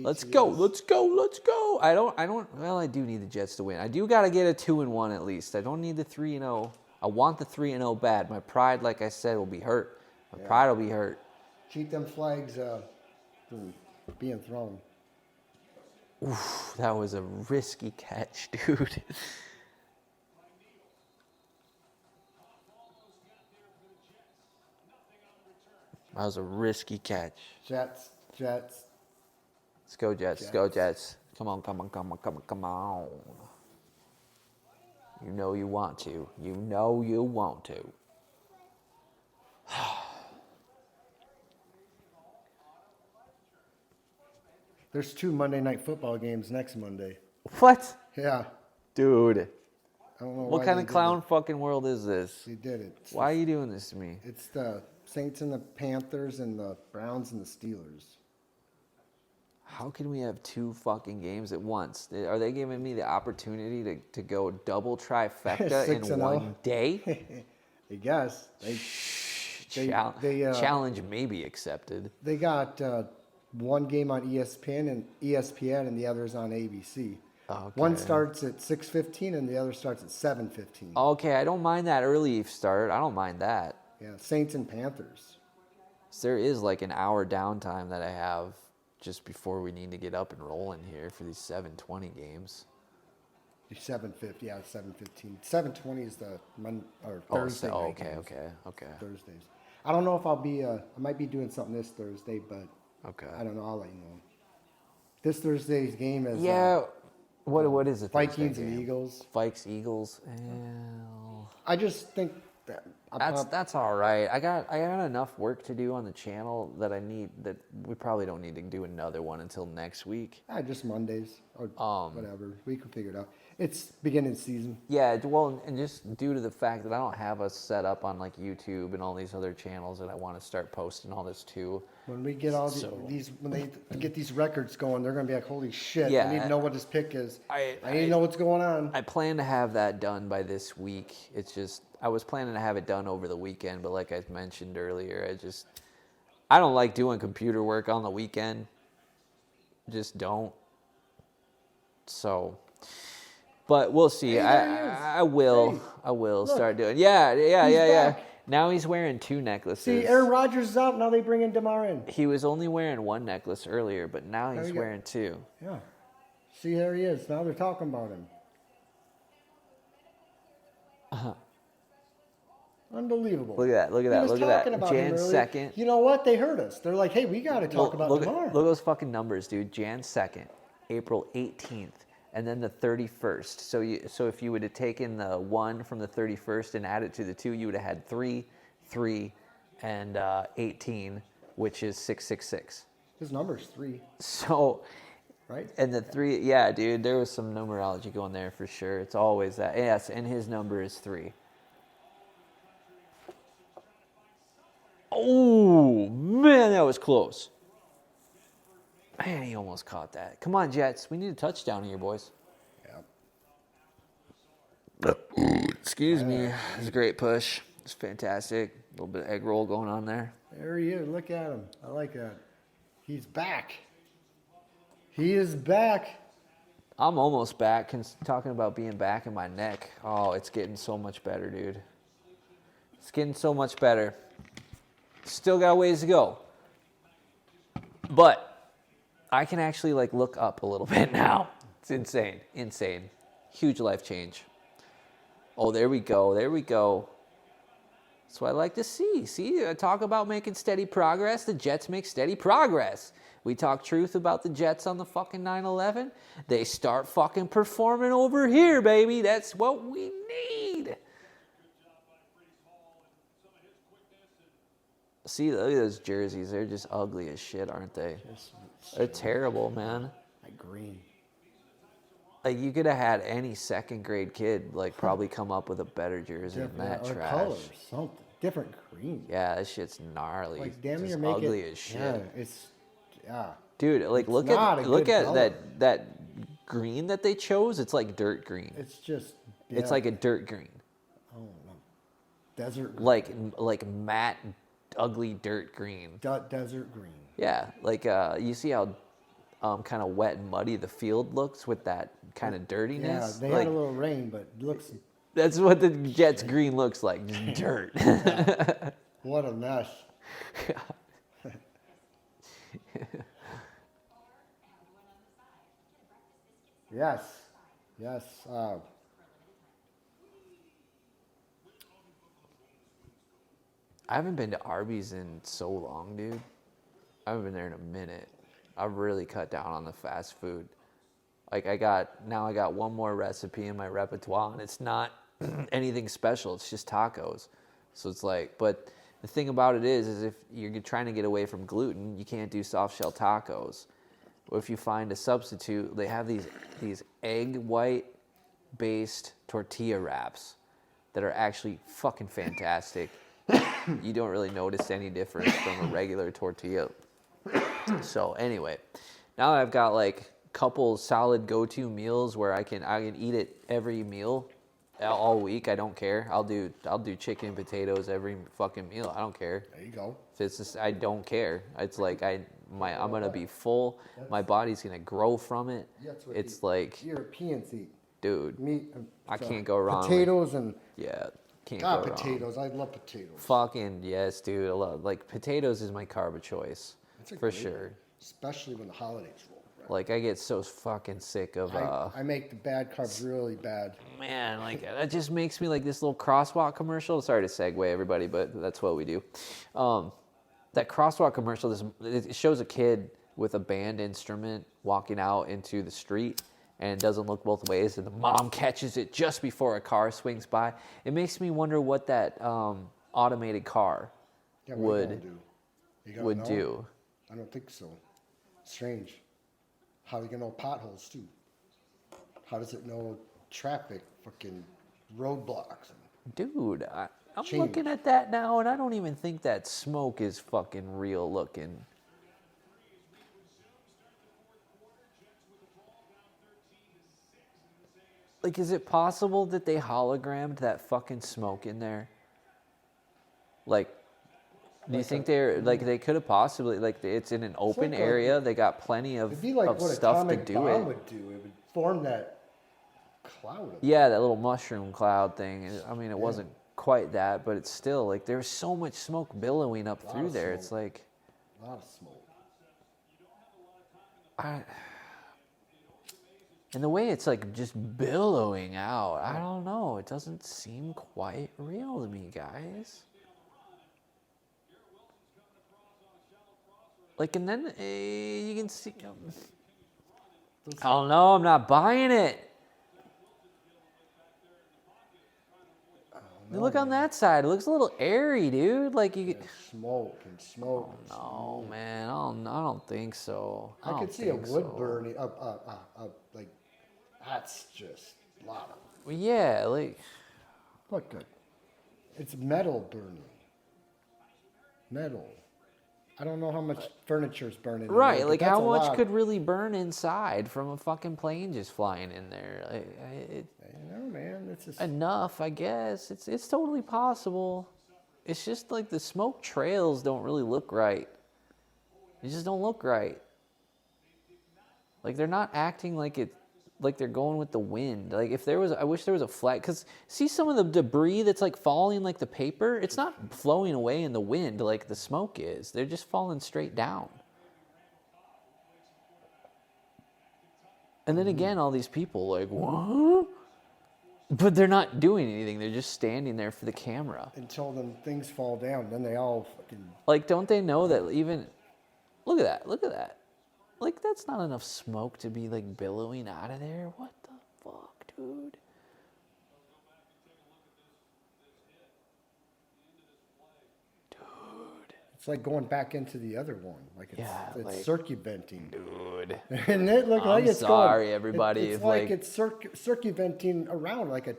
Let's go. Let's go. Let's go. Well, I do need the Jets to win. I do got to get a 2-1 at least. I don't need the 3-0. I want the 3-0 bad. My pride, like I said, will be hurt. My pride will be hurt. Keep them flags from being thrown. Oof, that was a risky catch, dude. That was a risky catch. Jets. Let's go, Jets. Let's go, Jets. Come on, come on, come on, come on, come on. You know you want to. You know you want to. There's 2 Monday Night Football games next Monday. What? Yeah. Dude. I don't know What why kind they of did clown it. fucking world is this? They did it. Why are you doing this to me? It's the Saints and the Panthers and the Browns and the Steelers. How can we have 2 fucking games at once? Are they giving me the opportunity to go double trifecta in 6-0. one day? I guess. Challenge may be accepted. They got one game on ESPN and the other's on ABC. Okay. One starts at 6:15 and the other starts at 7:15. Okay, I don't mind that early start. I don't mind that. Yeah, Saints and Panthers. So there is like an hour downtime that I have just before we need to get up and rolling here for these 7:20 games. 7:50, yeah, 7:15. 7:20 is the Thursday. night games. Okay. Thursdays. I don't know if I'll be. I might be doing something this Thursday, but Okay. I don't know. I'll let you know. This Thursday's game is Yeah. What is it? Vikings and Eagles. Vikes, Eagles. Well, I just think that that's all right. I got enough work to do on the channel that we probably don't need to do another one until next week. just Mondays or whatever. We can figure it out. It's beginning of the season. Yeah, well, and just due to the fact that I don't have us set up on like YouTube and all these other channels that I want to start posting all this to. When we get all these, when they get these records going, they're gonna be like, "Holy shit! Yeah, I need to know what this pick is. I need to know what's going on." I plan to have that done by this week. It's just I was planning to have it done over the weekend, but like I mentioned earlier, I don't like doing computer work on the weekend. Just don't. So. But we'll see. Hey, there he is. I will look. start doing. Yeah. back. Now he's wearing 2 necklaces. See, Aaron Rodgers is out. Now they bring in DeMar in. He was only wearing 1 necklace earlier, but now he's you go. wearing 2. Yeah. See, there he is. Now they're talking about him. Unbelievable. Look at that. Look at He that. was Look at talking that. about him Jan earlier. 2nd. You know what? They heard us. They're like, "Hey, we got to talk about look DeMar." at those fucking numbers, dude. Jan 2nd, April 18th, and then the 31st. So if you would have taken the 1 from the 31st and added to the 2, you would have had 3, 3, and 18, which is 666. His number's 3, So, right? and the 3, yeah, dude, there was some numerology going there for sure. It's always that. Yes, and his number is 3. Oh, man, that was close. Man, he almost caught that. Come on, Jets. We need a touchdown here, boys. Yeah. Excuse me. It's a great push. It's fantastic. A little bit of egg roll going on there. There he is. Look at him. I like that. He's back. He is back. I'm almost back. Talking about being back in my neck. Oh, it's getting so much better, dude. It's getting so much better. Still got a ways to go. But I can actually like look up a little bit now. It's insane. Insane. Huge life change. Oh, there we go. There we go. That's what I like to see. See, I talk about making steady progress. The Jets make steady progress. We talk truth about the Jets on the fucking 9/11. They start fucking performing over here, baby. That's what we need. See, look at those jerseys. They're just ugly as shit, aren't they? They're terrible, man. Like green. Like, you could have had any second grade kid, like, probably come up with a better jersey than that or trash. color, something different green. Yeah, that shit's gnarly. Like damn, just you're making ugly as shit. Yeah, it's Dude, like look not at a look good at color. that green that they chose. It's like dirt green. It's just. It's yeah. like a dirt green. I don't know. Desert green. like matte, ugly dirt green. Desert green. Yeah, like you see how kind of wet and muddy the field looks with that kind of Yeah, dirtiness. they like, had a little rain, but it looks that's what the Jets green looks like, just dirt. what a mess. Yes, yes. I haven't been to Arby's in so long, dude. I haven't been there in a minute. I've really cut down on the fast food. Like I got one more recipe in my repertoire, and it's not anything special. It's just tacos. So it's like, but the thing about it is if you're trying to get away from gluten, you can't do soft shell tacos. Or if you find a substitute, they have these egg white based tortilla wraps that are actually fucking fantastic. You don't really notice any difference from a regular tortilla. So anyway, now that I've got like a couple solid go-to meals where I can eat it every meal all week. I don't care. I'll do chicken and potatoes every fucking meal. I don't care. There you go. If it's just, I don't care. It's like I'm gonna be full. My body's gonna grow from it. That's what It's the like, Europeans eat. dude, Meat. I can't go wrong. Potatoes and Yeah, can't God, go wrong. potatoes. I love potatoes. Fucking yes, dude. I love, like, potatoes is my carb of choice That's a for great sure. one, especially when the holidays roll. Right? Like I get so fucking sick of I make the bad carbs really bad. man, like that just makes me like this little crosswalk commercial. Sorry to segue everybody, but that's what we do. That crosswalk commercial, it shows a kid with a band instrument walking out into the street, and it doesn't look both ways, and the mom catches it just before a car swings by. It makes me wonder what that automated car Yeah, what are you gonna would do? You gonna would know? do. I don't think so. Strange. How do you know potholes too? How does it know traffic, fucking roadblocks? Dude, I'm Change. looking at that now, and I don't even think that smoke is fucking real looking. Like, is it possible that they hologrammed that fucking smoke in there? Like, do you think they could have possibly, like, it's in an open like area, they got plenty It'd of be like what stuff to atomic do bomb it. would do. It would form that cloud. Of Yeah, that little mushroom cloud thing. I mean, it wasn't quite that, but it's still, like, there's so much smoke billowing up through of there. It's smoke. like, A lot of smoke. and the way it's like just billowing out, I don't know. It doesn't seem quite real to me, guys. Like, and then you can see. I don't know. I'm not buying it. Look on that side. It looks a little airy, dude. Like you. And smoke and smoke. and Oh man, I don't think so. I don't could see a think wood so. burning. Like that's just a lot of. Well, yeah, like. Look good. It's metal burning. Metal. I don't know how much furniture's burning. in there, Right, but like that's how a much lot. could really burn inside from a fucking plane just flying in there? You know, man, it's just. Enough, I guess. It's totally possible. It's just like the smoke trails don't really look right. They just don't look right. Like they're not acting like they're going with the wind. Like if there was, I wish there was a flag. Cause see some of the debris that's like falling like the paper. It's not flowing away in the wind like the smoke is. They're just falling straight down. And then again, all these people like, what? But they're not doing anything. They're just standing there for the camera. Until them things fall down, then they all fucking. Like, don't they know that even, look at that, look at that. Like, that's not enough smoke to be, like, billowing out of there. What the fuck, dude? Dude. It's like going back into the other one. Like it's, Yeah, it's like- circumventing. Dude. And it looked like I'm it's sorry, going, everybody, It's if, like, like- it's circumventing around like a.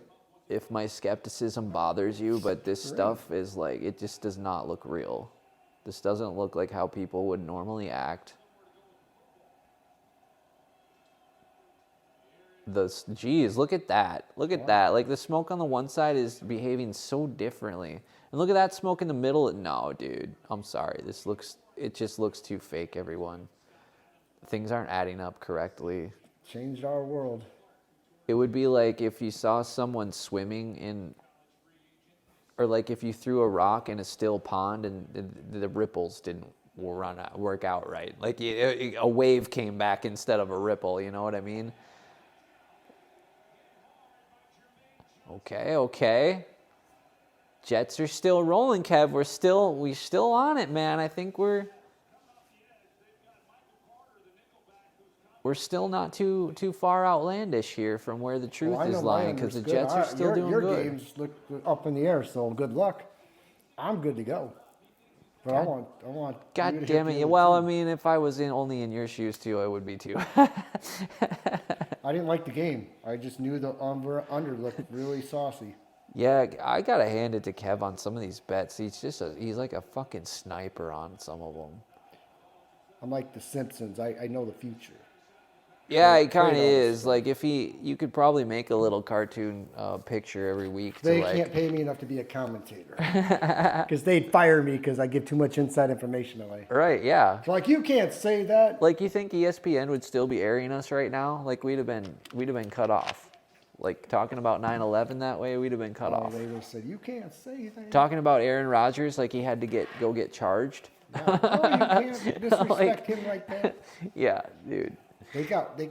If my skepticism bothers you, but this stuff is, like, it just does not look real. This doesn't look like how people would normally act. Geez, look at that. Look at that. Like the smoke on the one side is behaving so differently. And look at that smoke in the middle. No, dude. I'm sorry. It just looks too fake, everyone. Things aren't adding up correctly. Changed our world. It would be like if you saw someone swimming in, or like if you threw a rock in a still pond and the ripples didn't work out right. Like a wave came back instead of a ripple, you know what I mean? Okay. Jets are still rolling, Kev. We're still on it, man. I think we're still not too far outlandish here from where the truth is lying, because the Jets are still doing your good. Your games look up in the air, so good luck. I'm good to go. But I want. God you to damn hit it! the Well, other I mean, if I was only in your shoes too, I would be too. team. I didn't like the game. I just knew the under looked really saucy. Yeah, I gotta hand it to Kev on some of these bets. He's like a fucking sniper on some of them. I'm like the Simpsons. I know the future. Yeah, he kind of trade all this is. Like if you could probably make a little cartoon picture every week. They to like, can't pay me enough to be a commentator because they'd fire me because I give too much inside information away. Right? Yeah. It's like, you can't say that. Like you think ESPN would still be airing us right now? Like we'd have been cut off. Like talking about 9/11 that way, we'd have been cut off. They would have said, you can't say that. Talking about Aaron Rodgers, like he had to go get charged. No, you can't disrespect him like that. Yeah, dude. They got these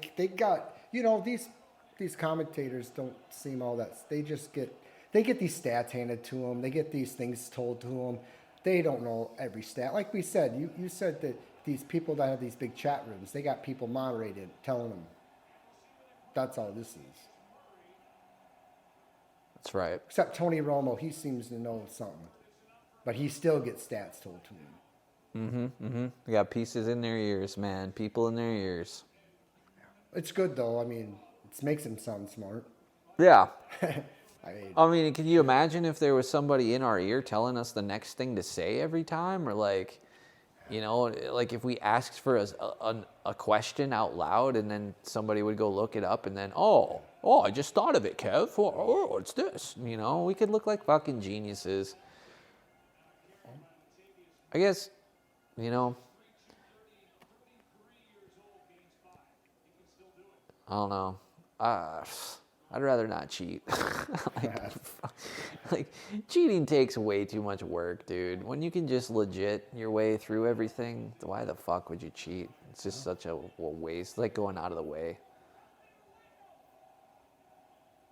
commentators don't seem all that. They get these stats handed to them. They get these things told to them. They don't know every stat. Like we said, you said that these people that have these big chat rooms, they got people moderated telling them. That's all this is. That's right. Except Tony Romo, he seems to know something, but he still gets stats told to him. They got pieces in their ears, man. People in their ears. It's good though. I mean, it makes him sound smart. Yeah. I mean, I mean, can you imagine if there was somebody in our ear telling us the next thing to say every time? Or like, you know, like if we asked for a question out loud and then somebody would go look it up and then, oh, I just thought of it, Kev. Oh, it's this. You know, we could look like fucking geniuses. I guess, you know, I don't know. I'd rather not cheat. like, cheating takes way too much work, dude. When you can just legit your way through everything, why the fuck would you cheat? It's just such a waste. Like going out of the way.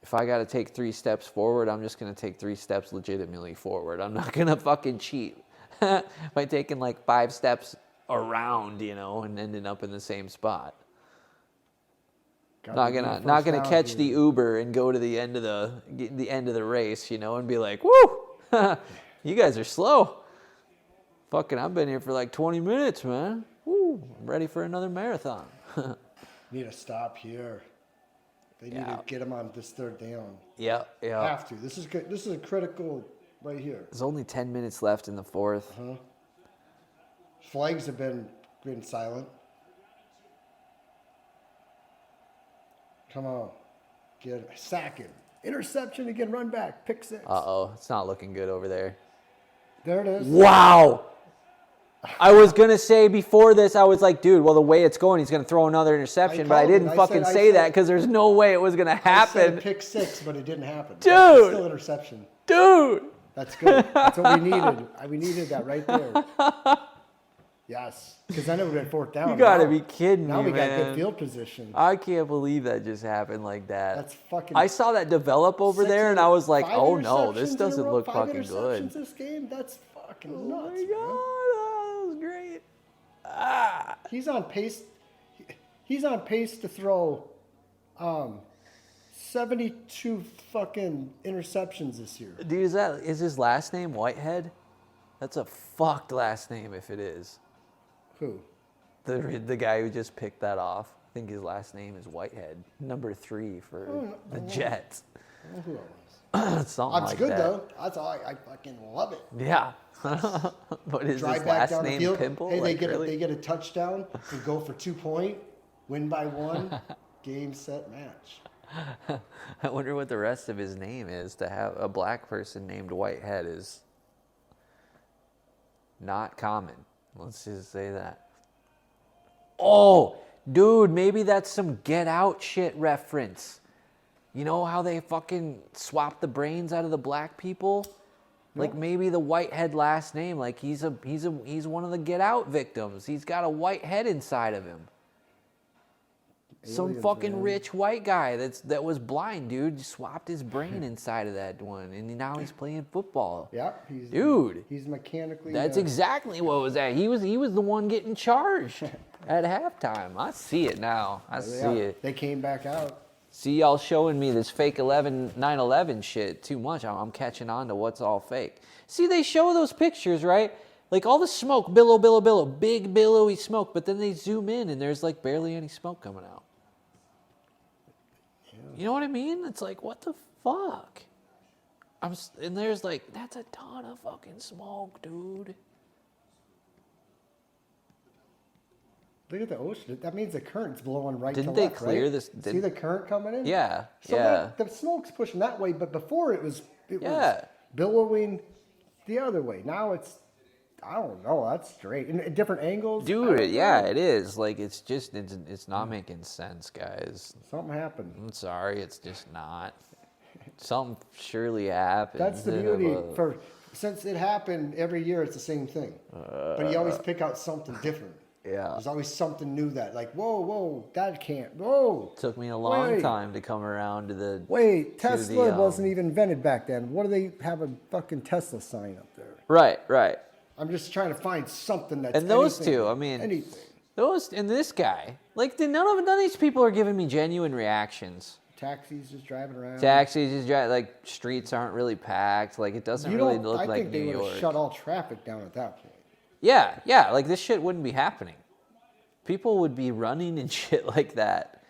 If I got to take 3 steps forward, I'm just going to take 3 steps legitimately forward. I'm not going to fucking cheat by taking like 5 steps around, you know, and ending up in the same spot. Not gonna catch the Uber and go to the end of the race, you know, and be like, woo, you guys are slow. Fucking, I've been here for like 20 minutes, man. Woo, I'm ready for another marathon. need to stop here. They need to get him on this third down. Yeah. Have to. This is good. This is a critical right here. There's only 10 minutes left in the fourth. Flags have been silent. Come on. Sack him. Interception again, run back. Pick 6. Uh-oh. It's not looking good over there. There it is. Wow. I was going to say before this, I was like, dude, well, the way it's going, he's going to throw another interception. But I didn't say that because there's no way it was going to happen. I said pick 6, but it didn't happen. Dude. It's still interception. Dude. That's good. That's what we needed. We needed that right there. Yes. Because then it would have been 4th down. You got to be kidding me, Now we got man. good field position. I can't believe that just happened like that. That's fucking... I saw that develop over there, and I was like, oh, no, this doesn't look fucking good. 5 interceptions this game? That's fucking nuts, Oh, my God. That was great. Ah. He's on pace. He's on pace to throw 72 fucking interceptions this year. Dude, is his last name Whitehead? That's a fucked last name if it is. Who? The guy who just picked that off. I think his last name is Whitehead. Number 3 for the Jets. I don't know who that was. Something That's like good that. though. That's all. I fucking love it. Yeah. But is Drive his back last down the name field. Pimple? Hey, Like, they get a touchdown and go for 2 point, win by 1, game, set, match. I wonder what the rest of his name is. To have a black person named Whitehead is not common. Let's just say that. Oh, dude, maybe that's some Get Out shit reference. You know how they fucking swap the brains out of the black people? Like maybe the Whitehead last name, like he's one of the Get Out victims. He's got a white head inside of him. Some Aliens, fucking man. rich white guy that was blind, dude, just swapped his brain inside of that one, and now he's playing football. Yeah, he's mechanically. That's exactly what was that. He was the one getting charged at halftime. I see it now. I see it. They came back out. See y'all showing me this fake 9/11 shit too much. I'm catching on to what's all fake. See, they show those pictures, right? Like all the smoke, billow, big billowy smoke, but then they zoom in and there's like barely any smoke coming out. You know what I mean? It's like, what the fuck? And there's like, that's a ton of fucking smoke, dude. Look at the ocean. That means the current's blowing right Didn't to they left, clear right? this- See the current coming in? Yeah, So yeah. the smoke's pushing that way, but before it was Yeah. billowing the other way. Now it's, I don't know. That's straight. In different angles. I Dude, don't yeah, know. it is. Like, it's not making sense, guys. Something happened. I'm sorry, it's just not. Something surely happened. That's the beauty. Since it happened every year, it's the same thing. But you always pick out something different. Yeah. There's always something new that, like, whoa, that can't. Whoa. Took me a long Wait. time to come around to the. Wait, Tesla the, wasn't even invented back then. What do they have a fucking Tesla sign up there? Right. I'm just trying to find something that's And those anything, two, I mean, anything. those and this guy, like, none of these people are giving me genuine reactions. Taxis just driving around. Taxis just drive, like, streets aren't really packed. Like, it doesn't really look I like think they New would have York. shut all traffic down at that point. Yeah, like this shit wouldn't be happening. People would be running and shit like that.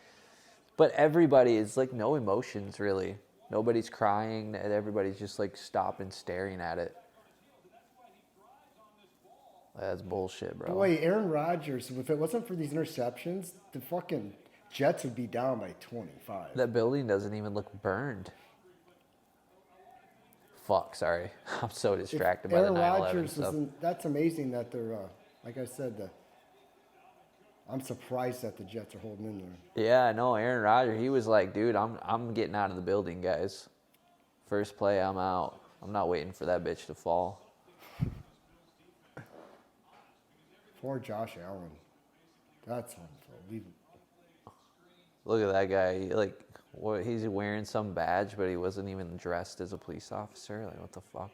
But everybody is like no emotions really. Nobody's crying. Everybody's just like stopping, staring at it. That's bullshit, bro. Boy, Aaron Rodgers, if it wasn't for these interceptions, the fucking Jets would be down by 25. That building doesn't even look burned. Fuck, sorry. I'm so distracted by the 9/11 stuff. That's amazing that they're, like I said, I'm surprised that the Jets are holding in there. Yeah, no, Aaron Rodgers, he was like, dude, I'm getting out of the building, guys. First play, I'm out. I'm not waiting for that bitch to fall. Poor Josh Allen. That's unbelievable. Look at that guy. Like, what? He's wearing some badge, but he wasn't even dressed as a police officer. Like, what the fuck?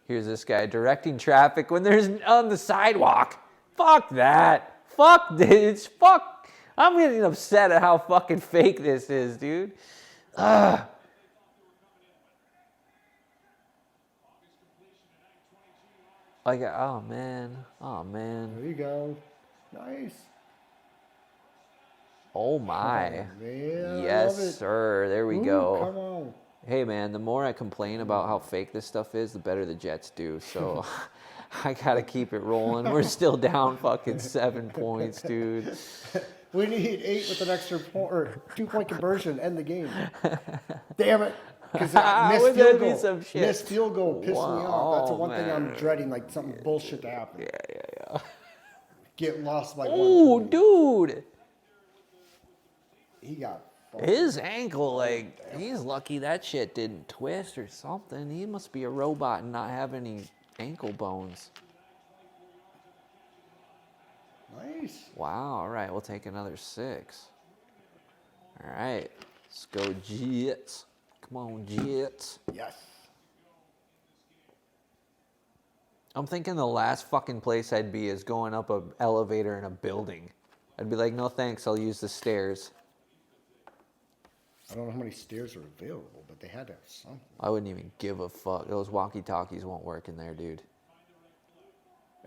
Here's this guy directing traffic when there's on the sidewalk. Fuck that. Fuck this. Fuck. I'm getting upset at how fucking fake this is, dude. Ugh. Like, oh man. There you go. Nice. Oh my. Man, I love Yes, it. sir. There we Ooh, go. Come on. Hey man, the more I complain about how fake this stuff is, the better the Jets do. So I gotta keep it rolling. We're still down fucking 7 points, dude. We need 8 with an extra point or 2-point conversion to end the game. Damn it. Because missed Wouldn't field that be goal. some shit? Missed field goal pissed me off. That's the one thing I'm man. dreading, like something bullshit to happen. Yeah. Get lost by Oh, one. dude. He got fucked. His ankle, like, he's lucky that shit didn't twist or something. He must be a robot and not have any ankle bones. Nice. Wow, all right, we'll take another 6. All right, let's go Jets. Come on, Jets. Yes. I'm thinking the last fucking place I'd be is going up an elevator in a building. I'd be like, no thanks, I'll use the stairs. I don't know how many stairs are available, but they had to have something. I wouldn't even give a fuck. Those walkie-talkies won't work in there, dude.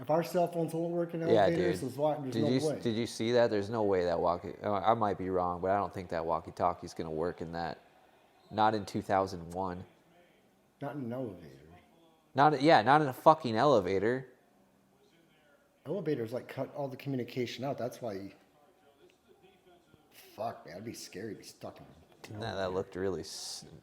If our cell phones won't work in Yeah, elevators, dude. there's no way. Did you see that? There's no way that I might be wrong, but I don't think that walkie-talkie's gonna work in that. Not in 2001. Not in an elevator. Not in a fucking elevator. Elevators like cut all the communication out. That's why. Fuck, man, that'd be scary to be stuck in. Nah, that looked really.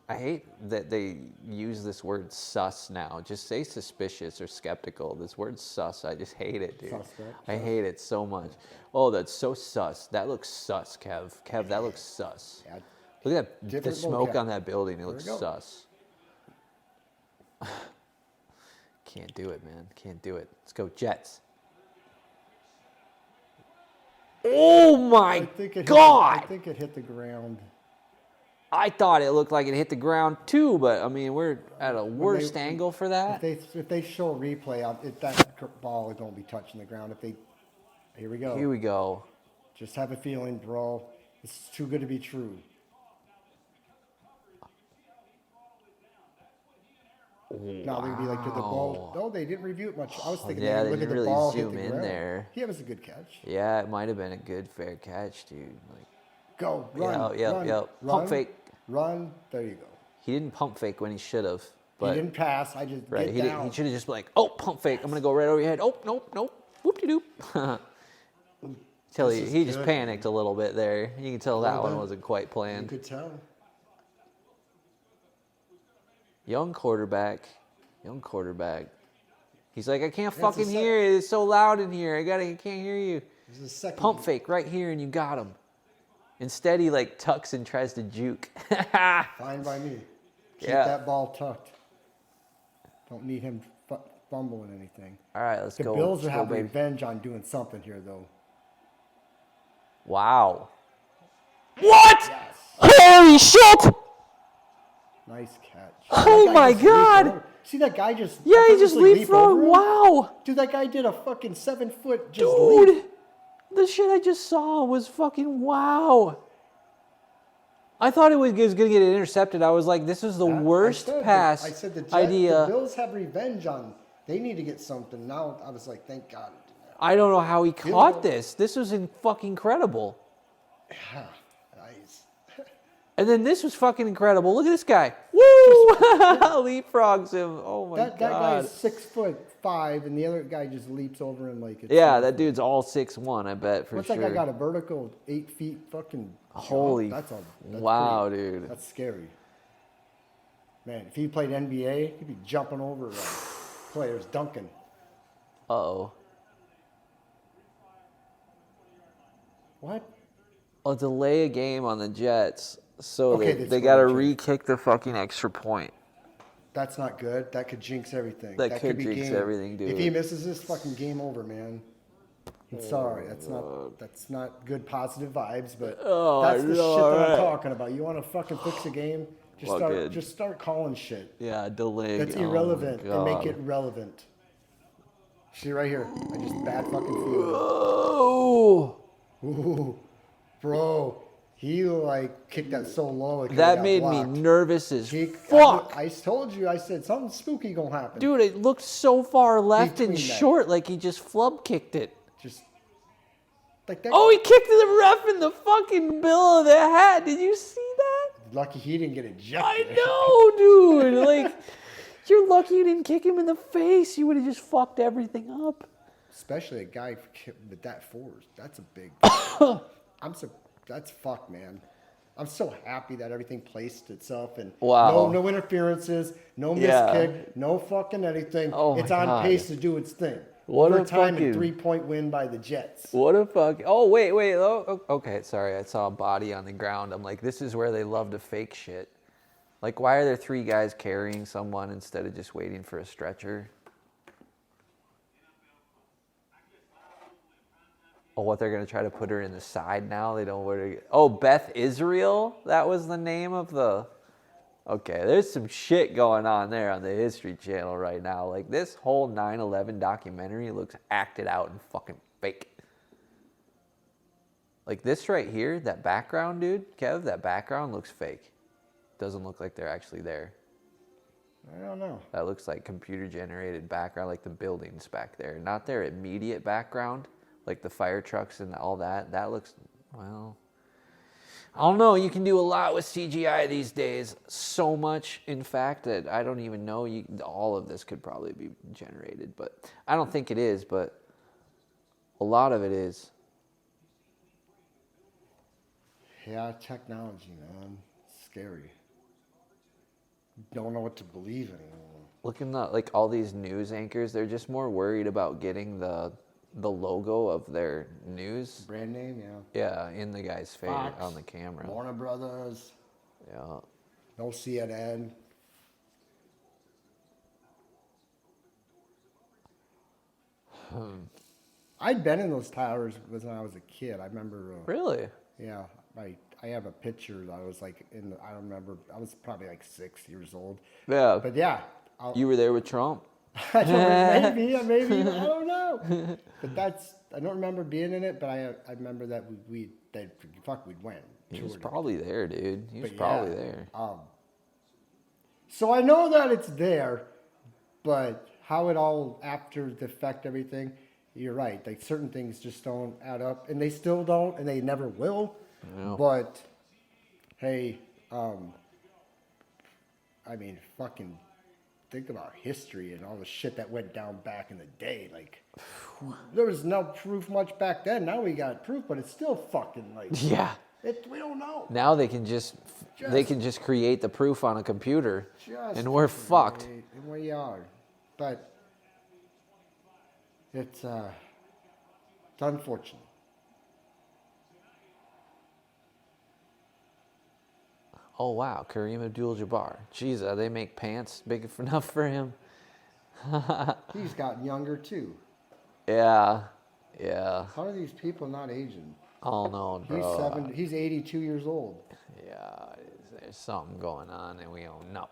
I hate that they use this word sus now. Just say suspicious or skeptical. This word sus, I just hate it, dude. Suspect. I hate it so much. Oh, that's so sus. That looks sus, Kev. Kev, that looks sus. Yeah, Look at that, the different smoke vocab. on that building. It looks we go. sus. Can't do it, man. Can't do it. Let's go Jets. Oh my God! I think it hit the ground. I thought it looked like it hit the ground too, but I mean, we're at a worst angle for that. If they show a replay, that ball is going to be touching the ground. Here we go. Here we go. Just have a feeling, bro. This is too good to be true. Now they'd be like, did the ball? No, they didn't review it much. I was thinking, yeah, they look at didn't the really ball zoom hit the in ground. there. Yeah, it was a good catch. Yeah, it might have been a good, fair catch, dude. Like, Go, run, yep. run, Pump fake. Run. There you go. He didn't pump fake when he should have. He But didn't pass. I just right, get he down. should have just been like, oh, pump fake. I'm gonna go right over your head. Oh, nope. Whoop-de-doop. Till he just panicked a little bit there. You can tell that one wasn't quite You planned. could tell. Young quarterback. He's like, I can't That's fucking a hear it. It's so loud in here. I can't hear you. This is the second. Pump fake right here, and you got him. Instead, he like tucks and tries to juke. Fine by me. Keep Yeah. that ball tucked. Don't need him fumbling anything. All right, let's The go. Bills Let's will go, have baby. revenge on doing something here, though. Wow. What? Yes. Holy shit! Nice catch. Oh That guy my just leaped God. over. See that guy just. Yeah, he just effortlessly leaped over leapfrogged. him? Wow. Dude, that guy did a fucking 7-foot just leap. Dude, the shit I just saw was fucking wow. I thought it was going to get intercepted. I was like, this is the worst pass I said the idea. Bills have revenge on. They need to get something. Now I was like, thank God. it didn't happen. I don't know how he caught this. This was fucking incredible. Yeah, nice. And then this was fucking incredible. Look at this guy. Woo! Leapfrogs him. Oh my That guy God. is 6'5", and the other guy just leaps over him like it's. Yeah, that dude's all 6'1", I bet, for What's sure. that guy got a vertical 8 feet fucking. Holy. That's wow, pretty, dude. That's scary. Man, if he played NBA, he'd be jumping over players, dunking. Uh-oh. What? I'll delay a game on the Jets, so Okay, they that's got to what I'm re-kick the fucking extra point. That's not good. That could jinx everything. That could be jinx game. everything, dude. If he misses this, fucking game over, man. I'm sorry. Oh, That's not good positive vibes, but Oh, that's the no, shit that I'm right. talking about. You want to fucking fix a game? Just start calling shit. Yeah, delay. That's irrelevant and make it relevant. See right here. I just bad fucking feeling. Oh, Ooh, bro, he like kicked that so low. It could've that got made blocked. me nervous as He- fuck. I told you. I said something spooky gonna happen. Dude, it looked so far left and Between that. short, like he just flub kicked it. Just like that. Oh, he kicked the ref in the fucking bill of the head. Did you see that? Lucky he didn't get ejected. I know, dude. Like, you're lucky you didn't kick him in the face. You would have just fucked everything up. Especially a guy with that force. That's a big. That's fuck, man. I'm so happy that everything placed itself and Wow. no interferences, no missed Yeah. kick, no fucking anything. Oh my it's on God. pace to do its thing. What a Overtime fucking- and 3-point win by the Jets. What a fuck. Oh, wait. Oh, okay, sorry. I saw a body on the ground. I'm like, this is where they love to fake shit. Like, why are there 3 guys carrying someone instead of just waiting for a stretcher? Oh, what, they're going to try to put her in the side now? They don't want to. Oh, Beth Israel? That was the name of the. Okay, there's some shit going on there on the History Channel right now. Like, this whole 9/11 documentary looks acted out and fucking fake. Like, this right here, that background, dude, Kev, that background looks fake. Doesn't look like they're actually there. I don't know. That looks like computer-generated background, like the buildings back there. Not their immediate background, like the fire trucks and all that. That looks, well, I don't know. You can do a lot with CGI these days. So much, in fact, that I don't even know. All of this could probably be generated, but I don't think it is, but a lot of it is. Yeah, technology, man. Scary. Don't know what to believe anymore. Looking at like all these news anchors, they're just more worried about getting the logo of their news, Brand name, yeah. in the guy's face Fox, on the camera. Warner Brothers, Yeah. no CNN. I'd been in those towers when I was a kid. I remember. Really? Yeah, I have a picture. I was like I don't remember. I was probably like 6 years old. Yeah. But yeah, You were there with Trump? I don't know, maybe I don't know. But I don't remember being in it. But I remember that we'd win. He was toured it. probably there, dude. He was But probably yeah, there. So I know that it's there, but how it all after the effect everything, you're right. Like certain things just don't add up, and they still don't, and they never will. Yeah. But hey, I mean, fucking think about history and all the shit that went down back in the day. Like there was no proof much back then. Now we got proof, but it's still fucking like Yeah. we don't know. Now they can just create the proof on a computer, Just and we're fucked. create, and we are, but it's unfortunate. Oh wow, Kareem Abdul-Jabbar. Jeez, they make pants big enough for him. He's gotten younger too. Yeah. How are these people not aging? Oh no, He's bro. He's 82 years old. Yeah, there's something going on and we don't know.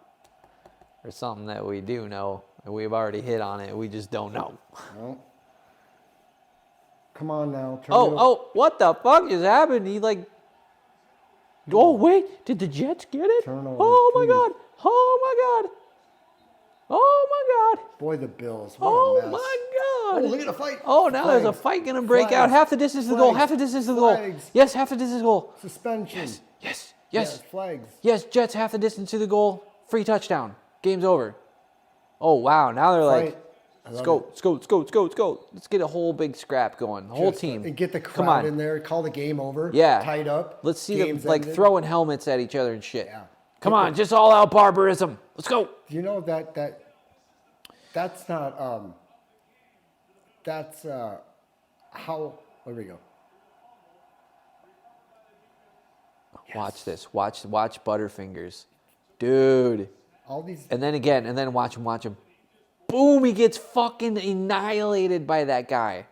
There's something that we do know and we've already hit on it. We just don't know. No. Come on now. Oh, what the fuck just happened? He like. Oh wait, did the Jets get it? Turnover, Oh my please. god! Oh my god! Oh my god! Boy, the Bills. What a Oh mess. my Oh, god! look at the fight. Oh, now there's a Flags. fight gonna break out. Flags. Half the distance to the goal. Flags. Half the distance to the goal. Flags. Yes, half the distance to the goal. Suspension. Yes. Yeah, flags. Yes, Jets half the distance to the goal. Free touchdown. Game's over. Oh wow! Now they're like, Fight. I let's love go, let's go, let's go, let's go, let's go. Let's get a whole big scrap going. The whole Just, team. And get the Come crowd on. in there. Call the game over. Yeah. Tied up. Let's see them Game's like ended. throwing helmets at each other and shit. Yeah. Come on, just all out barbarism. Let's go. You know that's not that's how where we go. Watch this. Watch Butterfingers. Dude. All these And then again, and then watch him. Boom, he gets fucking annihilated by that guy.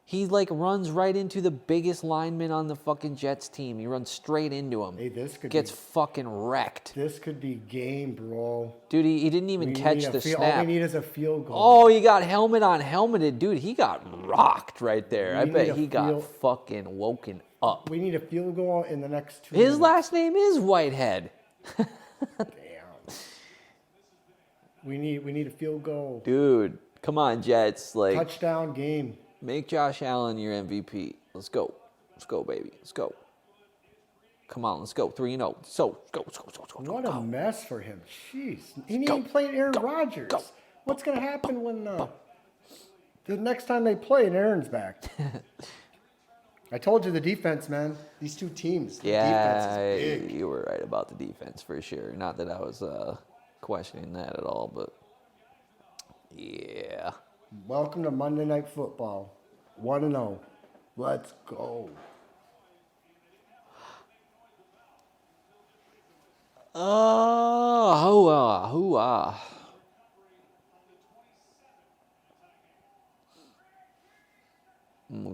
He like runs right into the biggest lineman on the fucking Jets team. He runs straight into him. Hey, this could Gets be fucking wrecked. this could be game, bro. Dude, he didn't even We catch need a the field- All snap. we need is a field goal. Oh, he got helmet on helmeted. Dude, he got rocked right there. I We bet need a he got field- fucking woken up. We need a field goal in the next 2 His minutes. last name is Whitehead. Damn. We need a field goal. Dude, come on, Jets. Like, Touchdown game. make Josh Allen your MVP. Let's go. Let's go, baby. Let's go. Come on, let's go. 3-0. So, let's go. What go. a mess for him. Jeez. He didn't Go. even play Aaron Go. Rodgers. Go. What's going to happen when the next time they play and Aaron's back? I told you the defense, man. These two teams. The defense Yeah, is big. you were right about the defense for sure. Not that I was questioning that at all, but yeah. Welcome to Monday Night Football. 1-0. Let's go. Hoo-ah.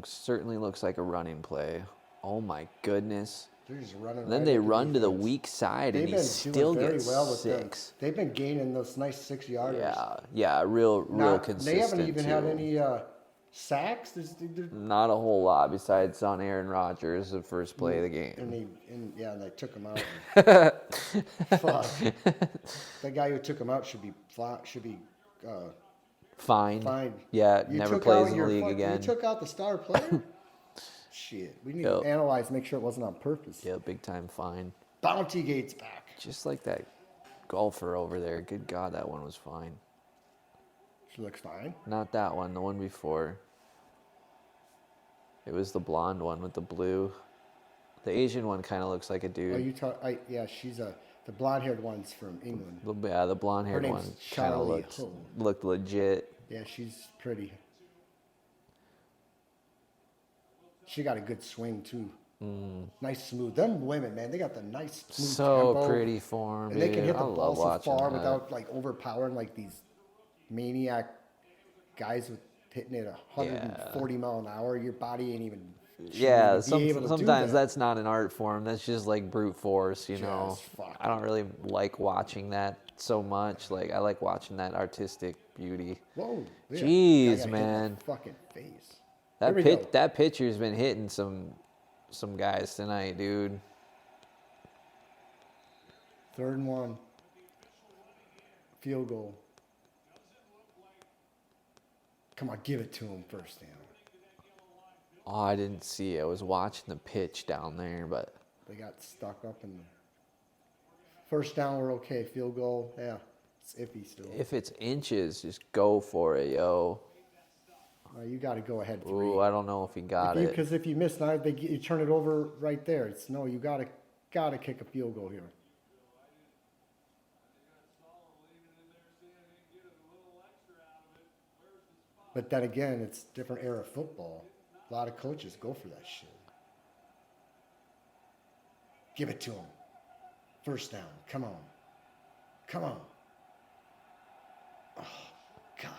Certainly looks like a running play. Oh my goodness. They're just running And then right they into run to the defense. weak side They've and he been still doing very gets well with 6. them. They've been gaining those nice 6-yarders. Yeah, real consistent. They haven't even had too. any sacks. Not a whole lot besides on Aaron Rodgers, the first play of the game. And they took him out. Fuck. The guy who took him out should be Fine. fined. Yeah, You never took plays out in the your league fuck- again. You took out the star player. Shit, we need Yep. to analyze, make sure it wasn't on purpose. Yeah, big time fine. Bounty Gate's back. Just like that golfer over there. Good God, that one was fine. She looks fine. Not that one, the one before. It was the blonde one with the blue. The Asian one kind of looks like a Oh, dude. yeah, she's the blonde-haired one's from England. Yeah, the blonde-haired Her one name's kind of Charlie Ho. looked legit. Yeah, she's pretty. She got a good swing too. Nice smooth. Them women, man, they got the nice smooth So tempo. pretty form, And they can dude. hit the I ball love so watching far that. without like overpowering like these maniac guys with hitting it 140 mile an hour. Your body ain't even. Yeah, shouldn't even be able to do sometimes that. that's not an art form. That's just like brute force, you know. Just fucking- I don't really like watching that so much. Like I like watching that artistic beauty. Whoa. Yeah. Jeez, Guy got hit in the man. fucking face. That Here we go. that pitcher's been hitting some guys tonight, dude. 3rd and 1. Field goal. Come on, give it to him first down. Oh, I didn't see it. I was watching the pitch down there, but They got stuck up in the first down. We're okay. Field goal. Yeah, it's iffy still. if it's inches, just go for it, yo. You got to go ahead 3. Ooh, I don't know if he got it. Because if you miss now, you turn it over right there. You gotta kick a field goal here. But then again, it's different era of football. A lot of coaches go for that shit. Give it to him. First down. Come on. Come on. Oh, God.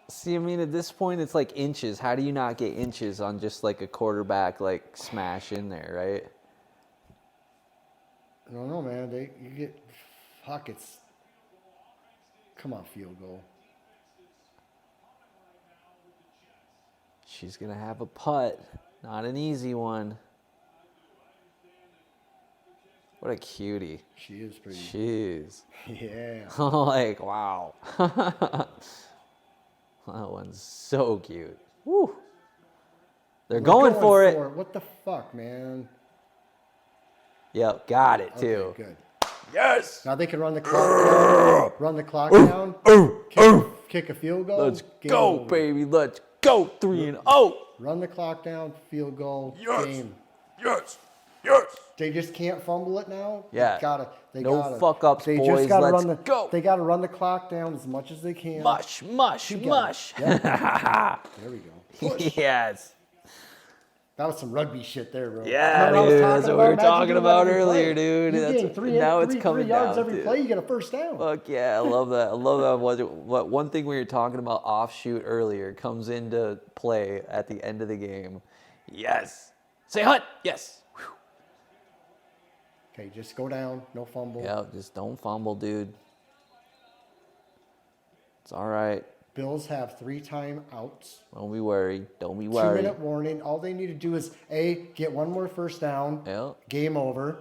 See, I mean, at this point, it's like inches. How do you not get inches on just like a quarterback like smash in there, right? I don't know, man. You get pockets. Come on, field goal. She's gonna have a putt, not an easy one. What a cutie. She is pretty. Jeez. Yeah. Like, wow. That one's so cute. Woo. They're going for it. What the fuck, man? Yep, got it too. Okay, good. Yes. Now they can run the clock down. Run the clock down. Kick a field goal. Let's game go, over. baby. Let's go. 3-0. Run the clock down. Field goal. Yes. Game. Yes. Yes. They just can't fumble it now. Yeah. They No gotta, fuck-ups, they boys. Just gotta Let's run go. They got to run the clock down as much as they can. Mush, mush, You got it. mush. Yep. There we go. Push. Yes. That was some rugby shit there, bro. Yeah, Remember I was dude. talking That's what we about? were Imagine talking doing about that every earlier, play. dude. You That's gain now it's three coming yards down every to play, you get a first down. Fuck yeah, I love that. I love that. What one thing we were talking about offshoot earlier comes into play at the end of the game. Yes. Say hunt. Yes. Whew. Okay, just go down, no fumble. Yeah, just don't fumble, dude. It's all right. Bills have 3 timeouts. Don't be worried. Don't be worried. 2-minute warning. All they need to do is get one more first down. Yeah. Game over.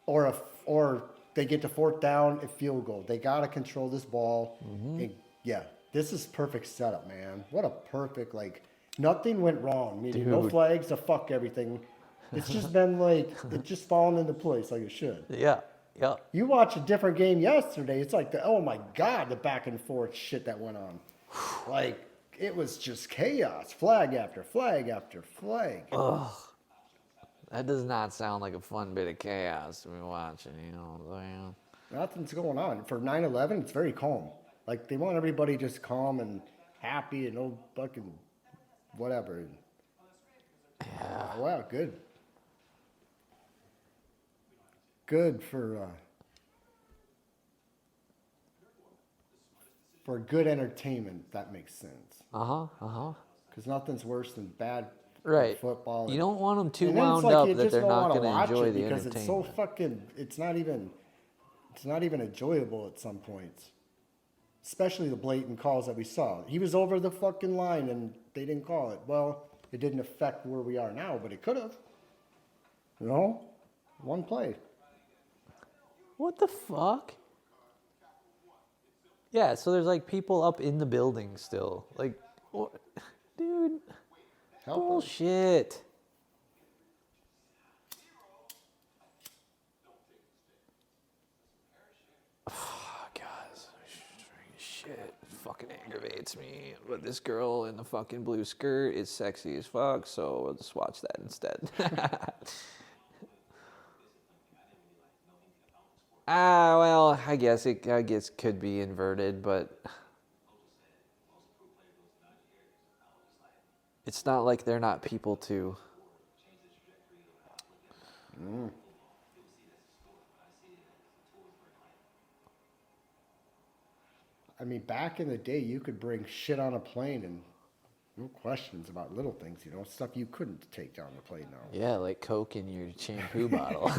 Or they get to 4th down, a field goal. They gotta control this ball. Mm-hmm. And, yeah, this is perfect setup, man. What a perfect nothing went wrong. Meaning no Dude. flags, to fuck everything. It's just been it just fallen into place like it should. Yeah. Yeah. You watch a different game yesterday. It's like oh my God, the back and forth shit that went on. It was just chaos. Flag after flag after flag. That does not sound like a fun bit of chaos to be watching, you know what I'm saying? Nothing's going on. For 9/11, it's very calm. They want everybody just calm and happy and no fucking whatever. Yeah. Wow, good. Good for good entertainment, if that makes sense. Because nothing's worse than bad Right. football. You don't want them too And then wound it's up you that just they're don't not wanna going to watch enjoy it the because entertainment. it's so fucking. It's not even enjoyable at some points. Especially the blatant calls that we saw. He was over the fucking line and they didn't call it. Well, it didn't affect where we are now, but it could have. You know, one play. What the fuck? Yeah, so there's people up in the building still. What? Dude, Help us. bullshit. Oh, God, shit. fucking aggravates me. But this girl in the fucking blue skirt is sexy as fuck, so I'll just watch that instead. Well, I guess could be inverted, but it's not like they're not people too. I mean, back in the day, you could bring shit on a plane and no questions about little things, stuff you couldn't take down the plane now. Yeah, like Coke in your shampoo bottle.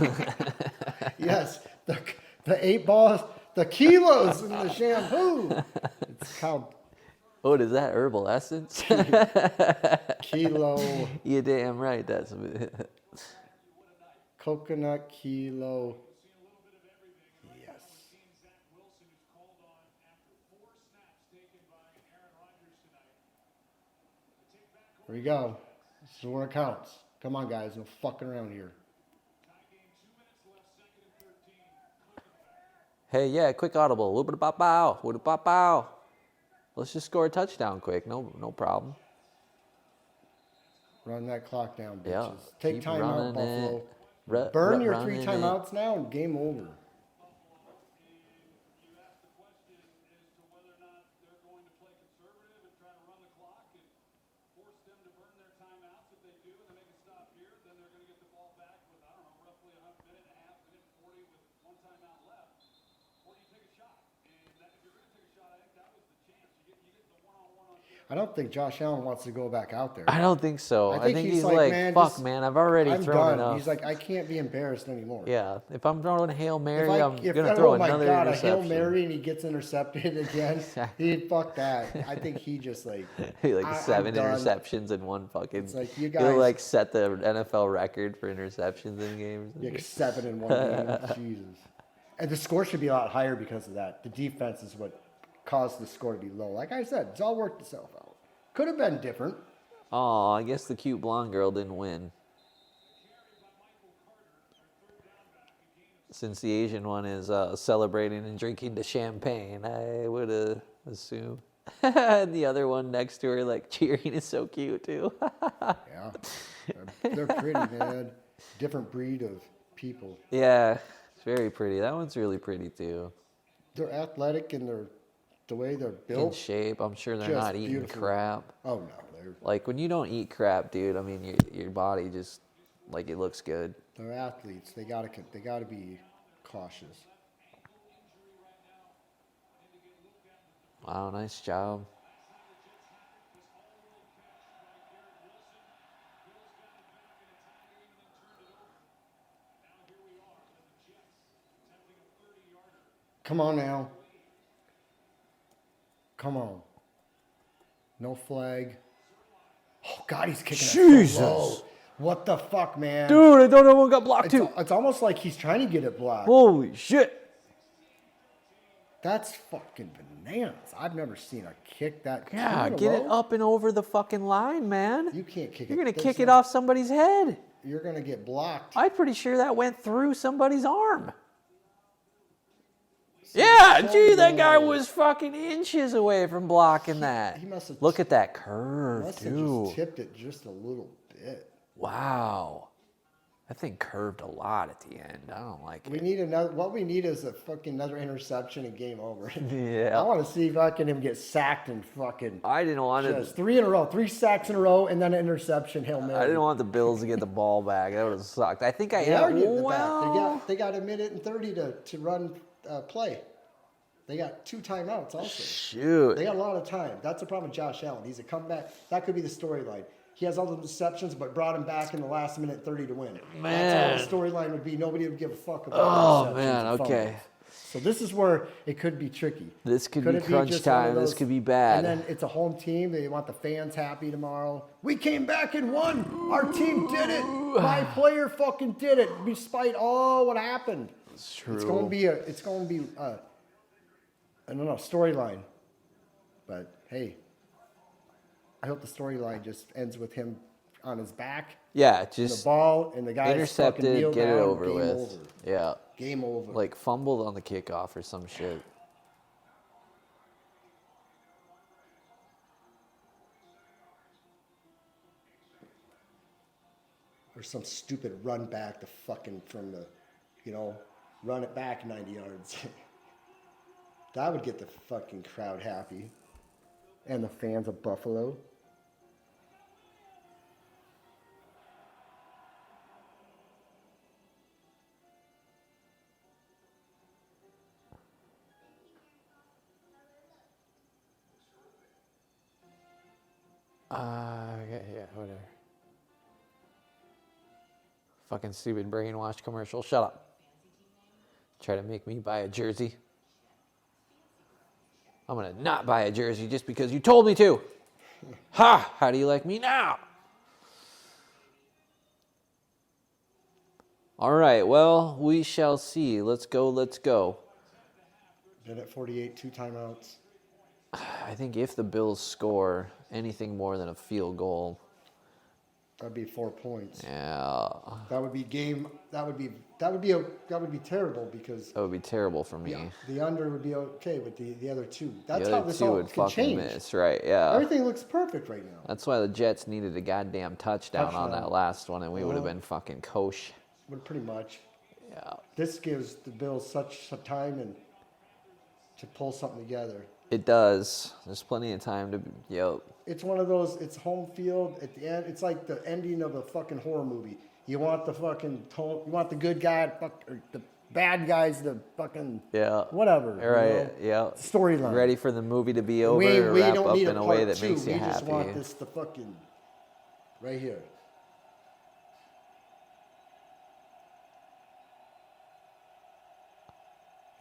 Yes, the 8 balls, the kilos in the shampoo. It's called What is that, herbal essence? kilo, You're damn right, that's coconut kilo. Yes. Here we go. This is where it counts. Come on, guys. No fucking around here. Hey, yeah, quick audible. Whoop-a-da-pow-pow. Whoop-a-pow-pow. Let's just score a touchdown quick. No problem. Run that clock down, bitches. Yeah. Take keep time out, running Buffalo. it. Burn your Running 3 it. timeouts now and game over. I don't think Josh Allen wants to go back out there. I don't think so. I think he's like, like, fuck, man, I've already I'm thrown done. enough. He's like, I can't be embarrassed anymore. Yeah, if I'm throwing a Hail Mary, I'm If going to throw oh my another God, interception. a Hail Mary and he gets intercepted again, fuck that. I think he just like, Like 7 I'm done. interceptions in one fucking. It's like, you He'll guys- like set the NFL record for interceptions in games. Like 7 in one game. Jesus. And the score should be a lot higher because of that. The defense is what caused the score to be low. Like I said, it's all worked itself out. Could have been different. Oh, I guess the cute blonde girl didn't win. Since the Asian one is celebrating and drinking the champagne, I would assume. And the other one next to her, like, cheering is so cute, too. Yeah. They're pretty, man. Different breed of people. Yeah, it's very pretty. That one's really pretty, too. They're athletic and the way they're In built. shape. I'm sure they're Just not eating beautiful. crap. Oh, no. They're Like, when you don't eat crap, dude, I mean, your body just, like, it looks good. They're athletes. They gotta be cautious. Wow, nice job. Come on now. Come on. No flag. Oh God, he's kicking it so low. What the fuck, man? Dude, I thought that one got blocked, too. It's almost like he's trying to get it blocked. Holy shit. That's fucking bananas. I've never seen a kick that. Yeah, cute get low. it up and over the fucking line, man. You can't kick it. You're going to There's kick it no- off somebody's head. You're gonna get blocked. I'm pretty sure that went through somebody's arm. Yeah, gee, that guy was fucking inches away from blocking that. he must have Look at that curve, Must have too. just tipped it just a little bit. Wow. That thing curved a lot at the end. I don't like We it. need another. What we need is a fucking another interception and game over. I Yeah. want to see fucking him get sacked and fucking I didn't want just to. 3 in a row, 3 sacks in a row, and then an interception. Hail Mary. I didn't want the Bills to get the ball back. That would have sucked. I think I They are getting it well, back. They got a minute and 30 to run play. They got 2 timeouts also. shoot. They got a lot of time. That's the problem with Josh Allen. He's a comeback. That could be the storyline. He has all the deceptions, but brought him back in the last minute 30 to win. That's how the storyline would be. Nobody would give a fuck about Oh, interceptions man, and okay. fumbles. So this is where it could be tricky. This could Could be it crunch just one of time. This those- could be bad. And then it's a home team. They want the fans happy tomorrow. We came back and won. Our team did it. My player fucking did it, despite all what happened. It's true. It's going to be I don't know, storyline. But hey, I hope the storyline just ends with him on his back, Yeah, the just ball, and the guy intercepted, kneel get it down, over game with. Over. Yeah. Game over. Like fumbled on the kickoff or some shit. or some stupid run back from the, run it back 90 yards. That would get the fucking crowd happy. And the fans of Buffalo. Yeah, whatever. Fucking stupid brainwash commercial. Shut up. Try to make me buy a jersey. I'm gonna not buy a jersey just because you told me to. Ha! How do you like me now? All right, well, we shall see. Let's go, let's go. Then at 48, 2 timeouts. I think if the Bills score anything more than a field goal, That'd be 4 points. yeah, That would be terrible because that would be terrible for me. the under would be okay with the other two. That's The how other this two all would can fucking change. miss, right? Yeah. Everything looks perfect right now. That's why the Jets needed a goddamn touchdown on that last one, and we would have been fucking kosher. But pretty much. Yeah. This gives the Bills such time and to pull something together. It does. There's plenty of time to. Yep. It's one of those. It's home field at the end. It's like the ending of a fucking horror movie. You want the fucking you want the good guy, or the bad guys to fucking Yeah. whatever. Right. Yeah. Storyline. Ready for the movie to be over We or wrap don't up need in a a way part that two. makes you We happy. just want this to fucking right here.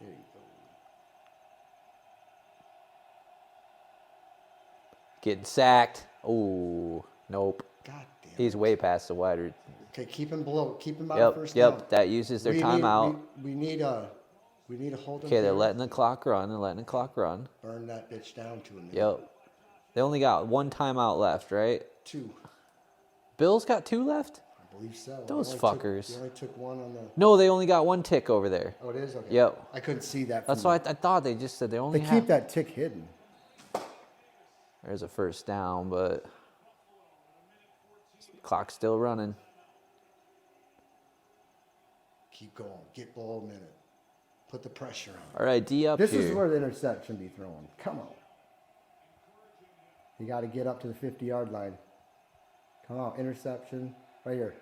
There you go. Getting sacked. Oh, nope. God damn. He's way past the wide. Okay, keep him below. Keep him out Yep. first down. Yep. That uses their We timeout. We need a hold him. Okay, they're here. letting the clock run. They're letting the clock run. Burn that bitch down to him. Yep. They only got one timeout left, right? 2. Bills got 2 left? I believe so. Those They fuckers. only took one on the. No, they only got 1 tick over there. Oh, it is? Okay. Yep. I couldn't see that. That's from why I thought they just said they only They have. keep that tick hidden. There's a first down, but clock's still running. Keep going. Get below a minute. Put the pressure on. All right, D up This here. is where the interception be thrown. Come on. You got to get up to the 50-yard line. Come on, interception. Right here.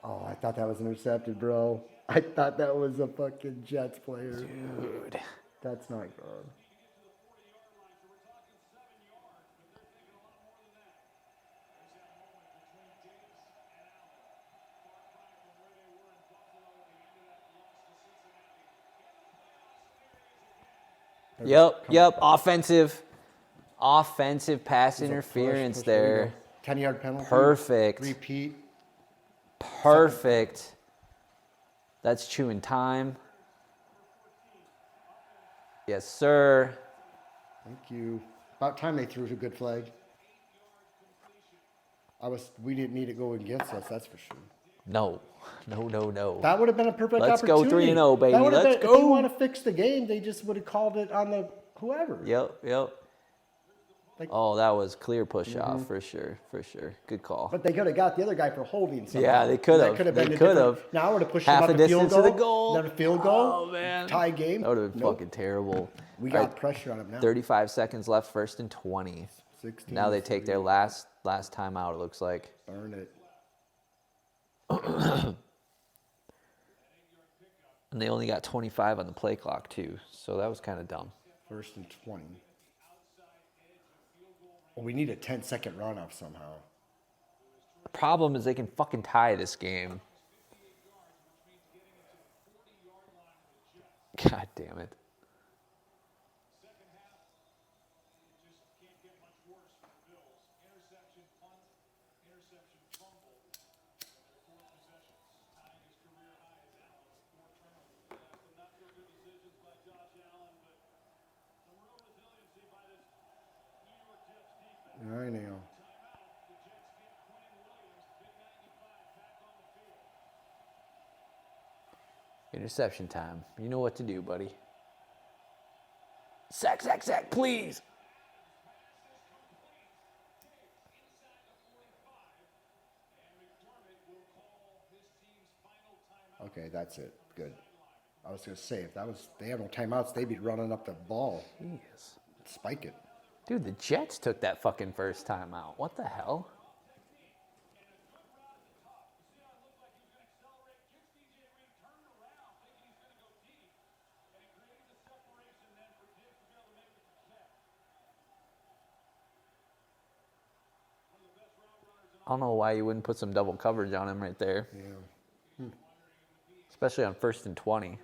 Oh, I thought that was intercepted, bro. I thought that was a fucking Jets player. Dude. That's not good. Yep. Offensive pass interference there. 10-yard penalty. Perfect. Repeat. Perfect. That's chewing time. Yes, sir. Thank you. About time they threw a good flag. We didn't need it go against us, that's for sure. No. That would have been a perfect Let's go opportunity. 3-0, baby. That would have Let's been, go. If they want to fix the game, they just would have called it on the whoever. Yep. Like- Oh, that was clear push off for sure. Good call. But they could have got the other guy for holding something. Yeah, they could have. That could have They been a could different- have. Now I would have pushed Half him a up the field distance goal. to the goal. Then a field goal. Oh, man. Tie game. That would have been Nope. fucking terrible. We All got right, pressure on him now. 35 seconds left, 1st and 20. 16, Now they take their last time out, it looks like. Burn it. And they only got 25 on the play clock, too. So that was kind of dumb. 1st and 20. Well, we need a 10-second runoff somehow. The problem is they can fucking tie this game. God damn it. I know. Interception time. You know what to do, buddy. Sack, please. Okay, that's it. Good. I was gonna say if they have no timeouts, they'd be running up the ball, Jeez. spike it. Dude, the Jets took that fucking first time out. What the hell? I don't know why you wouldn't put some double coverage on him right there. Yeah. Especially on 1st and 20.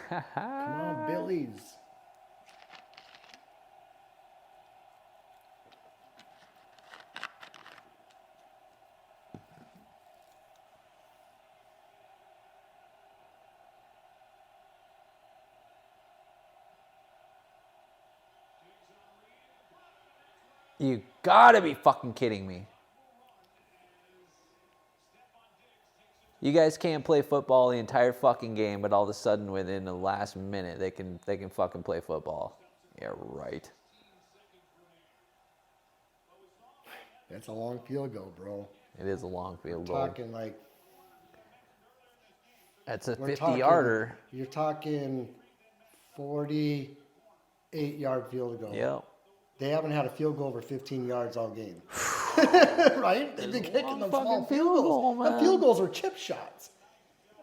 Come on, Billies. You gotta be fucking kidding me. You guys can't play football the entire fucking game, but all of a sudden within the last minute they can fucking play football. Yeah, right. That's a long field goal, bro. It is a long field goal. Talking like That's a we're 50-yarder. You're talking 48-yard field goal. Yep. They haven't had a field goal over 15 yards all game. Right? They've been kicking them fucking small field field goal, goals. The man. field goals are chip shots.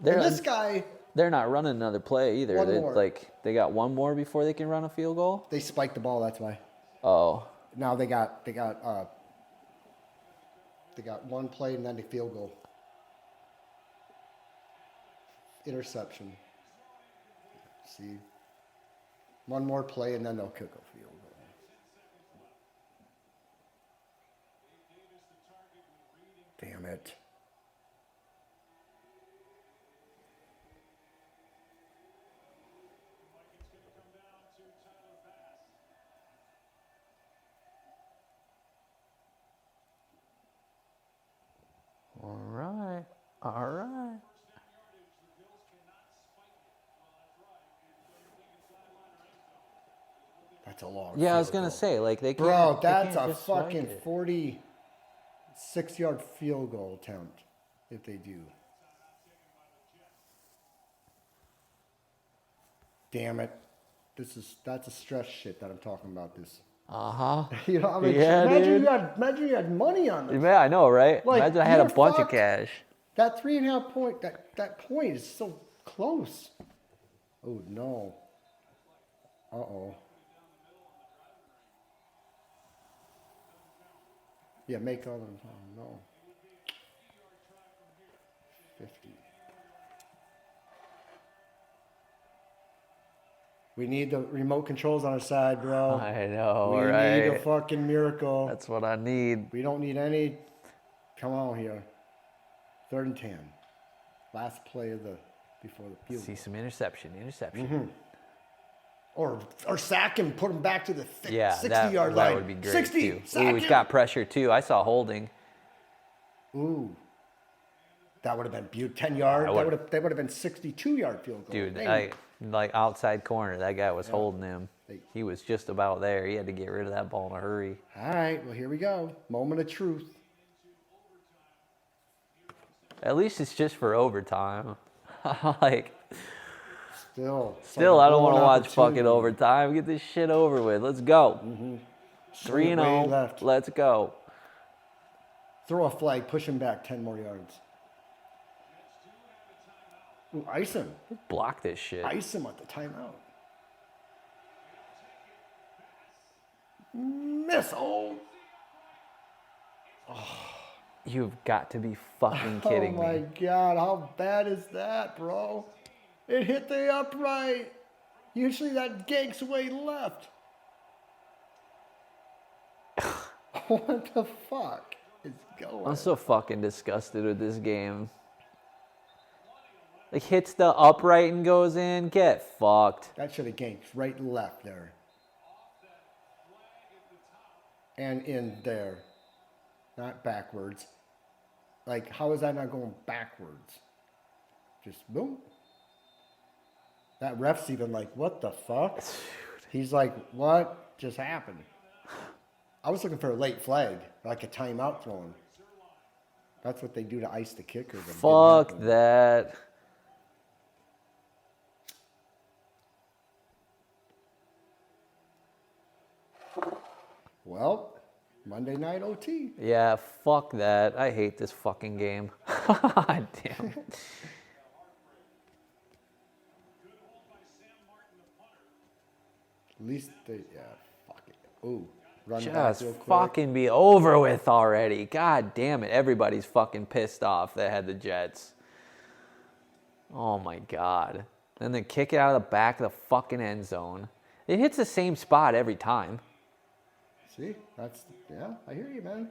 And this guy, They're not running another play either. One more. They got one more before they can run a field goal. they spiked the ball. That's why. Oh, Now they got one play and then the field goal. Interception. See, one more play and then they'll kick a field goal. Damn it. all right, all right. That's a long. Yeah, I was field gonna goal. say like they can't. Bro, they that's can't a just swipe fucking it. 46-yard field goal attempt if they do. Damn it. That's a stress shit that I'm talking about this. Uh-huh. You know, I mean, Yeah, dude. imagine you had money on this. Yeah, I know, right? Like, Imagine I had a you're bunch of fucked. cash. That 3.5 point, that point is so close. Oh no. Uh-oh. Yeah, make all them. Oh no. 50. We need the remote controls on our side, bro. I know, we right? need a fucking miracle. That's what I need. We don't need any. Come on here. 3rd and 10. Last play of before the field. See some interception. Or sack him, put him back to the Yeah, 60-yard that line. would be great 60, too. sack Ooh, he's him. got pressure too. I saw holding. Ooh. That would have been beautiful. 10 yard. That would have been 62-yard field goal. Dude, Dang. like outside corner, that guy was holding him. Hey. He was just about there. He had to get rid of that ball in a hurry. All right, well, here we go. Moment of truth. At least it's just for overtime. like, Still, I don't want to watch fucking opportunity. overtime. Get this shit over with. Let's go. 3-0. Way left. Let's go. Throw a flag, push him back 10 more yards. Ooh, ice him. Block this shit. Ice him at the timeout. Miss. Oh. You've got to be fucking kidding Oh my me. God, how bad is that, bro? It hit the upright. Usually that ganks way left. What the fuck is going I'm so fucking disgusted with this game. Like, hits the upright and goes in. Get fucked. That should have ganked right and left there. And in there. Not backwards. Like, how is that not going backwards? Just boom. That ref's even like, what the fuck? He's like, what just happened? I was looking for a late flag, like a timeout thrown. That's what they do to ice the kicker. but it didn't Fuck happen. that. Well, Monday night OT. Yeah, fuck that. I hate this fucking game. Damn. At least they, yeah, fuck it. Ooh, run back Just real quick. fucking be over with already. God damn it. Everybody's fucking pissed off that had the Jets. Oh my God. Then they kick it out of the back of the fucking end zone. It hits the same spot every time. See, that's, yeah, I hear you, man.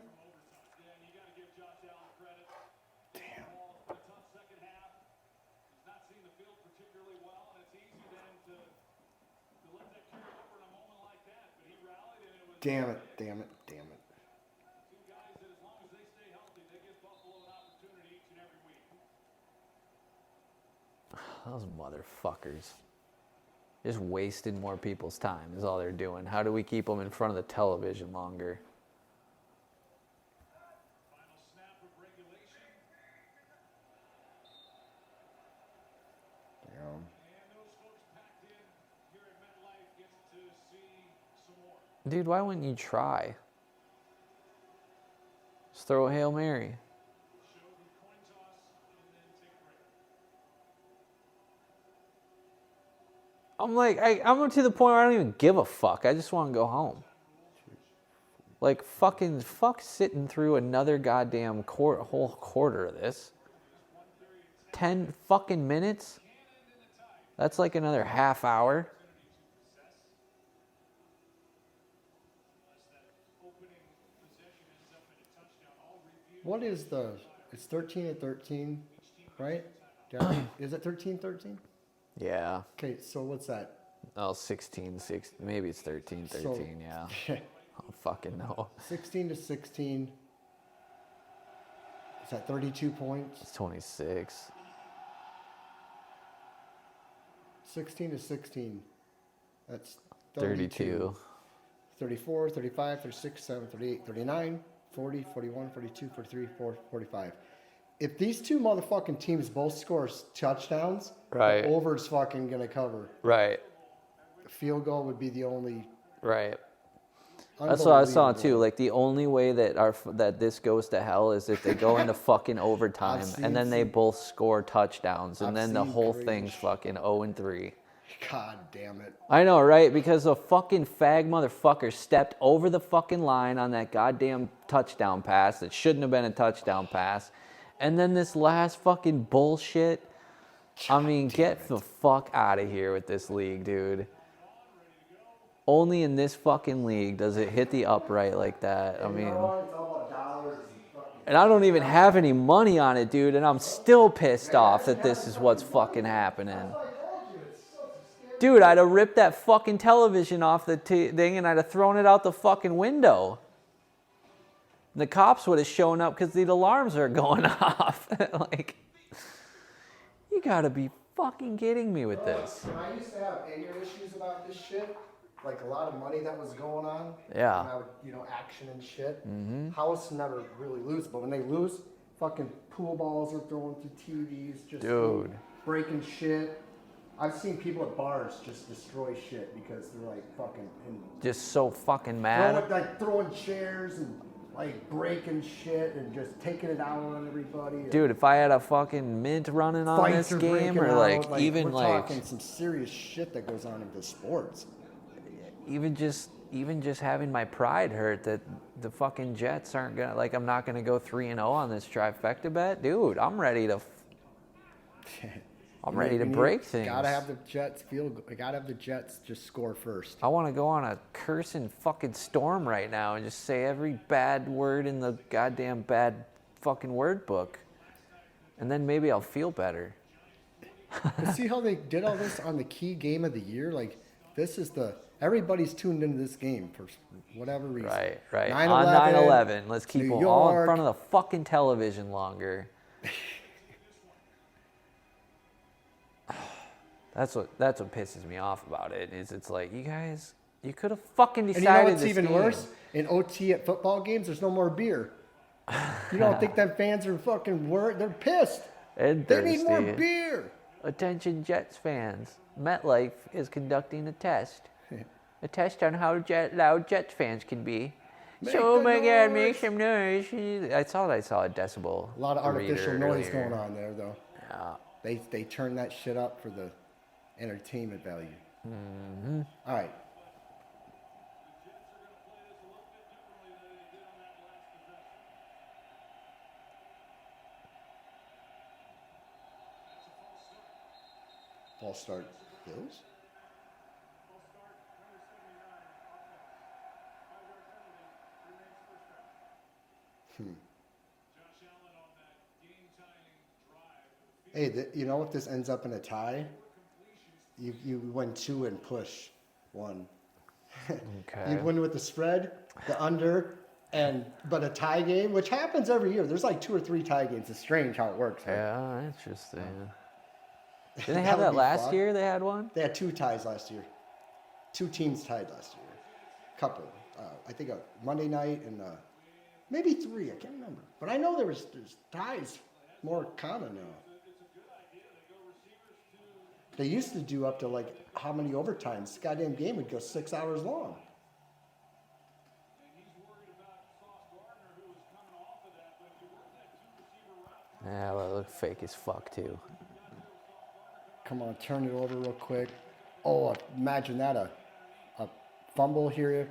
Damn. Damn it, damn it, damn it. Those motherfuckers. Just wasting more people's time is all they're doing. How do we keep them in front of the television longer? Damn. Dude, why wouldn't you try? Just throw a Hail Mary. I'm like, I'm to the point where I don't even give a fuck. I just want to go home. Like, fuck sitting through another goddamn whole quarter of this. 10 fucking minutes? That's like another half hour. What is the, it's 13-13, right? Yeah, is it 13-13? Yeah. Okay, so what's that? Oh, 16, maybe it's 13, So- yeah. I don't fucking know. 16-16. Is that 32 points? It's 26. 16-16. That's 32. 34, 35, 36, 37, 38, 39, 40, 41, 42, 43, 45. If these two motherfucking teams both score touchdowns, Right. the over's fucking gonna cover. Right. Field goal would be the only. Right. That's what I saw too. unbelievable. Like the only way that this goes to hell is if they go into fucking overtime seen and then they some- both score touchdowns and I've then the seen whole crazy thing's shit. fucking 0-3. God damn it. I know, right? Because a fucking fag motherfucker stepped over the fucking line on that goddamn touchdown pass that shouldn't have been a touchdown pass. And then this last fucking bullshit. I mean, get the fuck out of here with this league, dude. Only in this fucking league does it hit the upright like that. I mean, and I don't even have any money on it, dude, and I'm still pissed off that this is what's fucking happening. Dude, I'd have ripped that fucking television off the thing and I'd have thrown it out the fucking window. And the cops would have shown up because the alarms are going off. Like, you gotta be fucking kidding me with this. When I used to have anger issues about this shit, like a lot of money that was going on. Yeah. And I would, action and shit. House never really lose, but when they lose, fucking pool balls are thrown through TVs, just Dude. breaking shit. I've seen people at bars just destroy shit because they're like fucking Just so fucking mad. throwing chairs and like breaking shit and just taking it out on everybody. Dude, if I had a fucking mint running on Fights this are game, breaking or out, even we're like talking some serious shit that goes on in the sports. even just having my pride hurt that the fucking Jets aren't gonna, like, I'm not gonna go 3-0 on this trifecta bet, dude. I'm ready to break things. Gotta have the Jets gotta have the Jets just score first. I want to go on a cursing fucking storm right now and just say every bad word in the goddamn bad fucking word book, and then maybe I'll feel better. But see how they did all this on the key game of the year? Like, everybody's tuned into this game for whatever reason. Right. 9/11, On 9/11, let's keep New them all in York. front of the fucking television longer. That's what pisses me off about it. Is it's like you guys, you could have fucking And decided. you know what's this even game. worse? In OT at football games, there's no more beer. You don't think that fans are fucking worried? They're pissed. And They need more thirsty. beer. Attention Jets fans. MetLife is conducting a test. A test on how loud Jets fans can be. Make So, oh the my God, make noise. some noise. I saw a decibel. A lot of artificial reader noise earlier. going on there, though. Yeah. They turn that shit up for the entertainment value. Mm-hmm. All right. False start. Bills? Hey, you know if this ends up in a tie, you win 2 and push 1. Okay. You win with the spread, the under, but a tie game, which happens every year. There's like 2 or 3 tie games. It's strange how it works. Right? Yeah, interesting. Didn't they That have would that be last fun. year? They had one? They had 2 ties last year. 2 teams tied last year. Couple. I think a Monday night and maybe 3. I can't remember. But I know there's ties more common now. They used to do up to like how many overtimes? The goddamn game would go 6 hours long. Yeah, well, it looked fake as fuck too. Come on, turn it over real quick. Oh, imagine that, a fumble here.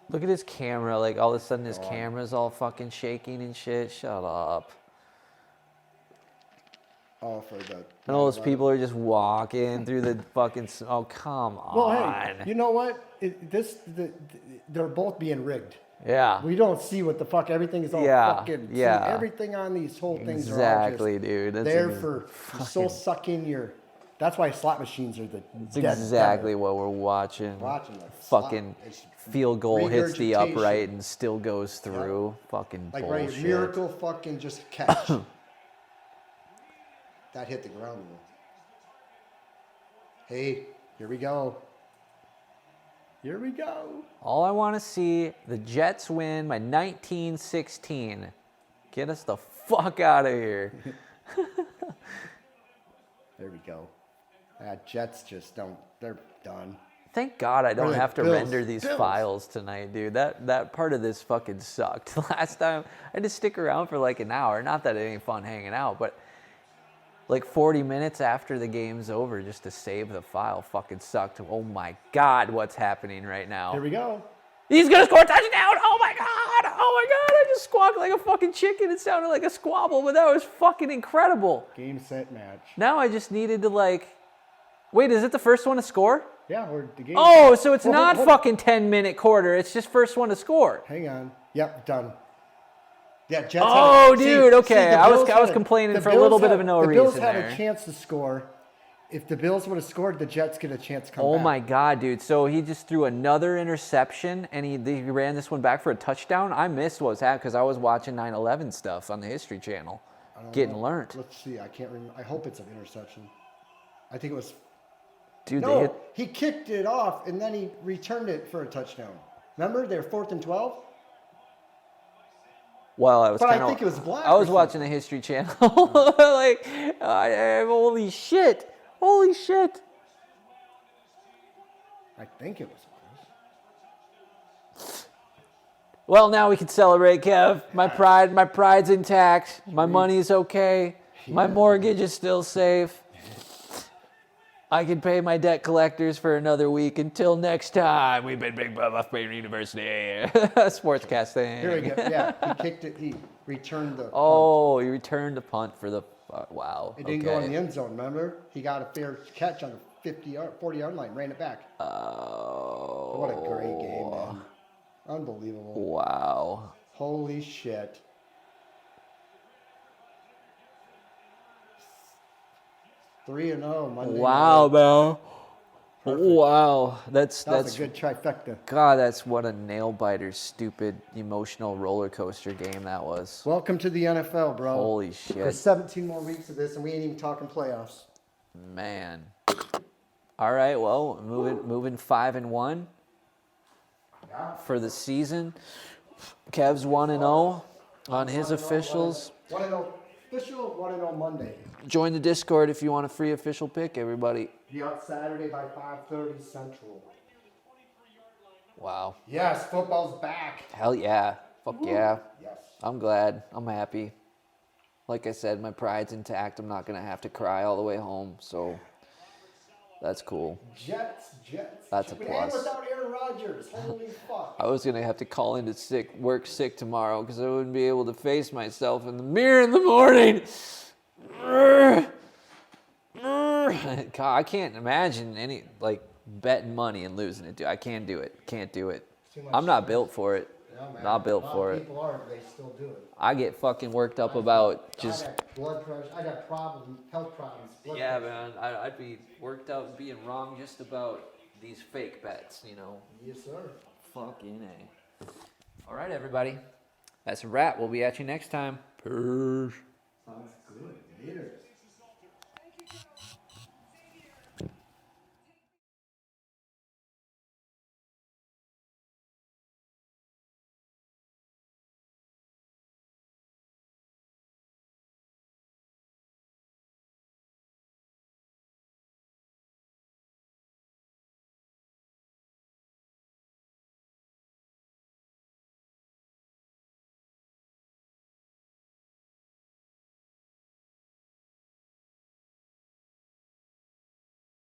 Look at his camera. Like all of a sudden, his camera's all fucking shaking and shit. Shut up. Oh, for the... And all those people are just walking through the fucking. Oh, come on. Well, hey, you know what? They're both being rigged. Yeah. We don't see what the fuck. Everything is all Yeah, fucking... see, yeah. everything on these whole things Exactly, are all just dude. That's there a for soul sucking your... That's why slot machines are the That's dead exactly devil. what we're watching. Watching the Fucking slot. It's field goal hits the regurgitation. upright and still goes through. Fucking Like bullshit. right, miracle fucking just catch. That hit the ground. Hey, here we go. Here we go. All I want to see, the Jets win by 19-16. Get us the fuck out of here. There we go. Jets just don't. They're done. Thank God I don't the have to Bills. render these Bills. files tonight, dude. That part of this fucking sucked. Last time I had to stick around for like an hour. Not that it ain't fun hanging out, but like 40 minutes after the game's over just to save the file fucking sucked. Oh my God, what's happening right now? Here we go. He's gonna score a touchdown! Oh my God! Oh my God! I just squawked like a fucking chicken. It sounded like a squabble, but that was fucking incredible. Game, set, match. Now I just needed to like, wait, is it the first one to score? Yeah, we're the game. Oh, so it's Hold- not hold- fucking 10-minute quarter. It's just first one to score. Hang on. Yep, done. Yeah, Jets. Oh, had, dude, okay. the I was Bills had complaining the for a little Bills bit had- of no the Bills reason had there. a chance to score. If the Bills would have scored, the Jets get a chance to come Oh back. my God, dude. So he just threw another interception and he ran this one back for a touchdown. I missed what was happening because I was watching 9/11 stuff on the History Channel. Getting learned. Let's see. I can't remember. I hope it's an interception. I think it was. Dude, they No, hit. he kicked it off and then he returned it for a touchdown. Remember, they're 4th and 12. Well, I was But I kind of. think it was blocked I was or watching the History Channel. Like, holy shit. Holy shit. I think it was. Well, now we can celebrate, Kev. My pride's intact. My money's okay. My mortgage is still safe. I can pay my debt collectors for another week until next time. We've been Big Buff Bay University. Sportscast thing. Here we go. Yeah, he kicked it. He returned the. punt. Oh, he returned the punt for the. Wow. It didn't go in the end zone. Remember, he got a fair catch on the 40-yard line, ran it back. Oh. What a great game, man! Unbelievable. Wow. Holy shit. Three and 0 Monday. Wow, night. man. Perfect. Wow. That was a good trifecta. God, that's what a nail biter, stupid, emotional roller coaster game that was. Welcome to the NFL, bro. Holy There's shit. 17 more weeks of this, and we ain't even talking playoffs. Man. All right, well, moving 5-1 for the season. Kev's 1-0 on his officials. 1-0 official, 1-0 Monday. Join the Discord if you want a free official pick, everybody. Be out Saturday by 5:30 Central. Wow. Yes, football's back. Hell yeah. Fuck yeah. Yes. I'm glad. I'm happy. Like I said, my pride's intact. I'm not going to have to cry all the way home, so that's cool. Jets. That's a And plus. without Aaron Rodgers. Holy fuck. I was going to have to call into work sick tomorrow because I wouldn't be able to face myself in the mirror in the morning. God, I can't imagine betting money and losing it, dude. I can't do it. Can't do it. Too much I'm not stress. built for it. Yeah, man. Not built A lot for of it. people aren't, they still do it. I get fucking worked up about just... I got blood pressure. I got problems, health problems. blood Yeah, pressure. man. I'd be worked out being wrong just about these fake bets, you know. Yes, sir. Fucking A. All right, everybody. That's a wrap. We'll be at you next time. Peace. Sounds good. Later.